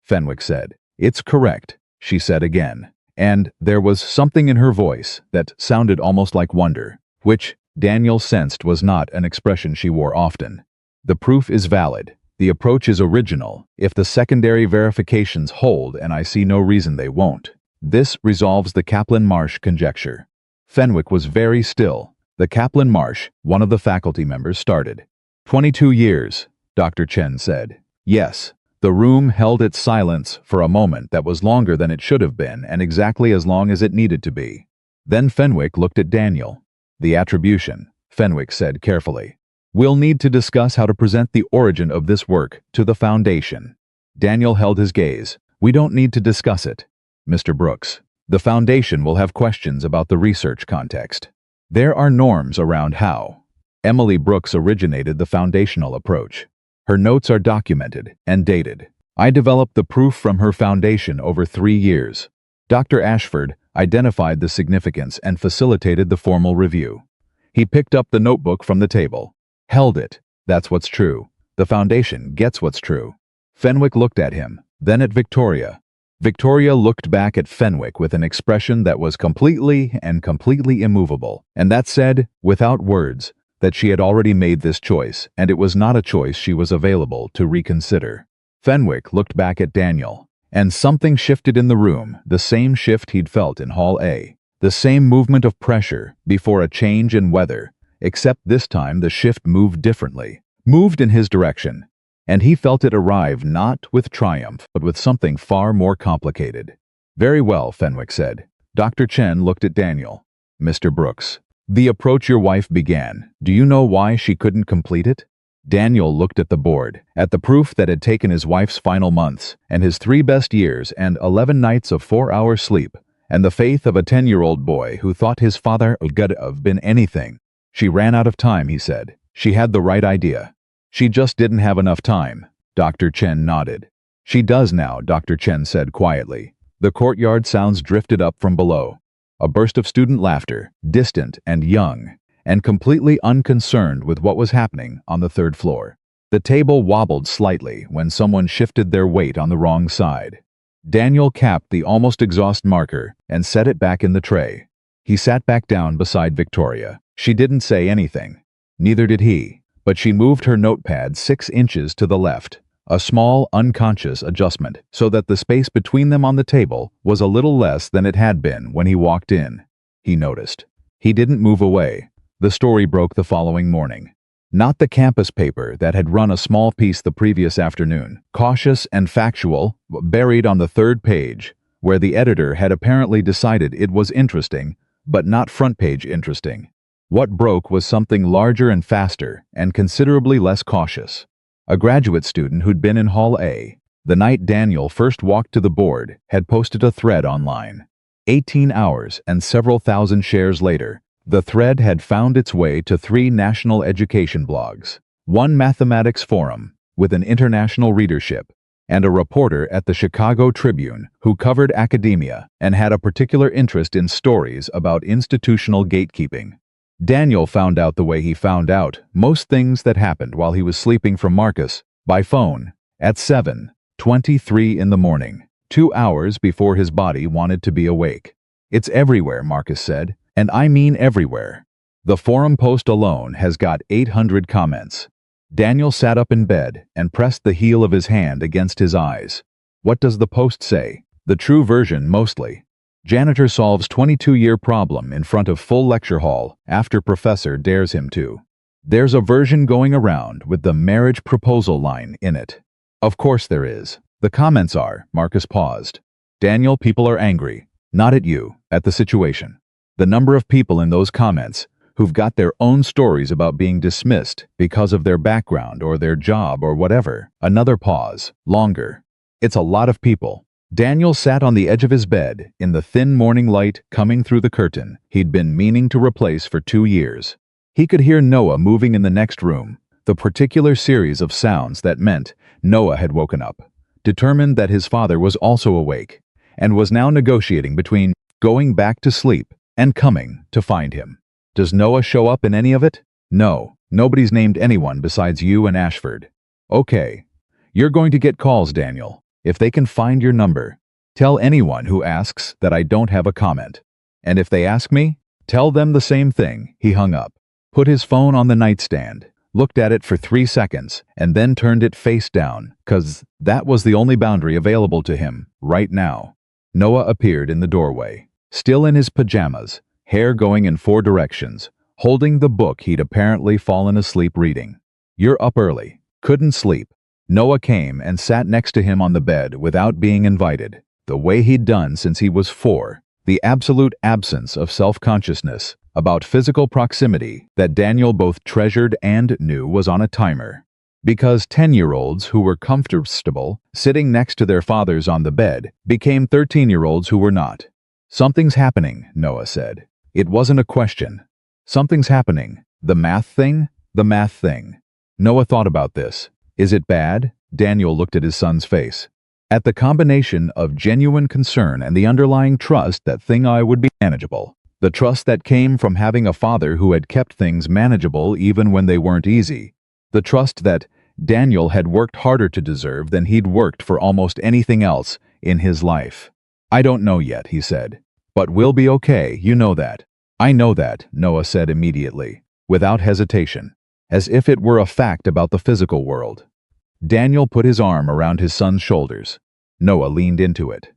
Fenwick said, "It's correct," she said again. And there was something in her voice that sounded almost like wonder, which Daniel sensed was not an expression she wore often. "The proof is valid. The approach is original, if the secondary verifications hold, and I see no reason they won't. This resolves the Kaplan-Marsh conjecture." Fenwick was very still. The Kaplan Marsh, one of the faculty members, started. 22 years, Dr. Chen said. Yes. The room held its silence for a moment that was longer than it should have been and exactly as long as it needed to be. Then Fenwick looked at Daniel. The attribution, Fenwick said carefully. We'll need to discuss how to present the origin of this work to the Foundation. Daniel held his gaze. We don't need to discuss it, Mr. Brooks. The Foundation will have questions about the research context. There are norms around how. Emily Brooks originated the foundational approach. Her notes are documented and dated. I developed the proof from her foundation over 3 years. Dr. Ashford identified the significance and facilitated the formal review. He picked up the notebook from the table. Held it. That's what's true. The Foundation gets what's true. Fenwick looked at him, then at Victoria. Victoria looked back at Fenwick with an expression that was completely immovable, and that said, without words, that she had already made this choice, and it was not a choice she was available to reconsider. Fenwick looked back at Daniel, and something shifted in the room, the same shift he'd felt in Hall A, the same movement of pressure before a change in weather, except this time the shift moved differently, moved in his direction, and he felt it arrive not with triumph, but with something far more complicated. Very well, Fenwick said. Dr. Chen looked at Daniel. Mr. Brooks. The approach your wife began, do you know why she couldn't complete it? Daniel looked at the board, at the proof that had taken his wife's final months, and his 3 best years and 11 nights of 4-hour sleep, and the faith of a 10-year-old boy who thought his father could have been anything. She ran out of time, he said. She had the right idea. She just didn't have enough time. Dr. Chen nodded. She does now, Dr. Chen said quietly. The courtyard sounds drifted up from below. A burst of student laughter, distant and young, and completely unconcerned with what was happening on the 3rd floor. The table wobbled slightly when someone shifted their weight on the wrong side. Daniel capped the almost exhaust marker and set it back in the tray. He sat back down beside Victoria. She didn't say anything. Neither did he, but she moved her notepad 6 inches to the left, a small, unconscious adjustment, so that the space between them on the table was a little less than it had been when he walked in. He noticed. He didn't move away. The story broke the following morning. Not the campus paper that had run a small piece the previous afternoon, cautious and factual, buried on the 3rd page, where the editor had apparently decided it was interesting, but not front-page interesting. What broke was something larger and faster, and considerably less cautious. A graduate student who'd been in Hall A, the night Daniel first walked to the board, had posted a thread online. 18 hours and several thousand shares later, the thread had found its way to 3 national education blogs, 1 mathematics forum with an international readership, and a reporter at the Chicago Tribune who covered academia and had a particular interest in stories about institutional gatekeeping. Daniel found out the way he found out most things that happened while he was sleeping from Marcus, by phone, at 7:23 in the morning, 2 hours before his body wanted to be awake. It's everywhere, Marcus said, and I mean everywhere. The forum post alone has got 800 comments. Daniel sat up in bed and pressed the heel of his hand against his eyes. What does the post say? The true version, mostly. Janitor solves 22-year problem in front of full lecture hall after professor dares him to. There's a version going around with the marriage proposal line in it. Of course there is. The comments are, Marcus paused. Daniel, people are angry. Not at you, at the situation. The number of people in those comments who've got their own stories about being dismissed because of their background or their job or whatever. Another pause. Longer. It's a lot of people. Daniel sat on the edge of his bed in the thin morning light coming through the curtain he'd been meaning to replace for 2 years. He could hear Noah moving in the next room, the particular series of sounds that meant Noah had woken up, determined that his father was also awake, and was now negotiating between going back to sleep and coming to find him. Does Noah show up in any of it? No, nobody's named anyone besides you and Ashford. Okay. You're going to get calls, Daniel. If they can find your number, tell anyone who asks that I don't have a comment. And if they ask me, tell them the same thing. He hung up, put his phone on the nightstand, looked at it for 3 seconds, and then turned it face down, 'cause that was the only boundary available to him right now. Noah appeared in the doorway, still in his pajamas, hair going in 4 directions, holding the book he'd apparently fallen asleep reading. "You're up early. Couldn't sleep." Noah came and sat next to him on the bed without being invited, the way he'd done since he was 4, the absolute absence of self-consciousness about physical proximity that Daniel both treasured and knew was on a timer. Because 10-year-olds who were comfortable sitting next to their fathers on the bed became 13-year-olds who were not. "Something's happening," Noah said. It wasn't a question. "Something's happening. The math thing? The math thing." Noah thought about this. "Is it bad?" Daniel looked at his son's face. At the combination of genuine concern and the underlying trust that thing I would be manageable. The trust that came from having a father who had kept things manageable even when they weren't easy. The trust that Daniel had worked harder to deserve than he'd worked for almost anything else in his life. "I don't know yet," he said. "But we'll be okay, you know that." "I know that," Noah said immediately, without hesitation, as if it were a fact about the physical world. Daniel put his arm around his son's shoulders. Noah leaned into it.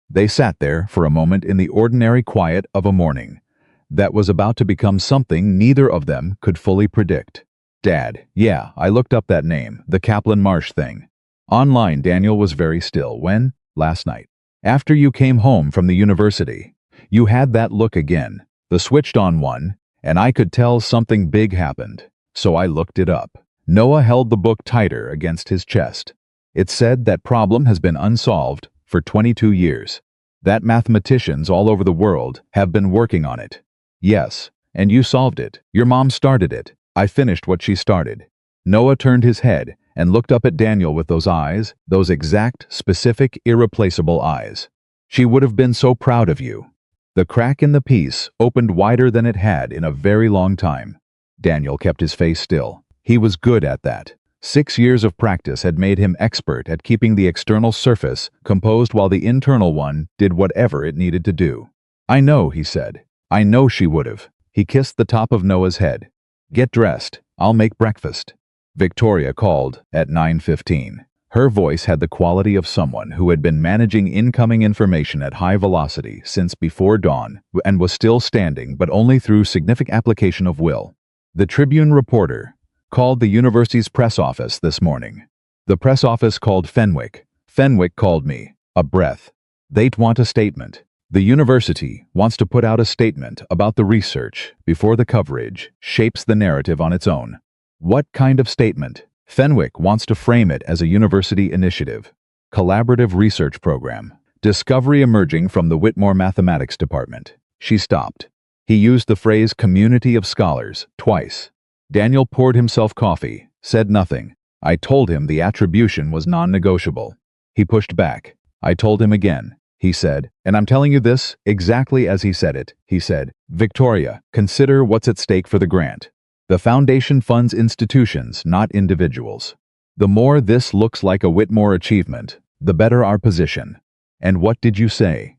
They sat there for a moment in the ordinary quiet of a morning that was about to become something neither of them could fully predict. "Dad, yeah, I looked up that name, the Kaplan Marsh thing. Online." Daniel was very still. "When?" "Last night. After you came home from the university. You had that look again, the switched-on one, and I could tell something big happened. So I looked it up." Noah held the book tighter against his chest. "It said that problem has been unsolved for 22 years. That mathematicians all over the world have been working on it." "Yes, and you solved it. Your mom started it. I finished what she started." Noah turned his head and looked up at Daniel with those eyes, those exact, specific, irreplaceable eyes. "She would have been so proud of you." The crack in the piece opened wider than it had in a very long time. Daniel kept his face still. He was good at that. 6 years of practice had made him expert at keeping the external surface composed while the internal one did whatever it needed to do. "I know," he said. "I know she would have." He kissed the top of Noah's head. "Get dressed. I'll make breakfast." Victoria called at 9:15. Her voice had the quality of someone who had been managing incoming information at high velocity since before dawn and was still standing, but only through significant application of will. The Tribune reporter called the university's press office this morning. The press office called Fenwick. Fenwick called me. A breath. They'd want a statement. The university wants to put out a statement about the research before the coverage shapes the narrative on its own. What kind of statement? Fenwick wants to frame it as a university initiative. Collaborative research program. Discovery emerging from the Whitmore Mathematics Department. She stopped. He used the phrase community of scholars twice. Daniel poured himself coffee, said nothing. I told him the attribution was non-negotiable. He pushed back. I told him again. He said, and I'm telling you this exactly as he said it. He said, Victoria, consider what's at stake for the grant. The foundation funds institutions, not individuals. The more this looks like a Whitmore achievement, the better our position. And what did you say?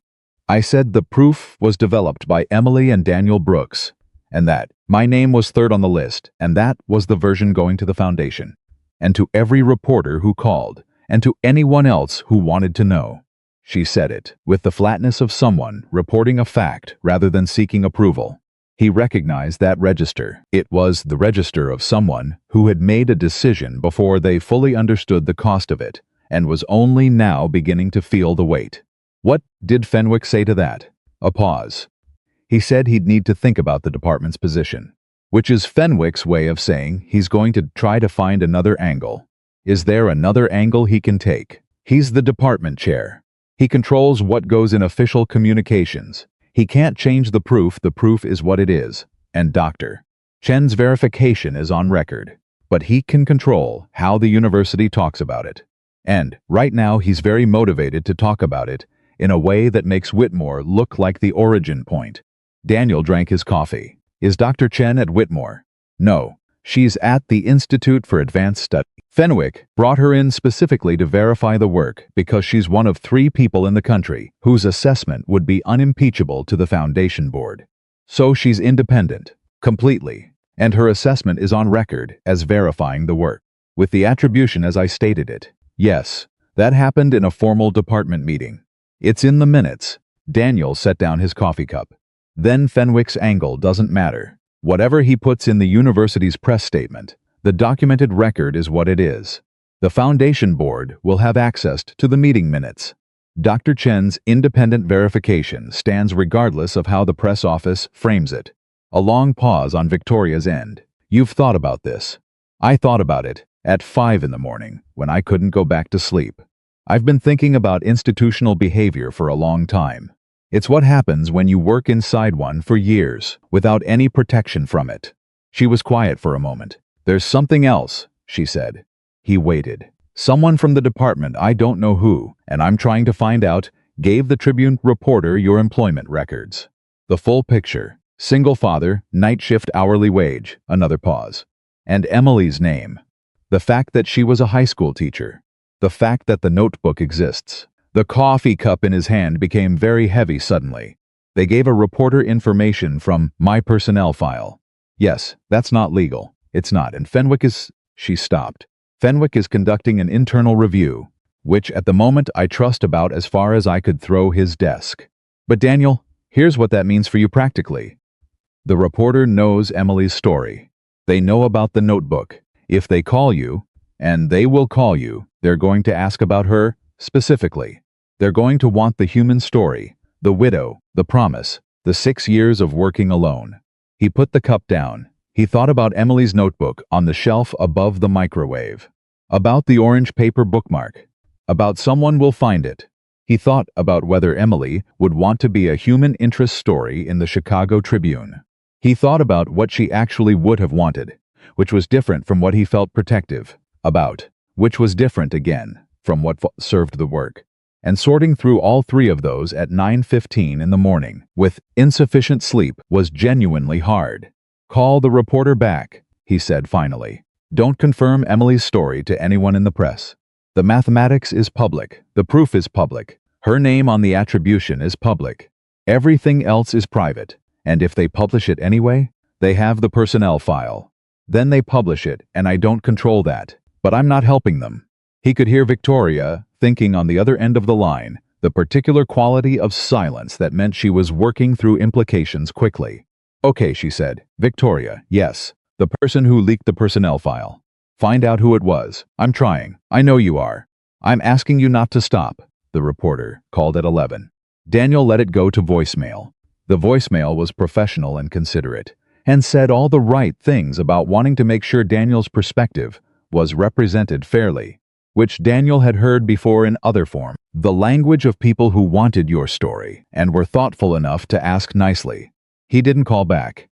I said the proof was developed by Emily and Daniel Brooks, and that my name was third on the list, and that was the version going to the foundation, and to every reporter who called, and to anyone else who wanted to know. She said it with the flatness of someone reporting a fact rather than seeking approval. He recognized that register. It was the register of someone who had made a decision before they fully understood the cost of it, and was only now beginning to feel the weight. What did Fenwick say to that? A pause. He said he'd need to think about the department's position, which is Fenwick's way of saying he's going to try to find another angle. Is there another angle he can take? He's the department chair. He controls what goes in official communications. He can't change the proof is what it is. And Dr. Chen's verification is on record. But he can control how the university talks about it. And right now he's very motivated to talk about it in a way that makes Whitmore look like the origin point. Daniel drank his coffee. Is Dr. Chen at Whitmore? No. She's at the Institute for Advanced Study. Fenwick brought her in specifically to verify the work because she's one of 3 people in the country whose assessment would be unimpeachable to the foundation board. So she's independent, completely, and her assessment is on record as verifying the work, with the attribution as I stated it. Yes, that happened in a formal department meeting. It's in the minutes. Daniel set down his coffee cup. Then Fenwick's angle doesn't matter. Whatever he puts in the university's press statement, the documented record is what it is. The Foundation Board will have access to the meeting minutes. Dr. Chen's independent verification stands regardless of how the press office frames it. A long pause on Victoria's end. You've thought about this. I thought about it at 5 in the morning when I couldn't go back to sleep. I've been thinking about institutional behavior for a long time. It's what happens when you work inside one for years without any protection from it. She was quiet for a moment. There's something else, she said. He waited. Someone from the department, I don't know who, and I'm trying to find out, gave the Tribune reporter your employment records. The full picture. Single father, night shift hourly wage, another pause. And Emily's name. The fact that she was a high school teacher. The fact that the notebook exists. The coffee cup in his hand became very heavy suddenly. They gave a reporter information from my personnel file. Yes, that's not legal. It's not, and Fenwick is... She stopped. Fenwick is conducting an internal review, which at the moment I trust about as far as I could throw his desk. But Daniel, here's what that means for you practically. The reporter knows Emily's story. They know about the notebook. If they call you, and they will call you, they're going to ask about her specifically. They're going to want the human story, the widow, the promise, the 6 years of working alone. He put the cup down. He thought about Emily's notebook on the shelf above the microwave. About the orange paper bookmark. About someone will find it. He thought about whether Emily would want to be a human interest story in the Chicago Tribune. He thought about what she actually would have wanted, which was different from what he felt protective about, which was different again from what served the work. And sorting through all three of those at 9:15 in the morning with insufficient sleep was genuinely hard. Call the reporter back, he said finally. Don't confirm Emily's story to anyone in the press. The mathematics is public. The proof is public. Her name on the attribution is public. Everything else is private. And if they publish it anyway, they have the personnel file. Then they publish it, and I don't control that. But I'm not helping them. He could hear Victoria thinking on the other end of the line, the particular quality of silence that meant she was working through implications quickly. Okay, she said. Victoria, yes. The person who leaked the personnel file. Find out who it was. I'm trying. I know you are. I'm asking you not to stop. The reporter called at 11. Daniel let it go to voicemail. The voicemail was professional and considerate, and said all the right things about wanting to make sure Daniel's perspective was represented fairly, which Daniel had heard before in other form. The language of people who wanted your story and were thoughtful enough to ask nicely. He didn't call back.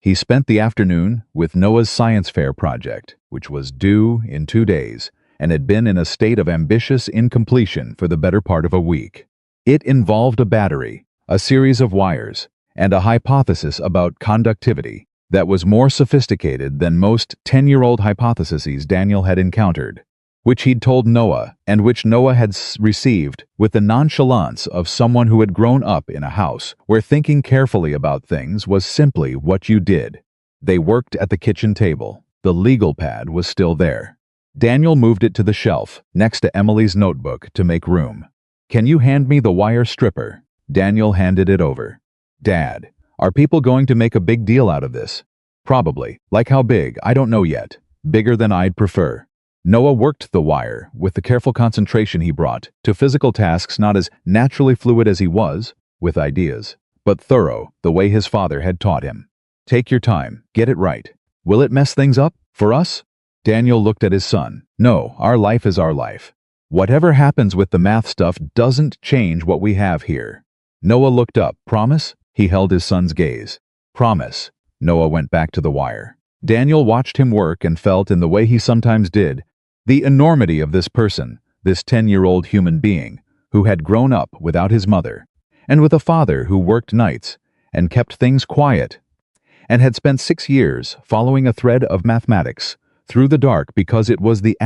He spent the afternoon with Noah's science fair project, which was due in 2 days, and had been in a state of ambitious incompletion for the better part of a week. It involved a battery, a series of wires, and a hypothesis about conductivity that was more sophisticated than most 10-year-old hypotheses Daniel had encountered, which he'd told Noah and which Noah had received with the nonchalance of someone who had grown up in a house where thinking carefully about things was simply what you did. They worked at the kitchen table. The legal pad was still there. Daniel moved it to the shelf next to Emily's notebook to make room. Can you hand me the wire stripper? Daniel handed it over. Dad, are people going to make a big deal out of this? Probably. Like how big, I don't know yet. Bigger than I'd prefer. Noah worked the wire with the careful concentration he brought to physical tasks, not as naturally fluid as he was, with ideas, but thorough, the way his father had taught him. Take your time, get it right. Will it mess things up? For us? Daniel looked at his son. No, our life is our life. Whatever happens with the math stuff doesn't change what we have here. Noah looked up. Promise? He held his son's gaze. Promise. Noah went back to the wire. Daniel watched him work and felt, in the way he sometimes did, the enormity of this person, this 10-year-old human being, who had grown up without his mother, and with a father who worked nights and kept things quiet, and had spent 6 years following a thread of mathematics through the dark because it was the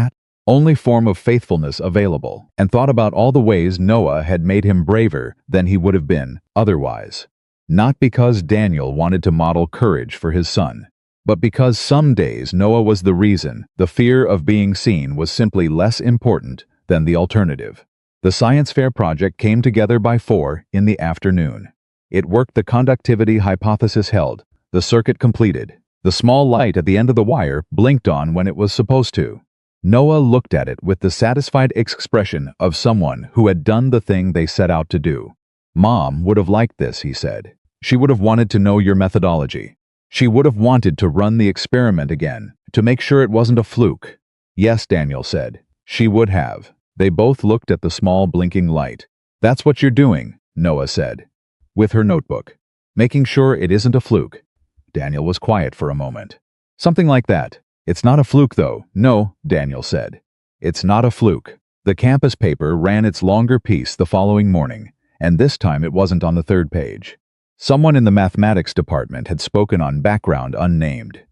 only form of faithfulness available, and thought about all the ways Noah had made him braver than he would have been otherwise. Not because Daniel wanted to model courage for his son, but because some days Noah was the reason the fear of being seen was simply less important than the alternative. The science fair project came together by 4 in the afternoon. It worked. The conductivity hypothesis held. The circuit completed. The small light at the end of the wire blinked on when it was supposed to. Noah looked at it with the satisfied expression of someone who had done the thing they set out to do. "Mom would have liked this," he said. "She would have wanted to know your methodology. She would have wanted to run the experiment again, to make sure it wasn't a fluke." "Yes," Daniel said. "She would have." They both looked at the small blinking light. "That's what you're doing," Noah said, with her notebook. "Making sure it isn't a fluke." Daniel was quiet for a moment. "Something like that. It's not a fluke, though." "No," Daniel said. "It's not a fluke." The campus paper ran its longer piece the following morning, and this time it wasn't on the third page. Someone in the mathematics department had spoken on background unnamed,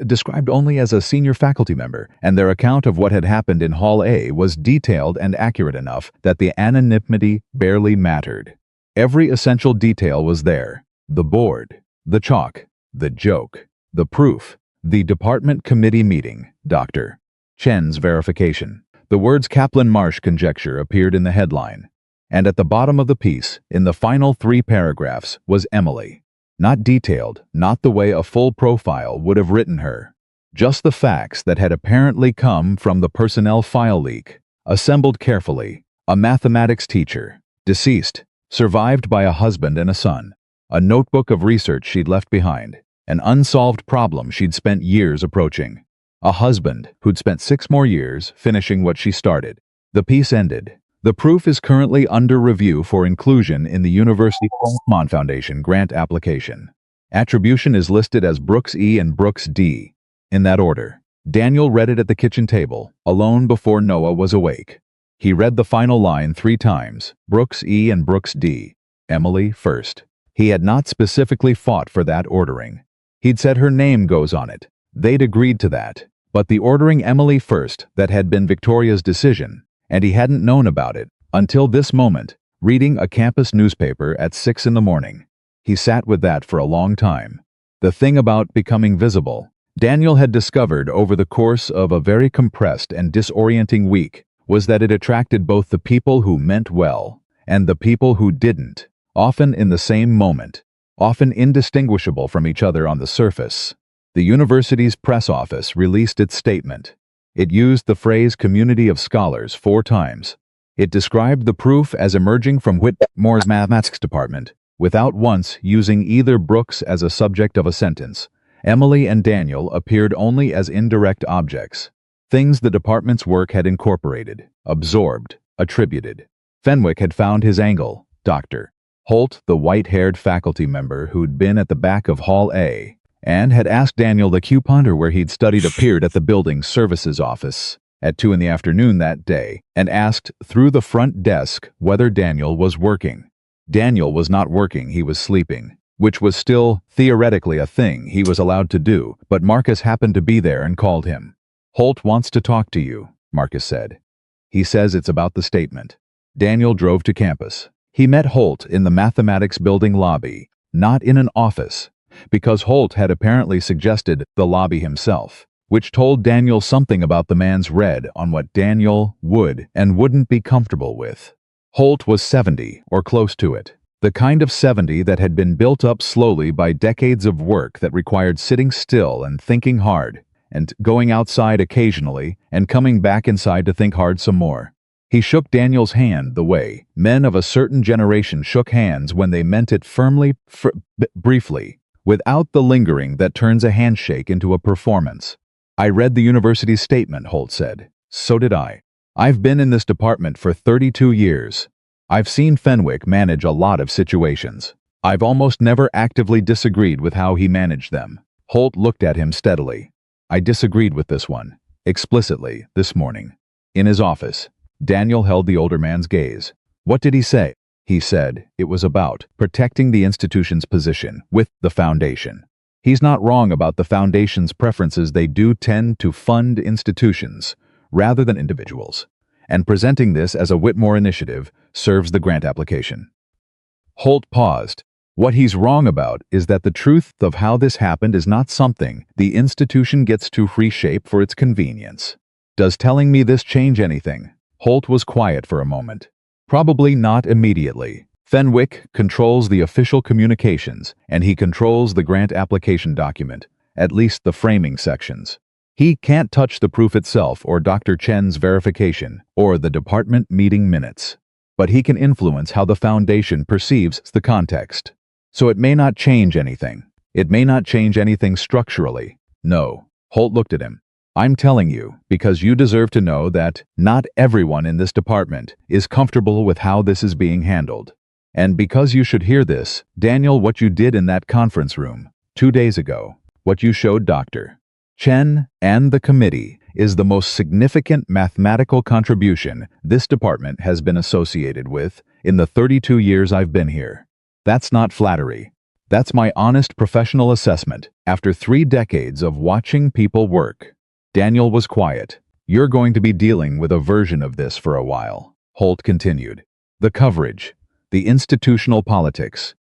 described only as a senior faculty member, and their account of what had happened in Hall A was detailed and accurate enough that the anonymity barely mattered. Every essential detail was there: the board, the chalk, the joke, the proof, the department committee meeting, Dr. Chen's verification. The words Kaplan-Marsh conjecture appeared in the headline. And at the bottom of the piece, in the final 3 paragraphs, was Emily. Not detailed, not the way a full profile would have written her. Just the facts that had apparently come from the personnel file leak, assembled carefully. A mathematics teacher, deceased, survived by a husband and a son. A notebook of research she'd left behind. An unsolved problem she'd spent years approaching. A husband who'd spent 6 more years finishing what she started. The piece ended. "The proof is currently under review for inclusion in the University Franklin Foundation grant application. Attribution is listed as Brooks E and Brooks D, in that order." Daniel read it at the kitchen table, alone before Noah was awake. He read the final line 3 times, Brooks E and Brooks D, Emily first. He had not specifically fought for that ordering. He'd said her name goes on it. They'd agreed to that. But the ordering Emily first that had been Victoria's decision, and he hadn't known about it until this moment, reading a campus newspaper at 6 in the morning. He sat with that for a long time. The thing about becoming visible, Daniel had discovered over the course of a very compressed and disorienting week, was that it attracted both the people who meant well and the people who didn't, often in the same moment, often indistinguishable from each other on the surface. The university's press office released its statement. It used the phrase community of scholars 4 times. It described the proof as emerging from Whitmore's mathematics department, without once using either Brooks as a subject of a sentence. Emily and Daniel appeared only as indirect objects, things the department's work had incorporated, absorbed, attributed. Fenwick had found his angle. Dr. Holt, the white-haired faculty member who'd been at the back of Hall A, and had asked Daniel the couponder where he'd studied, appeared at the building services office at 2 in the afternoon that day and asked through the front desk whether Daniel was working. Daniel was not working, he was sleeping, which was still theoretically a thing he was allowed to do, but Marcus happened to be there and called him. "Holt wants to talk to you," Marcus said. "He says it's about the statement." Daniel drove to campus. He met Holt in the mathematics building lobby, not in an office, because Holt had apparently suggested the lobby himself, which told Daniel something about the man's read on what Daniel would and wouldn't be comfortable with. Holt was 70, or close to it, the kind of 70 that had been built up slowly by decades of work that required sitting still and thinking hard, and going outside occasionally and coming back inside to think hard some more. He shook Daniel's hand the way men of a certain generation shook hands when they meant it firmly, briefly, without the lingering that turns a handshake into a performance. "I read the university's statement," Holt said. "So did I. I've been in this department for 32 years. I've seen Fenwick manage a lot of situations. I've almost never actively disagreed with how he managed them." Holt looked at him steadily. "I disagreed with this one, explicitly, this morning." In his office, Daniel held the older man's gaze. "What did he say?" He said it was about protecting the institution's position with the foundation. He's not wrong about the foundation's preferences. They do tend to fund institutions rather than individuals, and presenting this as a Whitmore initiative serves the grant application. Holt paused. "What he's wrong about is that the truth of how this happened is not something the institution gets to reshape for its convenience." "Does telling me this change anything?" Holt was quiet for a moment. "Probably not immediately. Fenwick controls the official communications, and he controls the grant application document, at least the framing sections. He can't touch the proof itself or Dr. Chen's verification or the department meeting minutes. But he can influence how the Foundation perceives the context. So it may not change anything. It may not change anything structurally. No. Holt looked at him. I'm telling you, because you deserve to know that not everyone in this department is comfortable with how this is being handled. And because you should hear this, Daniel, what you did in that conference room 2 days ago, what you showed Dr. Chen and the committee is the most significant mathematical contribution this department has been associated with in the 32 years I've been here. That's not flattery. That's my honest professional assessment after 3 decades of watching people work. Daniel was quiet. You're going to be dealing with a version of this for a while, Holt continued. The coverage, the institutional politics,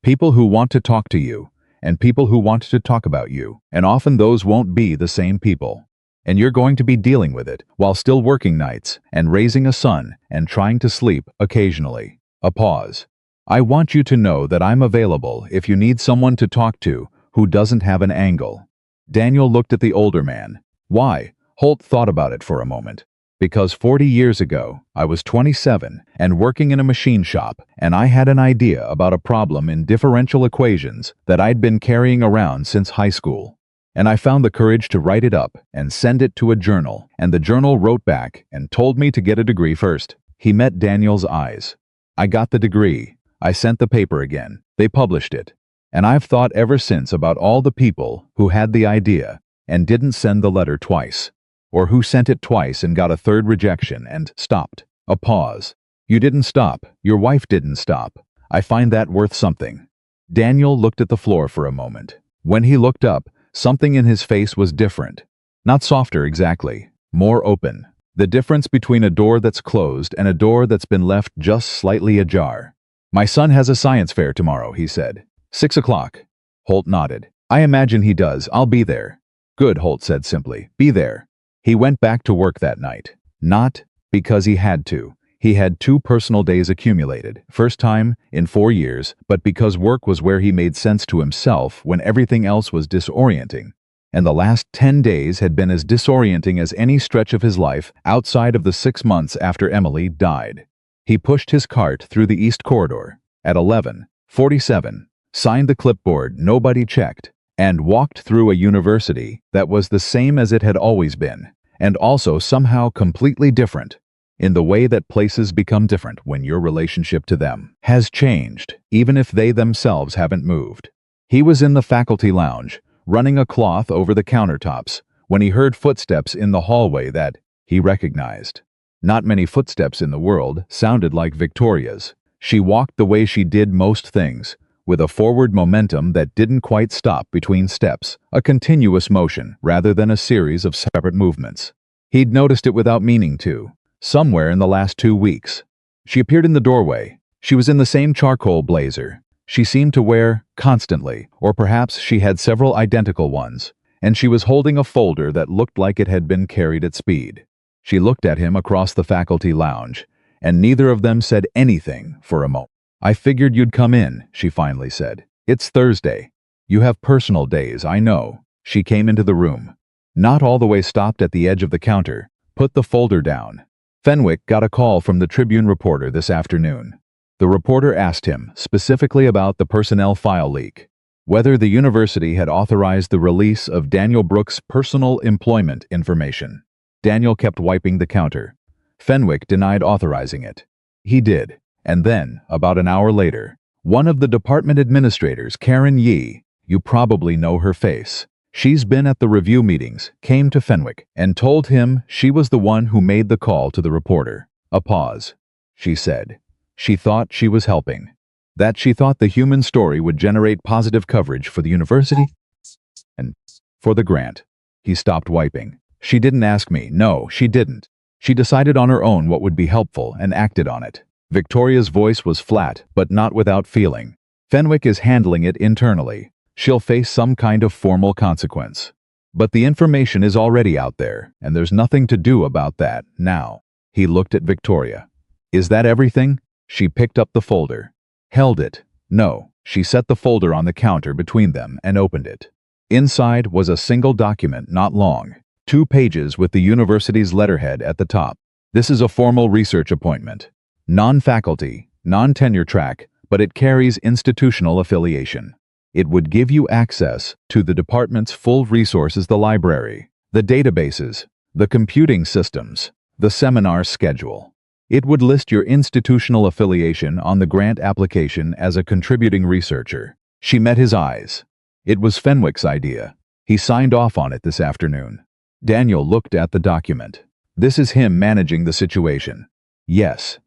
people who want to talk to you, and people who want to talk about you, and often those won't be the same people. And you're going to be dealing with it while still working nights and raising a son and trying to sleep occasionally. A pause. I want you to know that I'm available if you need someone to talk to who doesn't have an angle. Daniel looked at the older man. Why? Holt thought about it for a moment. Because 40 years ago, I was 27 and working in a machine shop, and I had an idea about a problem in differential equations that I'd been carrying around since high school. And I found the courage to write it up and send it to a journal, and the journal wrote back and told me to get a degree first. He met Daniel's eyes. I got the degree. I sent the paper again. They published it. And I've thought ever since about all the people who had the idea and didn't send the letter twice, or who sent it twice and got a third rejection and stopped. A pause. You didn't stop. Your wife didn't stop. I find that worth something. Daniel looked at the floor for a moment. When he looked up, something in his face was different. Not softer exactly, more open. The difference between a door that's closed and a door that's been left just slightly ajar. My son has a science fair tomorrow, he said. 6 o'clock. Holt nodded. I imagine he does. I'll be there. Good, Holt said simply. Be there. He went back to work that night. Not because he had to. He had 2 personal days accumulated, first time in 4 years, but because work was where he made sense to himself when everything else was disorienting. And the last 10 days had been as disorienting as any stretch of his life outside of the 6 months after Emily died. He pushed his cart through the East Corridor at 11:47, signed the clipboard nobody checked, and walked through a university that was the same as it had always been, and also somehow completely different, in the way that places become different when your relationship to them has changed, even if they themselves haven't moved. He was in the faculty lounge, running a cloth over the countertops, when he heard footsteps in the hallway that he recognized. Not many footsteps in the world sounded like Victoria's. She walked the way she did most things, with a forward momentum that didn't quite stop between steps, a continuous motion rather than a series of separate movements. He'd noticed it without meaning to, somewhere in the last 2 weeks. She appeared in the doorway. She was in the same charcoal blazer she seemed to wear constantly, or perhaps she had several identical ones, and she was holding a folder that looked like it had been carried at speed. She looked at him across the faculty lounge, and neither of them said anything for a moment. I figured you'd come in, she finally said. It's Thursday. You have personal days, I know. She came into the room. Not all the way stopped at the edge of the counter, put the folder down. Fenwick got a call from the Tribune reporter this afternoon. The reporter asked him specifically about the personnel file leak, whether the university had authorized the release of Daniel Brooks' personal employment information. Daniel kept wiping the counter. Fenwick denied authorizing it. He did. And then, about an hour later, one of the department administrators, Karen Yee, you probably know her face. She's been at the review meetings, came to Fenwick, and told him she was the one who made the call to the reporter. A pause. She said. She thought she was helping. That she thought the human story would generate positive coverage for the university and for the grant. He stopped wiping. She didn't ask me. No, she didn't. She decided on her own what would be helpful and acted on it. Victoria's voice was flat, but not without feeling. Fenwick is handling it internally. She'll face some kind of formal consequence. But the information is already out there, and there's nothing to do about that now. He looked at Victoria. Is that everything? She picked up the folder. Held it. No. She set the folder on the counter between them and opened it. Inside was a single document, not long. 2 pages with the university's letterhead at the top. This is a formal research appointment. Non-faculty, non-tenure track, but it carries institutional affiliation. It would give you access to the department's full resources, the library, the databases, the computing systems, the seminar schedule. It would list your institutional affiliation on the grant application as a contributing researcher. She met his eyes. It was Fenwick's idea. He signed off on it this afternoon. Daniel looked at the document. This is him managing the situation. Yes.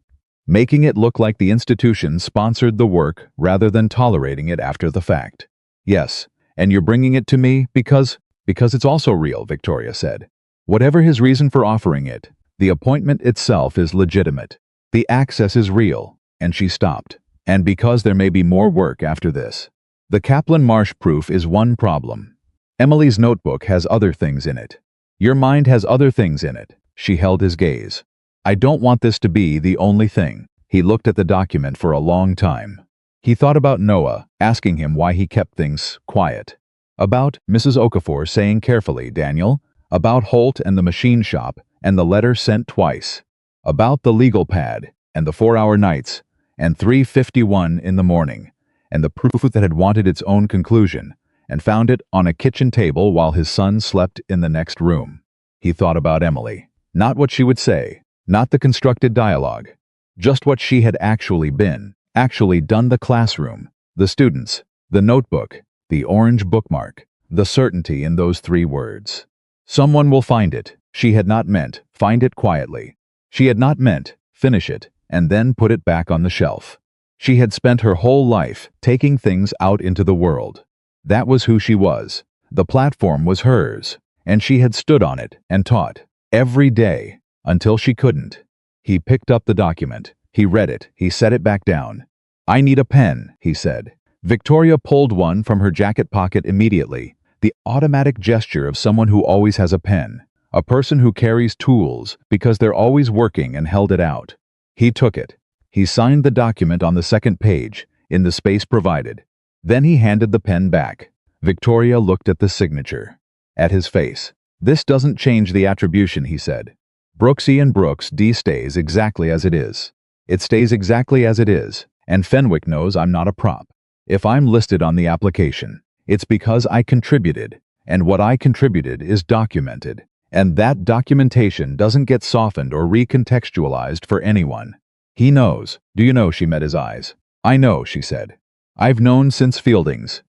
Making it look like the institution sponsored the work rather than tolerating it after the fact. Yes, and you're bringing it to me because it's also real, Victoria said. Whatever his reason for offering it, the appointment itself is legitimate. The access is real, and she stopped. And because there may be more work after this. The Kaplan-Marsh proof is one problem. Emily's notebook has other things in it. Your mind has other things in it. She held his gaze. I don't want this to be the only thing. He looked at the document for a long time. He thought about Noah, asking him why he kept things quiet. About Mrs. Okafor saying carefully, Daniel. About Holt and the machine shop, and the letter sent twice. About the legal pad, and the 4-hour nights, and 3:51 in the morning, and the proof that had wanted its own conclusion, and found it on a kitchen table while his son slept in the next room. He thought about Emily. Not what she would say, not the constructed dialogue. Just what she had actually been, actually done, the classroom, the students, the notebook, the orange bookmark, the certainty in those 3 words. Someone will find it. She had not meant, find it quietly. She had not meant, finish it, and then put it back on the shelf. She had spent her whole life taking things out into the world. That was who she was. The platform was hers, and she had stood on it and taught, every day, until she couldn't. He picked up the document. He read it. He set it back down. I need a pen, he said. Victoria pulled one from her jacket pocket immediately, the automatic gesture of someone who always has a pen, a person who carries tools because they're always working, and held it out. He took it. He signed the document on the 2nd page, in the space provided. Then he handed the pen back. Victoria looked at the signature, at his face. This doesn't change the attribution, he said. Brooksy and Brooks D stays exactly as it is. It stays exactly as it is, and Fenwick knows I'm not a prop. If I'm listed on the application, it's because I contributed, and what I contributed is documented, and that documentation doesn't get softened or recontextualized for anyone. He knows. Do you know? She met his eyes. I know, she said. I've known since Fielding's.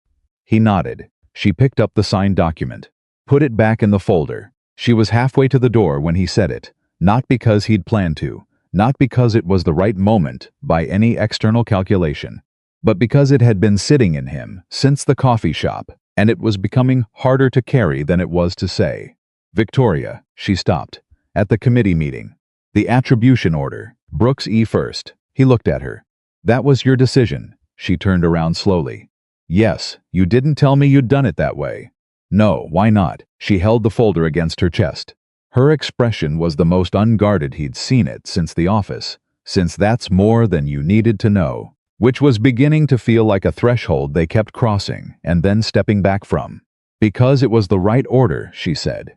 He nodded. She picked up the signed document, put it back in the folder. She was halfway to the door when he said it, not because he'd planned to, not because it was the right moment by any external calculation, but because it had been sitting in him since the coffee shop, and it was becoming harder to carry than it was to say. Victoria, she stopped, at the committee meeting. The attribution order, Brooks E. first. He looked at her. That was your decision. She turned around slowly. Yes, you didn't tell me you'd done it that way. No, why not? She held the folder against her chest. Her expression was the most unguarded he'd seen it since the office, since that's more than you needed to know, which was beginning to feel like a threshold they kept crossing and then stepping back from. Because it was the right order, she said.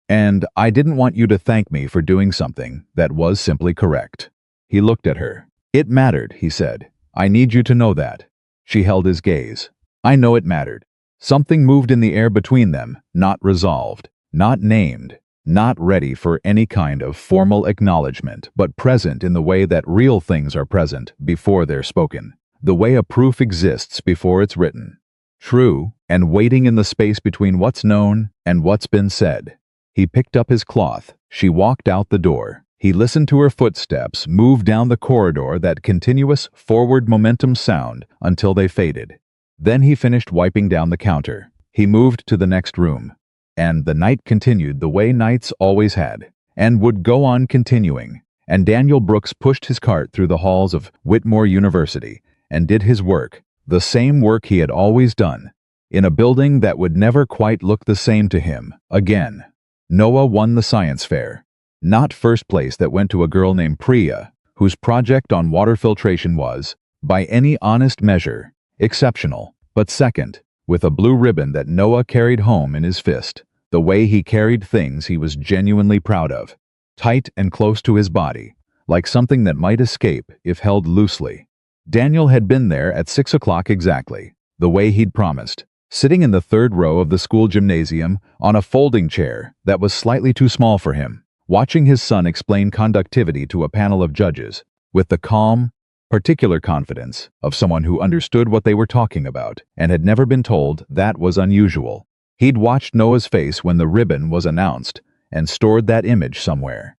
And I didn't want you to thank me for doing something that was simply correct. He looked at her. It mattered, he said. I need you to know that. She held his gaze. I know it mattered. Something moved in the air between them, not resolved, not named, not ready for any kind of formal acknowledgement, but present in the way that real things are present before they're spoken, the way a proof exists before it's written. True, and waiting in the space between what's known and what's been said. He picked up his cloth. She walked out the door. He listened to her footsteps move down the corridor, that continuous forward momentum sound, until they faded. Then he finished wiping down the counter. He moved to the next room. And the night continued the way nights always had, and would go on continuing. And Daniel Brooks pushed his cart through the halls of Whitmore University and did his work, the same work he had always done, in a building that would never quite look the same to him again. Noah won the science fair. Not first place, that went to a girl named Priya, whose project on water filtration was, By any honest measure, exceptional. But second, with a blue ribbon that Noah carried home in his fist, the way he carried things he was genuinely proud of, tight and close to his body, like something that might escape if held loosely. Daniel had been there at 6 o'clock exactly, the way he'd promised, sitting in the third row of the school gymnasium on a folding chair that was slightly too small for him, watching his son explain conductivity to a panel of judges, with the calm, particular confidence of someone who understood what they were talking about and had never been told that was unusual. He'd watched Noah's face when the ribbon was announced and stored that image somewhere.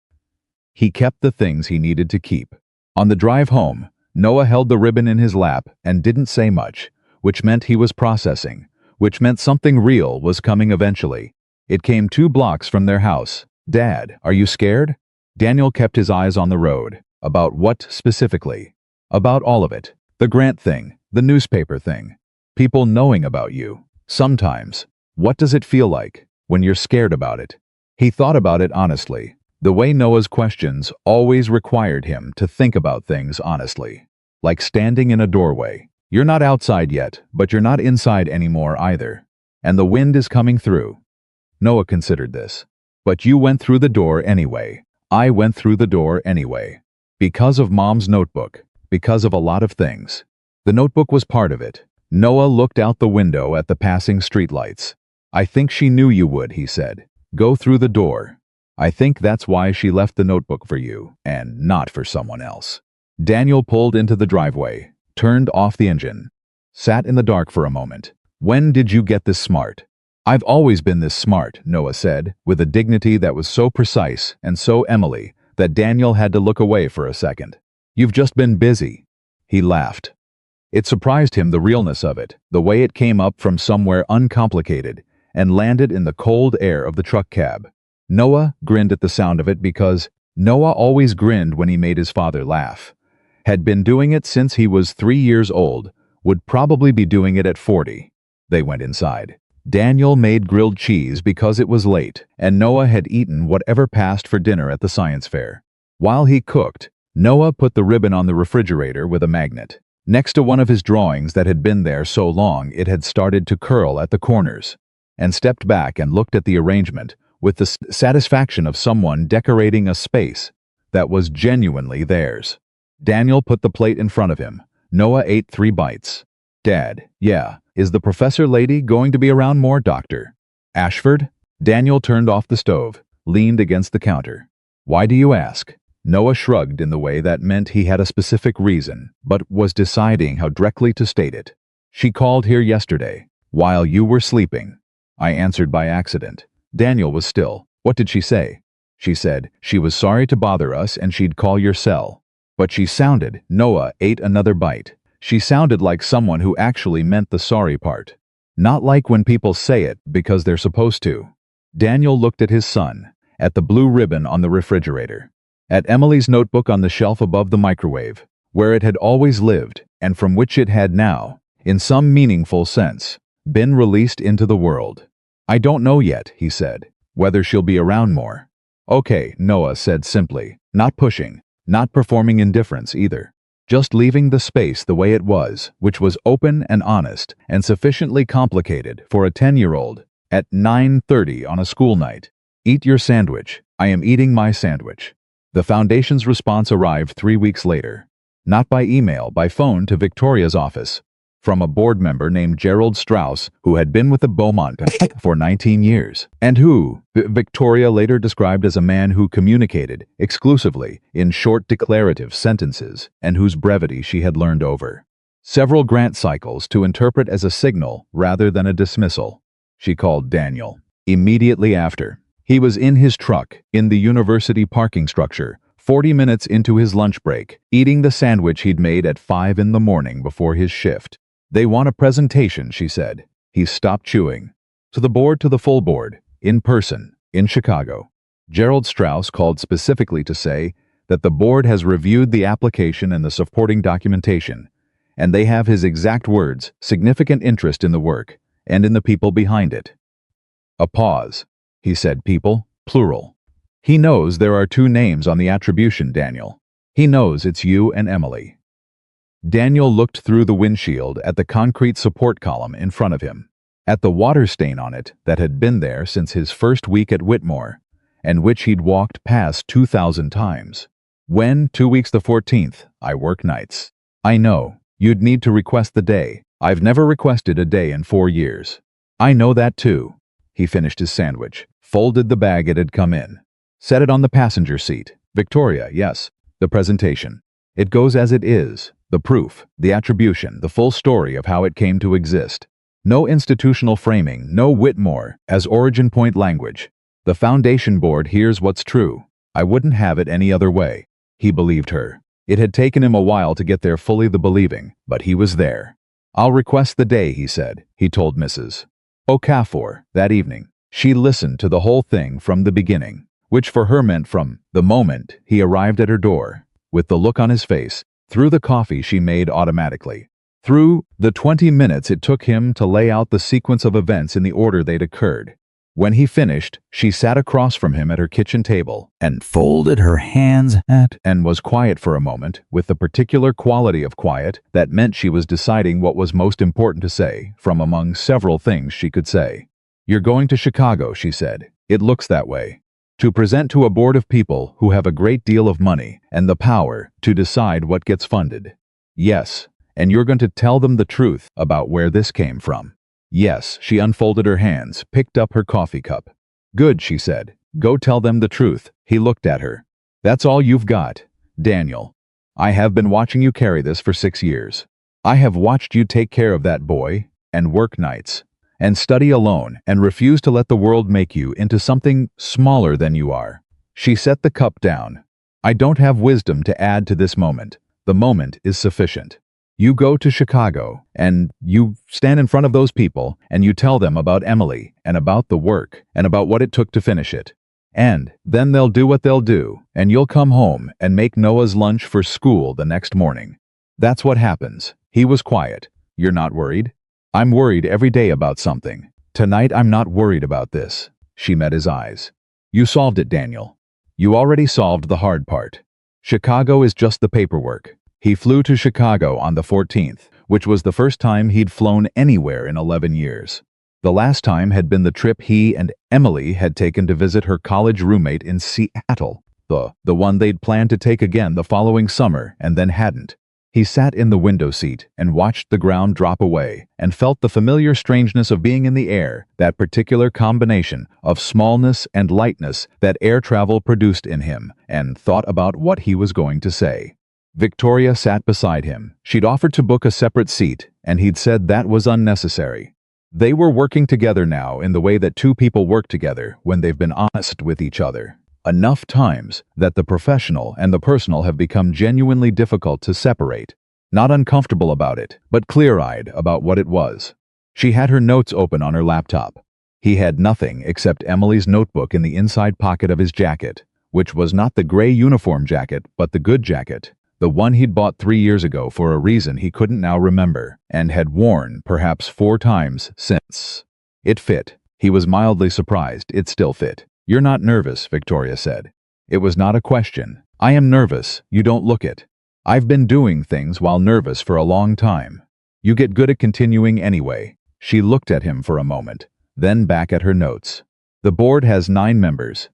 He kept the things he needed to keep. On the drive home, Noah held the ribbon in his lap and didn't say much, which meant he was processing, which meant something real was coming eventually. It came 2 blocks from their house. "Dad, are you scared?" Daniel kept his eyes on the road. About what specifically? About all of it. The grant thing, the newspaper thing, people knowing about you. Sometimes. What does it feel like when you're scared about it? He thought about it honestly. The way Noah's questions always required him to think about things honestly. Like standing in a doorway. You're not outside yet, but you're not inside anymore either. And the wind is coming through. Noah considered this. But you went through the door anyway. I went through the door anyway. Because of Mom's notebook. Because of a lot of things. The notebook was part of it. Noah looked out the window at the passing streetlights. "I think she knew you would," he said. "Go through the door. I think that's why she left the notebook for you, and not for someone else." Daniel pulled into the driveway, turned off the engine, sat in the dark for a moment. "When did you get this smart?" "I've always been this smart," Noah said, with a dignity that was so precise and so Emily that Daniel had to look away for a second. "You've just been busy." He laughed. It surprised him, the realness of it, the way it came up from somewhere uncomplicated and landed in the cold air of the truck cab. Noah grinned at the sound of it because Noah always grinned when he made his father laugh. Had been doing it since he was 3 years old, would probably be doing it at 40. They went inside. Daniel made grilled cheese because it was late, and Noah had eaten whatever passed for dinner at the science fair. While he cooked, Noah put the ribbon on the refrigerator with a magnet, next to one of his drawings that had been there so long it had started to curl at the corners, and stepped back and looked at the arrangement with the satisfaction of someone decorating a space that was genuinely theirs. Daniel put the plate in front of him. Noah ate 3 bites. "Dad, yeah, is the professor lady going to be around more, Doctor Ashford?" Daniel turned off the stove, leaned against the counter. "Why do you ask?" Noah shrugged in the way that meant he had a specific reason, but was deciding how directly to state it. "She called here yesterday, while you were sleeping. I answered by accident." Daniel was still. "What did she say?" "She said she was sorry to bother us and she'd call your cell." But she sounded, Noah ate another bite. She sounded like someone who actually meant the sorry part. Not like when people say it because they're supposed to. Daniel looked at his son, at the blue ribbon on the refrigerator, at Emily's notebook on the shelf above the microwave, where it had always lived and from which it had now, in some meaningful sense, been released into the world. "I don't know yet," he said, "whether she'll be around more." "Okay," Noah said simply, not pushing, not performing indifference either. Just leaving the space the way it was, which was open and honest and sufficiently complicated for a 10-year-old at 9:30 on a school night. "Eat your sandwich. I am eating my sandwich." The Foundation's response arrived 3 weeks later. Not by email, by phone to Victoria's office. From a board member named Gerald Strauss, who had been with the Beaumont for 19 years, and who, Victoria later described as a man who communicated exclusively in short declarative sentences and whose brevity she had learned over several grant cycles to interpret as a signal rather than a dismissal. She called Daniel. Immediately after, he was in his truck in the university parking structure, 40 minutes into his lunch break, eating the sandwich he'd made at 5 in the morning before his shift. "They want a presentation," she said. He stopped chewing. "To the board, to the full board, in person, in Chicago." Gerald Strauss called specifically to say that the board has reviewed the application and the supporting documentation, and they have his exact words, significant interest in the work, and in the people behind it. A pause. He said people, plural. "He knows there are 2 names on the attribution, Daniel. He knows it's you and Emily." Daniel looked through the windshield at the concrete support column in front of him, at the water stain on it that had been there since his first week at Whitmore, and which he'd walked past 2,000 times. When, 2 weeks the 14th, I work nights. I know, you'd need to request the day. I've never requested a day in 4 years. I know that too. He finished his sandwich, folded the bag it had come in, set it on the passenger seat. Victoria, yes, the presentation. It goes as it is, the proof, the attribution, the full story of how it came to exist. No institutional framing, no Whitmore as origin point language. The foundation board hears what's true. I wouldn't have it any other way. He believed her. It had taken him a while to get there fully the believing, but he was there. I'll request the day, he said. He told Mrs. Okafor that evening. She listened to the whole thing from the beginning, which for her meant from the moment he arrived at her door, with the look on his face, through the coffee she made automatically, through the 20 minutes it took him to lay out the sequence of events in the order they'd occurred. When he finished, she sat across from him at her kitchen table and folded her hands and was quiet for a moment, with the particular quality of quiet that meant she was deciding what was most important to say from among several things she could say. You're going to Chicago, she said. It looks that way. To present to a board of people who have a great deal of money and the power to decide what gets funded. Yes, and you're going to tell them the truth about where this came from. Yes, she unfolded her hands, picked up her coffee cup. Good, she said. Go tell them the truth. He looked at her. That's all you've got, Daniel. I have been watching you carry this for 6 years. I have watched you take care of that boy, and work nights, and study alone, and refuse to let the world make you into something smaller than you are. She set the cup down. I don't have wisdom to add to this moment. The moment is sufficient. You go to Chicago, and you stand in front of those people, and you tell them about Emily, and about the work, and about what it took to finish it. And then they'll do what they'll do, and you'll come home and make Noah's lunch for school the next morning. That's what happens. He was quiet. You're not worried? I'm worried every day about something. Tonight I'm not worried about this. She met his eyes. You solved it, Daniel. You already solved the hard part. Chicago is just the paperwork. He flew to Chicago on the 14th, which was the first time he'd flown anywhere in 11 years. The last time had been the trip he and Emily had taken to visit her college roommate in Seattle, the one they'd planned to take again the following summer and then hadn't. He sat in the window seat and watched the ground drop away and felt the familiar strangeness of being in the air, that particular combination of smallness and lightness that air travel produced in him, and thought about what he was going to say. Victoria sat beside him. She'd offered to book a separate seat, and he'd said that was unnecessary. They were working together now in the way that two people work together when they've been honest with each other. Enough times that the professional and the personal have become genuinely difficult to separate. Not uncomfortable about it, but clear-eyed about what it was. She had her notes open on her laptop. He had nothing except Emily's notebook in the inside pocket of his jacket, which was not the gray uniform jacket, but the good jacket. The one he'd bought 3 years ago for a reason he couldn't now remember, and had worn perhaps 4 times since. It fit. He was mildly surprised it still fit. You're not nervous, Victoria said. It was not a question. I am nervous. You don't look it. I've been doing things while nervous for a long time. You get good at continuing anyway. She looked at him for a moment, then back at her notes. The board has 9 members.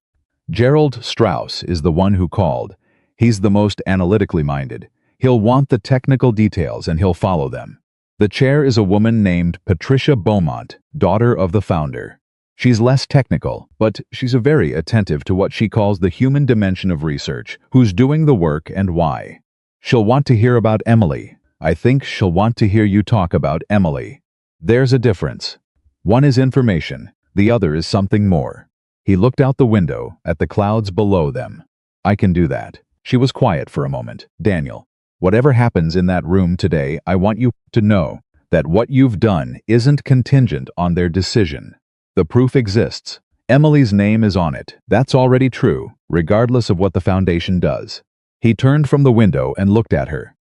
Gerald Strauss is the one who called. He's the most analytically minded. He'll want the technical details and he'll follow them. The chair is a woman named Patricia Beaumont, daughter of the founder. She's less technical, but she's very attentive to what she calls the human dimension of research, who's doing the work and why. She'll want to hear about Emily. I think she'll want to hear you talk about Emily. There's a difference. One is information, the other is something more. He looked out the window at the clouds below them. I can do that. She was quiet for a moment. Daniel, whatever happens in that room today, I want you to know that what you've done isn't contingent on their decision. The proof exists. Emily's name is on it. That's already true, regardless of what the foundation does. He turned from the window and looked at her.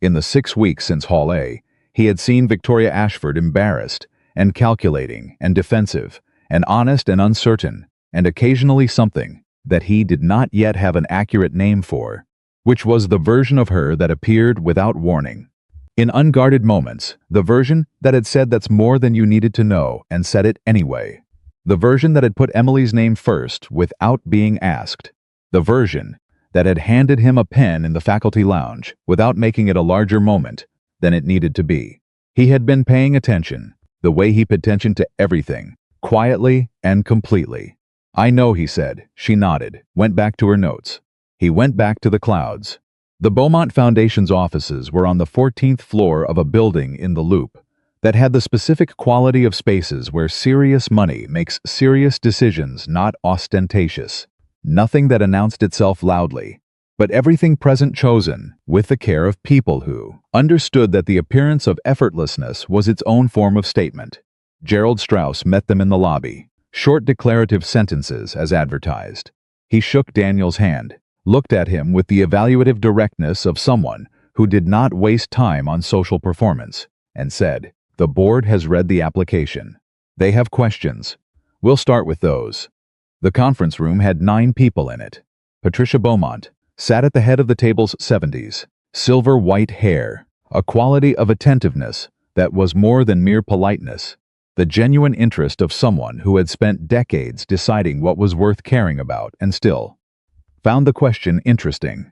In the 6 weeks since Hall A, he had seen Victoria Ashford embarrassed and calculating and defensive and honest and uncertain, and occasionally something that he did not yet have an accurate name for, which was the version of her that appeared without warning. In unguarded moments, the version that had said that's more than you needed to know and said it anyway. The version that had put Emily's name first without being asked. The version that had handed him a pen in the faculty lounge without making it a larger moment than it needed to be. He had been paying attention, the way he paid attention to everything, quietly and completely. "I know," he said. She nodded, went back to her notes. He went back to the clouds. The Beaumont Foundation's offices were on the 14th floor of a building in the Loop that had the specific quality of spaces where serious money makes serious decisions, not ostentatious. Nothing that announced itself loudly, but everything present chosen with the care of people who understood that the appearance of effortlessness was its own form of statement. Gerald Strauss met them in the lobby, short declarative sentences as advertised. He shook Daniel's hand, looked at him with the evaluative directness of someone who did not waste time on social performance, and said, "The board has read the application. They have questions. We'll start with those." The conference room had 9 people in it. Patricia Beaumont sat at the head of the table's 70s, silver-white hair, a quality of attentiveness that was more than mere politeness, the genuine interest of someone who had spent decades deciding what was worth caring about and still found the question interesting.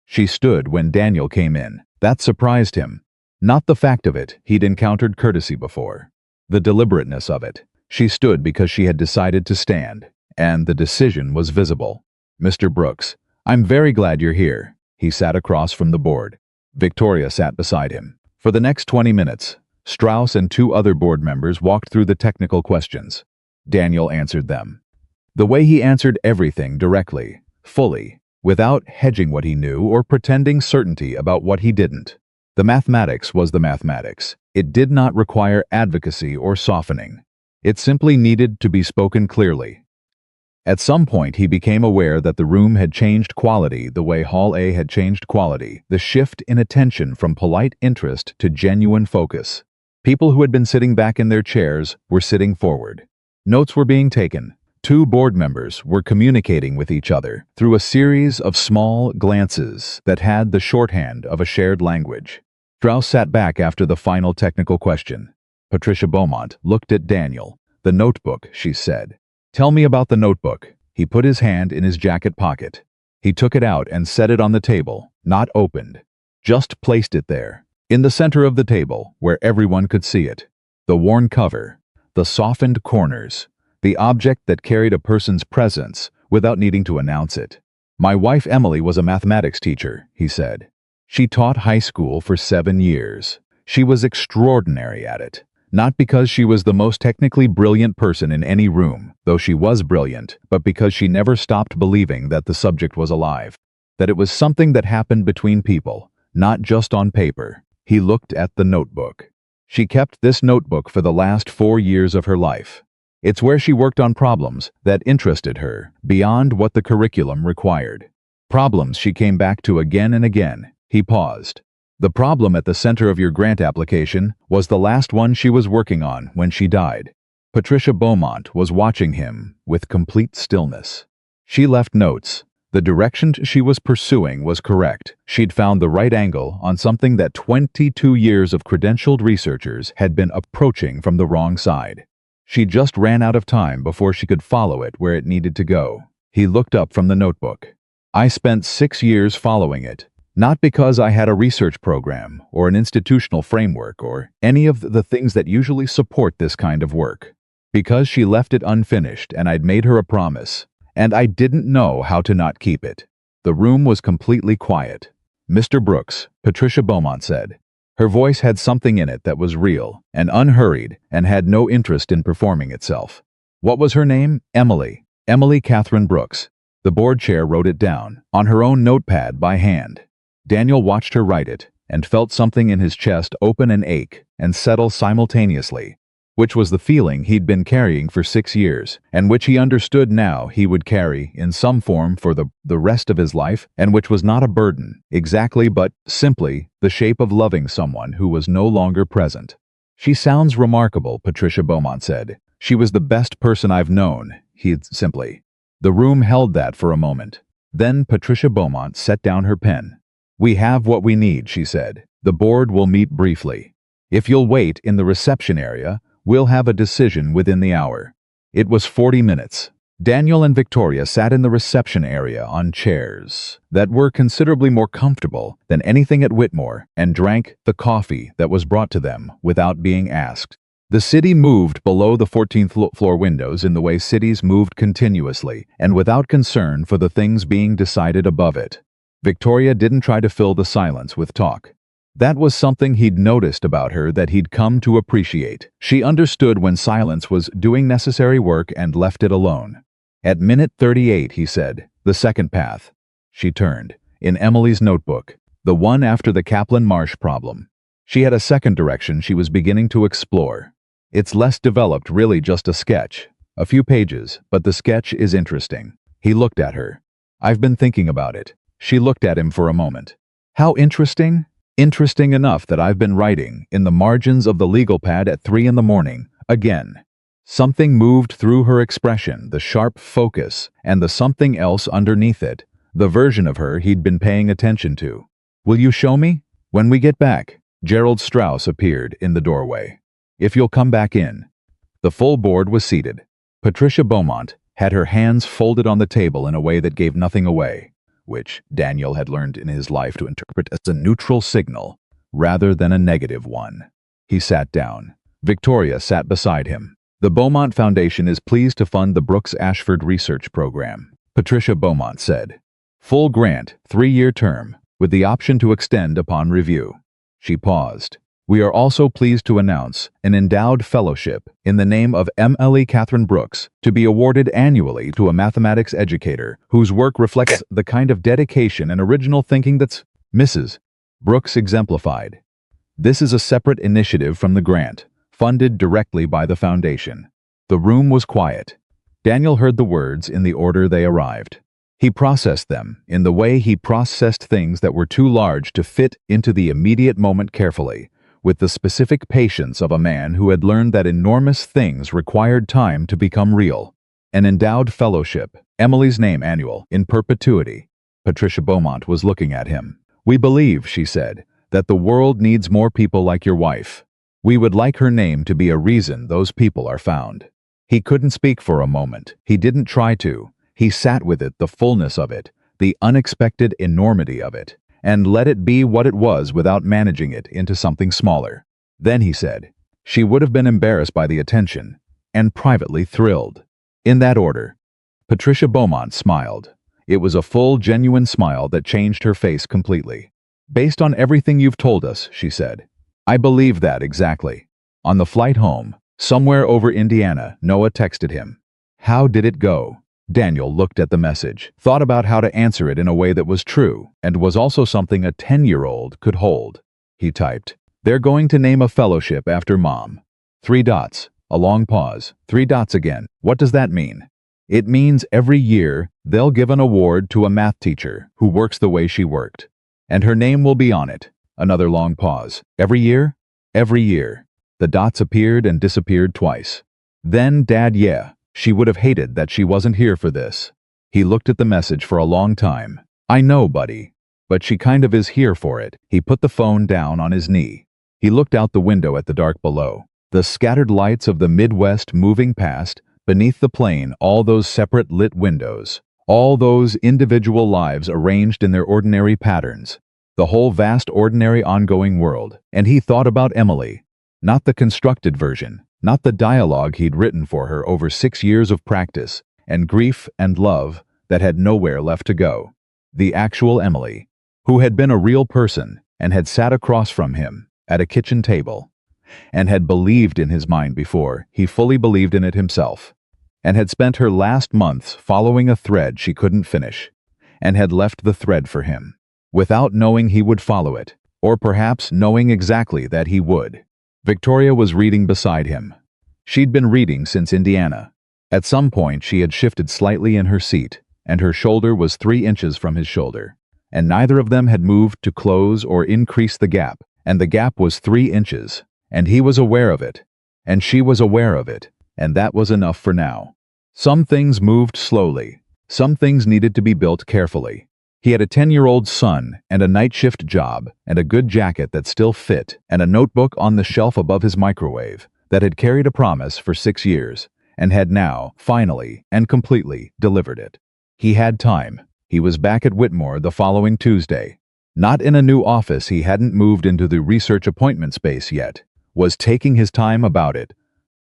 She stood when Daniel came in. That surprised him. Not the fact of it, he'd encountered courtesy before. The deliberateness of it. She stood because she had decided to stand, and the decision was visible. "Mr. Brooks, I'm very glad you're here." He sat across from the board. Victoria sat beside him. For the next 20 minutes, Strauss and 2 other board members walked through the technical questions. Daniel answered them. The way he answered everything directly, fully, without hedging what he knew or pretending certainty about what he didn't. The mathematics was the mathematics. It did not require advocacy or softening. It simply needed to be spoken clearly. At some point, he became aware that the room had changed quality the way Hall A had changed quality, the shift in attention from polite interest to genuine focus. People who had been sitting back in their chairs were sitting forward. Notes were being taken. 2 board members were communicating with each other through a series of small glances that had the shorthand of a shared language. Strauss sat back after the final technical question. Patricia Beaumont looked at Daniel. "The notebook," she said. "Tell me about the notebook." He put his hand in his jacket pocket. He took it out and set it on the table, not opened. Just placed it there, in the center of the table, where everyone could see it. The worn cover, the softened corners, the object that carried a person's presence without needing to announce it. "My wife Emily was a mathematics teacher," he said. "She taught high school for 7 years. She was extraordinary at it. Not because she was the most technically brilliant person in any room, though she was brilliant, but because she never stopped believing that the subject was alive, that it was something that happened between people, not just on paper." He looked at the notebook. She kept this notebook for the last 4 years of her life. It's where she worked on problems that interested her, beyond what the curriculum required. Problems she came back to again and again. He paused. "The problem at the center of your grant application was the last one she was working on when she died." Patricia Beaumont was watching him with complete stillness. She left notes. The direction she was pursuing was correct. She'd found the right angle on something that 22 years of credentialed researchers had been approaching from the wrong side. She just ran out of time before she could follow it where it needed to go. He looked up from the notebook. "I spent 6 years following it. Not because I had a research program or an institutional framework or any of the things that usually support this kind of work. Because she left it unfinished and I'd made her a promise, and I didn't know how to not keep it." The room was completely quiet. "Mr. Brooks," Patricia Beaumont said. Her voice had something in it that was real and unhurried and had no interest in performing itself. What was her name? Emily. Emily Catherine Brooks. The board chair wrote it down, on her own notepad by hand. Daniel watched her write it, and felt something in his chest open and ache and settle simultaneously, which was the feeling he'd been carrying for 6 years, and which he understood now he would carry in some form for the rest of his life, and which was not a burden, exactly, but simply the shape of loving someone who was no longer present. "She sounds remarkable," Patricia Beaumont said. "She was the best person I've known," he'd simply. The room held that for a moment. Then Patricia Beaumont set down her pen. "We have what we need," she said. The board will meet briefly. If you'll wait in the reception area, we'll have a decision within the hour. It was 40 minutes. Daniel and Victoria sat in the reception area on chairs that were considerably more comfortable than anything at Whitmore and drank the coffee that was brought to them without being asked. The city moved below the 14th floor windows in the way cities moved continuously and without concern for the things being decided above it. Victoria didn't try to fill the silence with talk. That was something he'd noticed about her that he'd come to appreciate. She understood when silence was doing necessary work and left it alone. At minute 38, he said, "The second path." She turned. In Emily's notebook, the one after the Kaplan Marsh problem. She had a second direction she was beginning to explore. It's less developed, really just a sketch. A few pages, but the sketch is interesting. He looked at her. "I've been thinking about it." She looked at him for a moment. "How interesting?" "Interesting enough that I've been writing in the margins of the legal pad at 3 in the morning, again." Something moved through her expression, the sharp focus, and the something else underneath it, the version of her he'd been paying attention to. "Will you show me?" "When we get back." Gerald Strauss appeared in the doorway. "If you'll come back in." The full board was seated. Patricia Beaumont had her hands folded on the table in a way that gave nothing away, which Daniel had learned in his life to interpret as a neutral signal rather than a negative one. He sat down. Victoria sat beside him. "The Beaumont Foundation is pleased to fund the Brooks Ashford Research Program," Patricia Beaumont said. "Full grant, 3-year term, with the option to extend upon review." She paused. "We are also pleased to announce an endowed fellowship in the name of Emily Catherine Brooks to be awarded annually to a mathematics educator whose work reflects the kind of dedication and original thinking that's Mrs. Brooks exemplified. This is a separate initiative from the grant, funded directly by the foundation." The room was quiet. Daniel heard the words in the order they arrived. He processed them in the way he processed things that were too large to fit into the immediate moment carefully, with the specific patience of a man who had learned that enormous things required time to become real. An endowed fellowship, Emily's name annual, in perpetuity. Patricia Beaumont was looking at him. "We believe," she said, "that the world needs more people like your wife. We would like her name to be a reason those people are found." He couldn't speak for a moment. He didn't try to. He sat with it, the fullness of it, the unexpected enormity of it, and let it be what it was without managing it into something smaller. Then he said, "She would have been embarrassed by the attention, and privately thrilled." In that order. Patricia Beaumont smiled. It was a full, genuine smile that changed her face completely. "Based on everything you've told us," she said. "I believe that exactly." On the flight home, somewhere over Indiana, Noah texted him. "How did it go?" Daniel looked at the message, thought about how to answer it in a way that was true, and was also something a 10-year-old could hold. He typed, "They're going to name a fellowship after Mom." 3 dots, a long pause, 3 dots again. What does that mean? It means every year they'll give an award to a math teacher who works the way she worked. And her name will be on it. Another long pause. Every year? Every year. The dots appeared and disappeared twice. Then Dad, yeah. She would have hated that she wasn't here for this. He looked at the message for a long time. "I know, buddy. But she kind of is here for it." He put the phone down on his knee. He looked out the window at the dark below. The scattered lights of the Midwest moving past, beneath the plane, all those separate lit windows. All those individual lives arranged in their ordinary patterns. The whole vast ordinary ongoing world. And he thought about Emily. Not the constructed version. Not the dialogue he'd written for her over 6 years of practice and grief and love that had nowhere left to go. The actual Emily, who had been a real person and had sat across from him at a kitchen table and had believed in his mind before he fully believed in it himself, and had spent her last months following a thread she couldn't finish, and had left the thread for him, without knowing he would follow it, or perhaps knowing exactly that he would. Victoria was reading beside him. She'd been reading since Indiana. At some point she had shifted slightly in her seat, and her shoulder was 3 inches from his shoulder, and neither of them had moved to close or increase the gap, and the gap was 3 inches, and he was aware of it, and she was aware of it, and that was enough for now. Some things moved slowly. Some things needed to be built carefully. He had a 10-year-old son and a night shift job and a good jacket that still fit and a notebook on the shelf above his microwave that had carried a promise for 6 years and had now, finally and completely, delivered it. He had time. He was back at Whitmore the following Tuesday. Not in a new office, he hadn't moved into the research appointment space yet. Was taking his time about it.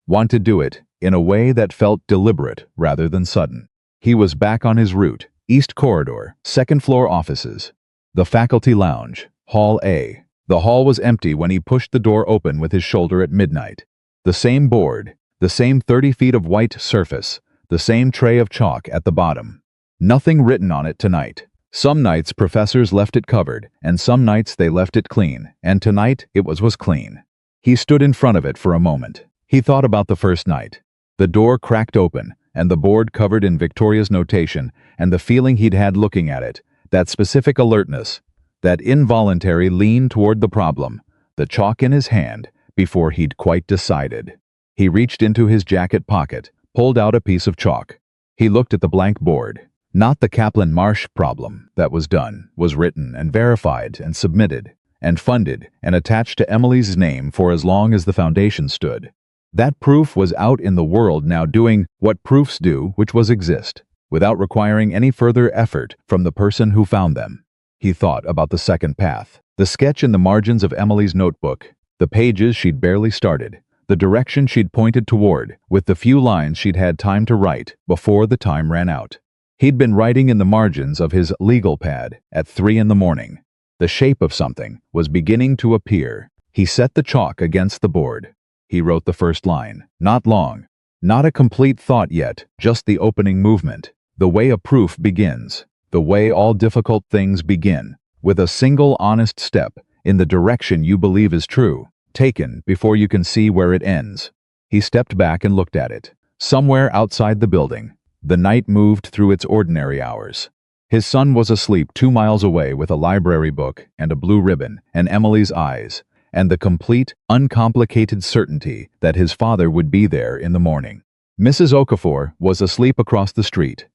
Want to do it in a way that felt deliberate rather than sudden. He was back on his route. East Corridor, second-floor offices. The faculty lounge, Hall A. The hall was empty when he pushed the door open with his shoulder at midnight. The same board, the same 30 feet of white surface, the same tray of chalk at the bottom. Nothing written on it tonight. Some nights professors left it covered, and some nights they left it clean, and tonight it was clean. He stood in front of it for a moment. He thought about the first night. The door cracked open, and the board covered in Victoria's notation, and the feeling he'd had looking at it, that specific alertness, that involuntary lean toward the problem, the chalk in his hand, before he'd quite decided. He reached into his jacket pocket, pulled out a piece of chalk. He looked at the blank board. Not the Kaplan Marsh problem that was done, was written and verified and submitted and funded and attached to Emily's name for as long as the foundation stood. That proof was out in the world now doing what proofs do, which was exist, without requiring any further effort from the person who found them. He thought about the second path, the sketch in the margins of Emily's notebook, the pages she'd barely started, the direction she'd pointed toward, with the few lines she'd had time to write before the time ran out. He'd been writing in the margins of his legal pad at 3 in the morning. The shape of something was beginning to appear. He set the chalk against the board. He wrote the first line, not long, not a complete thought yet, just the opening movement, the way a proof begins, the way all difficult things begin, with a single honest step in the direction you believe is true, taken before you can see where it ends. He stepped back and looked at it. Somewhere outside the building, the night moved through its ordinary hours. His son was asleep 2 miles away with a library book and a blue ribbon and Emily's eyes, and the complete, uncomplicated certainty that his father would be there in the morning. Mrs. Okafor was asleep across the street.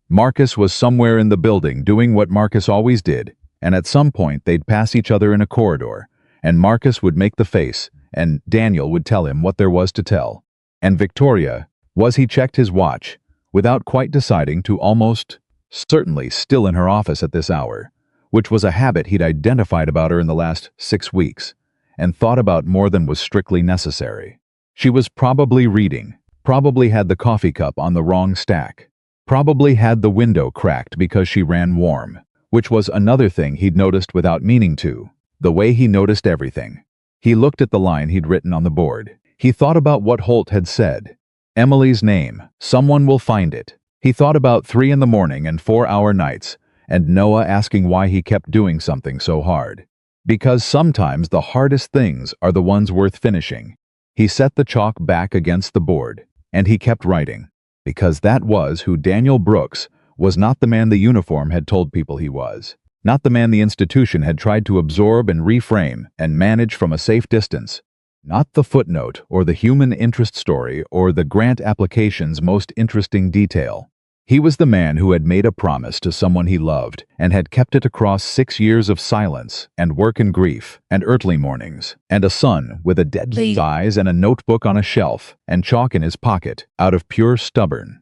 Marcus was somewhere in the building doing what Marcus always did, and at some point they'd pass each other in a corridor, and Marcus would make the face, and Daniel would tell him what there was to tell. And Victoria, he checked his watch, without quite deciding to almost certainly still in her office at this hour, which was a habit he'd identified about her in the last 6 weeks. And thought about more than was strictly necessary. She was probably reading, probably had the coffee cup on the wrong stack, probably had the window cracked because she ran warm, which was another thing he'd noticed without meaning to, the way he noticed everything. He looked at the line he'd written on the board. He thought about what Holt had said. Emily's name, someone will find it. He thought about 3 in the morning and 4-hour nights, and Noah asking why he kept doing something so hard. Because sometimes the hardest things are the ones worth finishing. He set the chalk back against the board, and he kept writing, because that was who Daniel Brooks was, not the man the uniform had told people he was, not the man the institution had tried to absorb and reframe and manage from a safe distance, not the footnote or the human interest story or the grant application's most interesting detail. He was the man who had made a promise to someone he loved and had kept it across 6 years of silence and work and grief and early mornings and a son with a deadly eyes and a notebook on a shelf and chalk in his pocket out of pure stubborn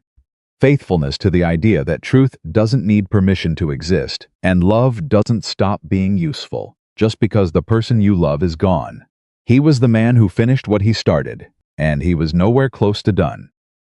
faithfulness to the idea that truth doesn't need permission to exist and love doesn't stop being useful just because the person you love is gone. He was the man who finished what he started, and he was nowhere close to done.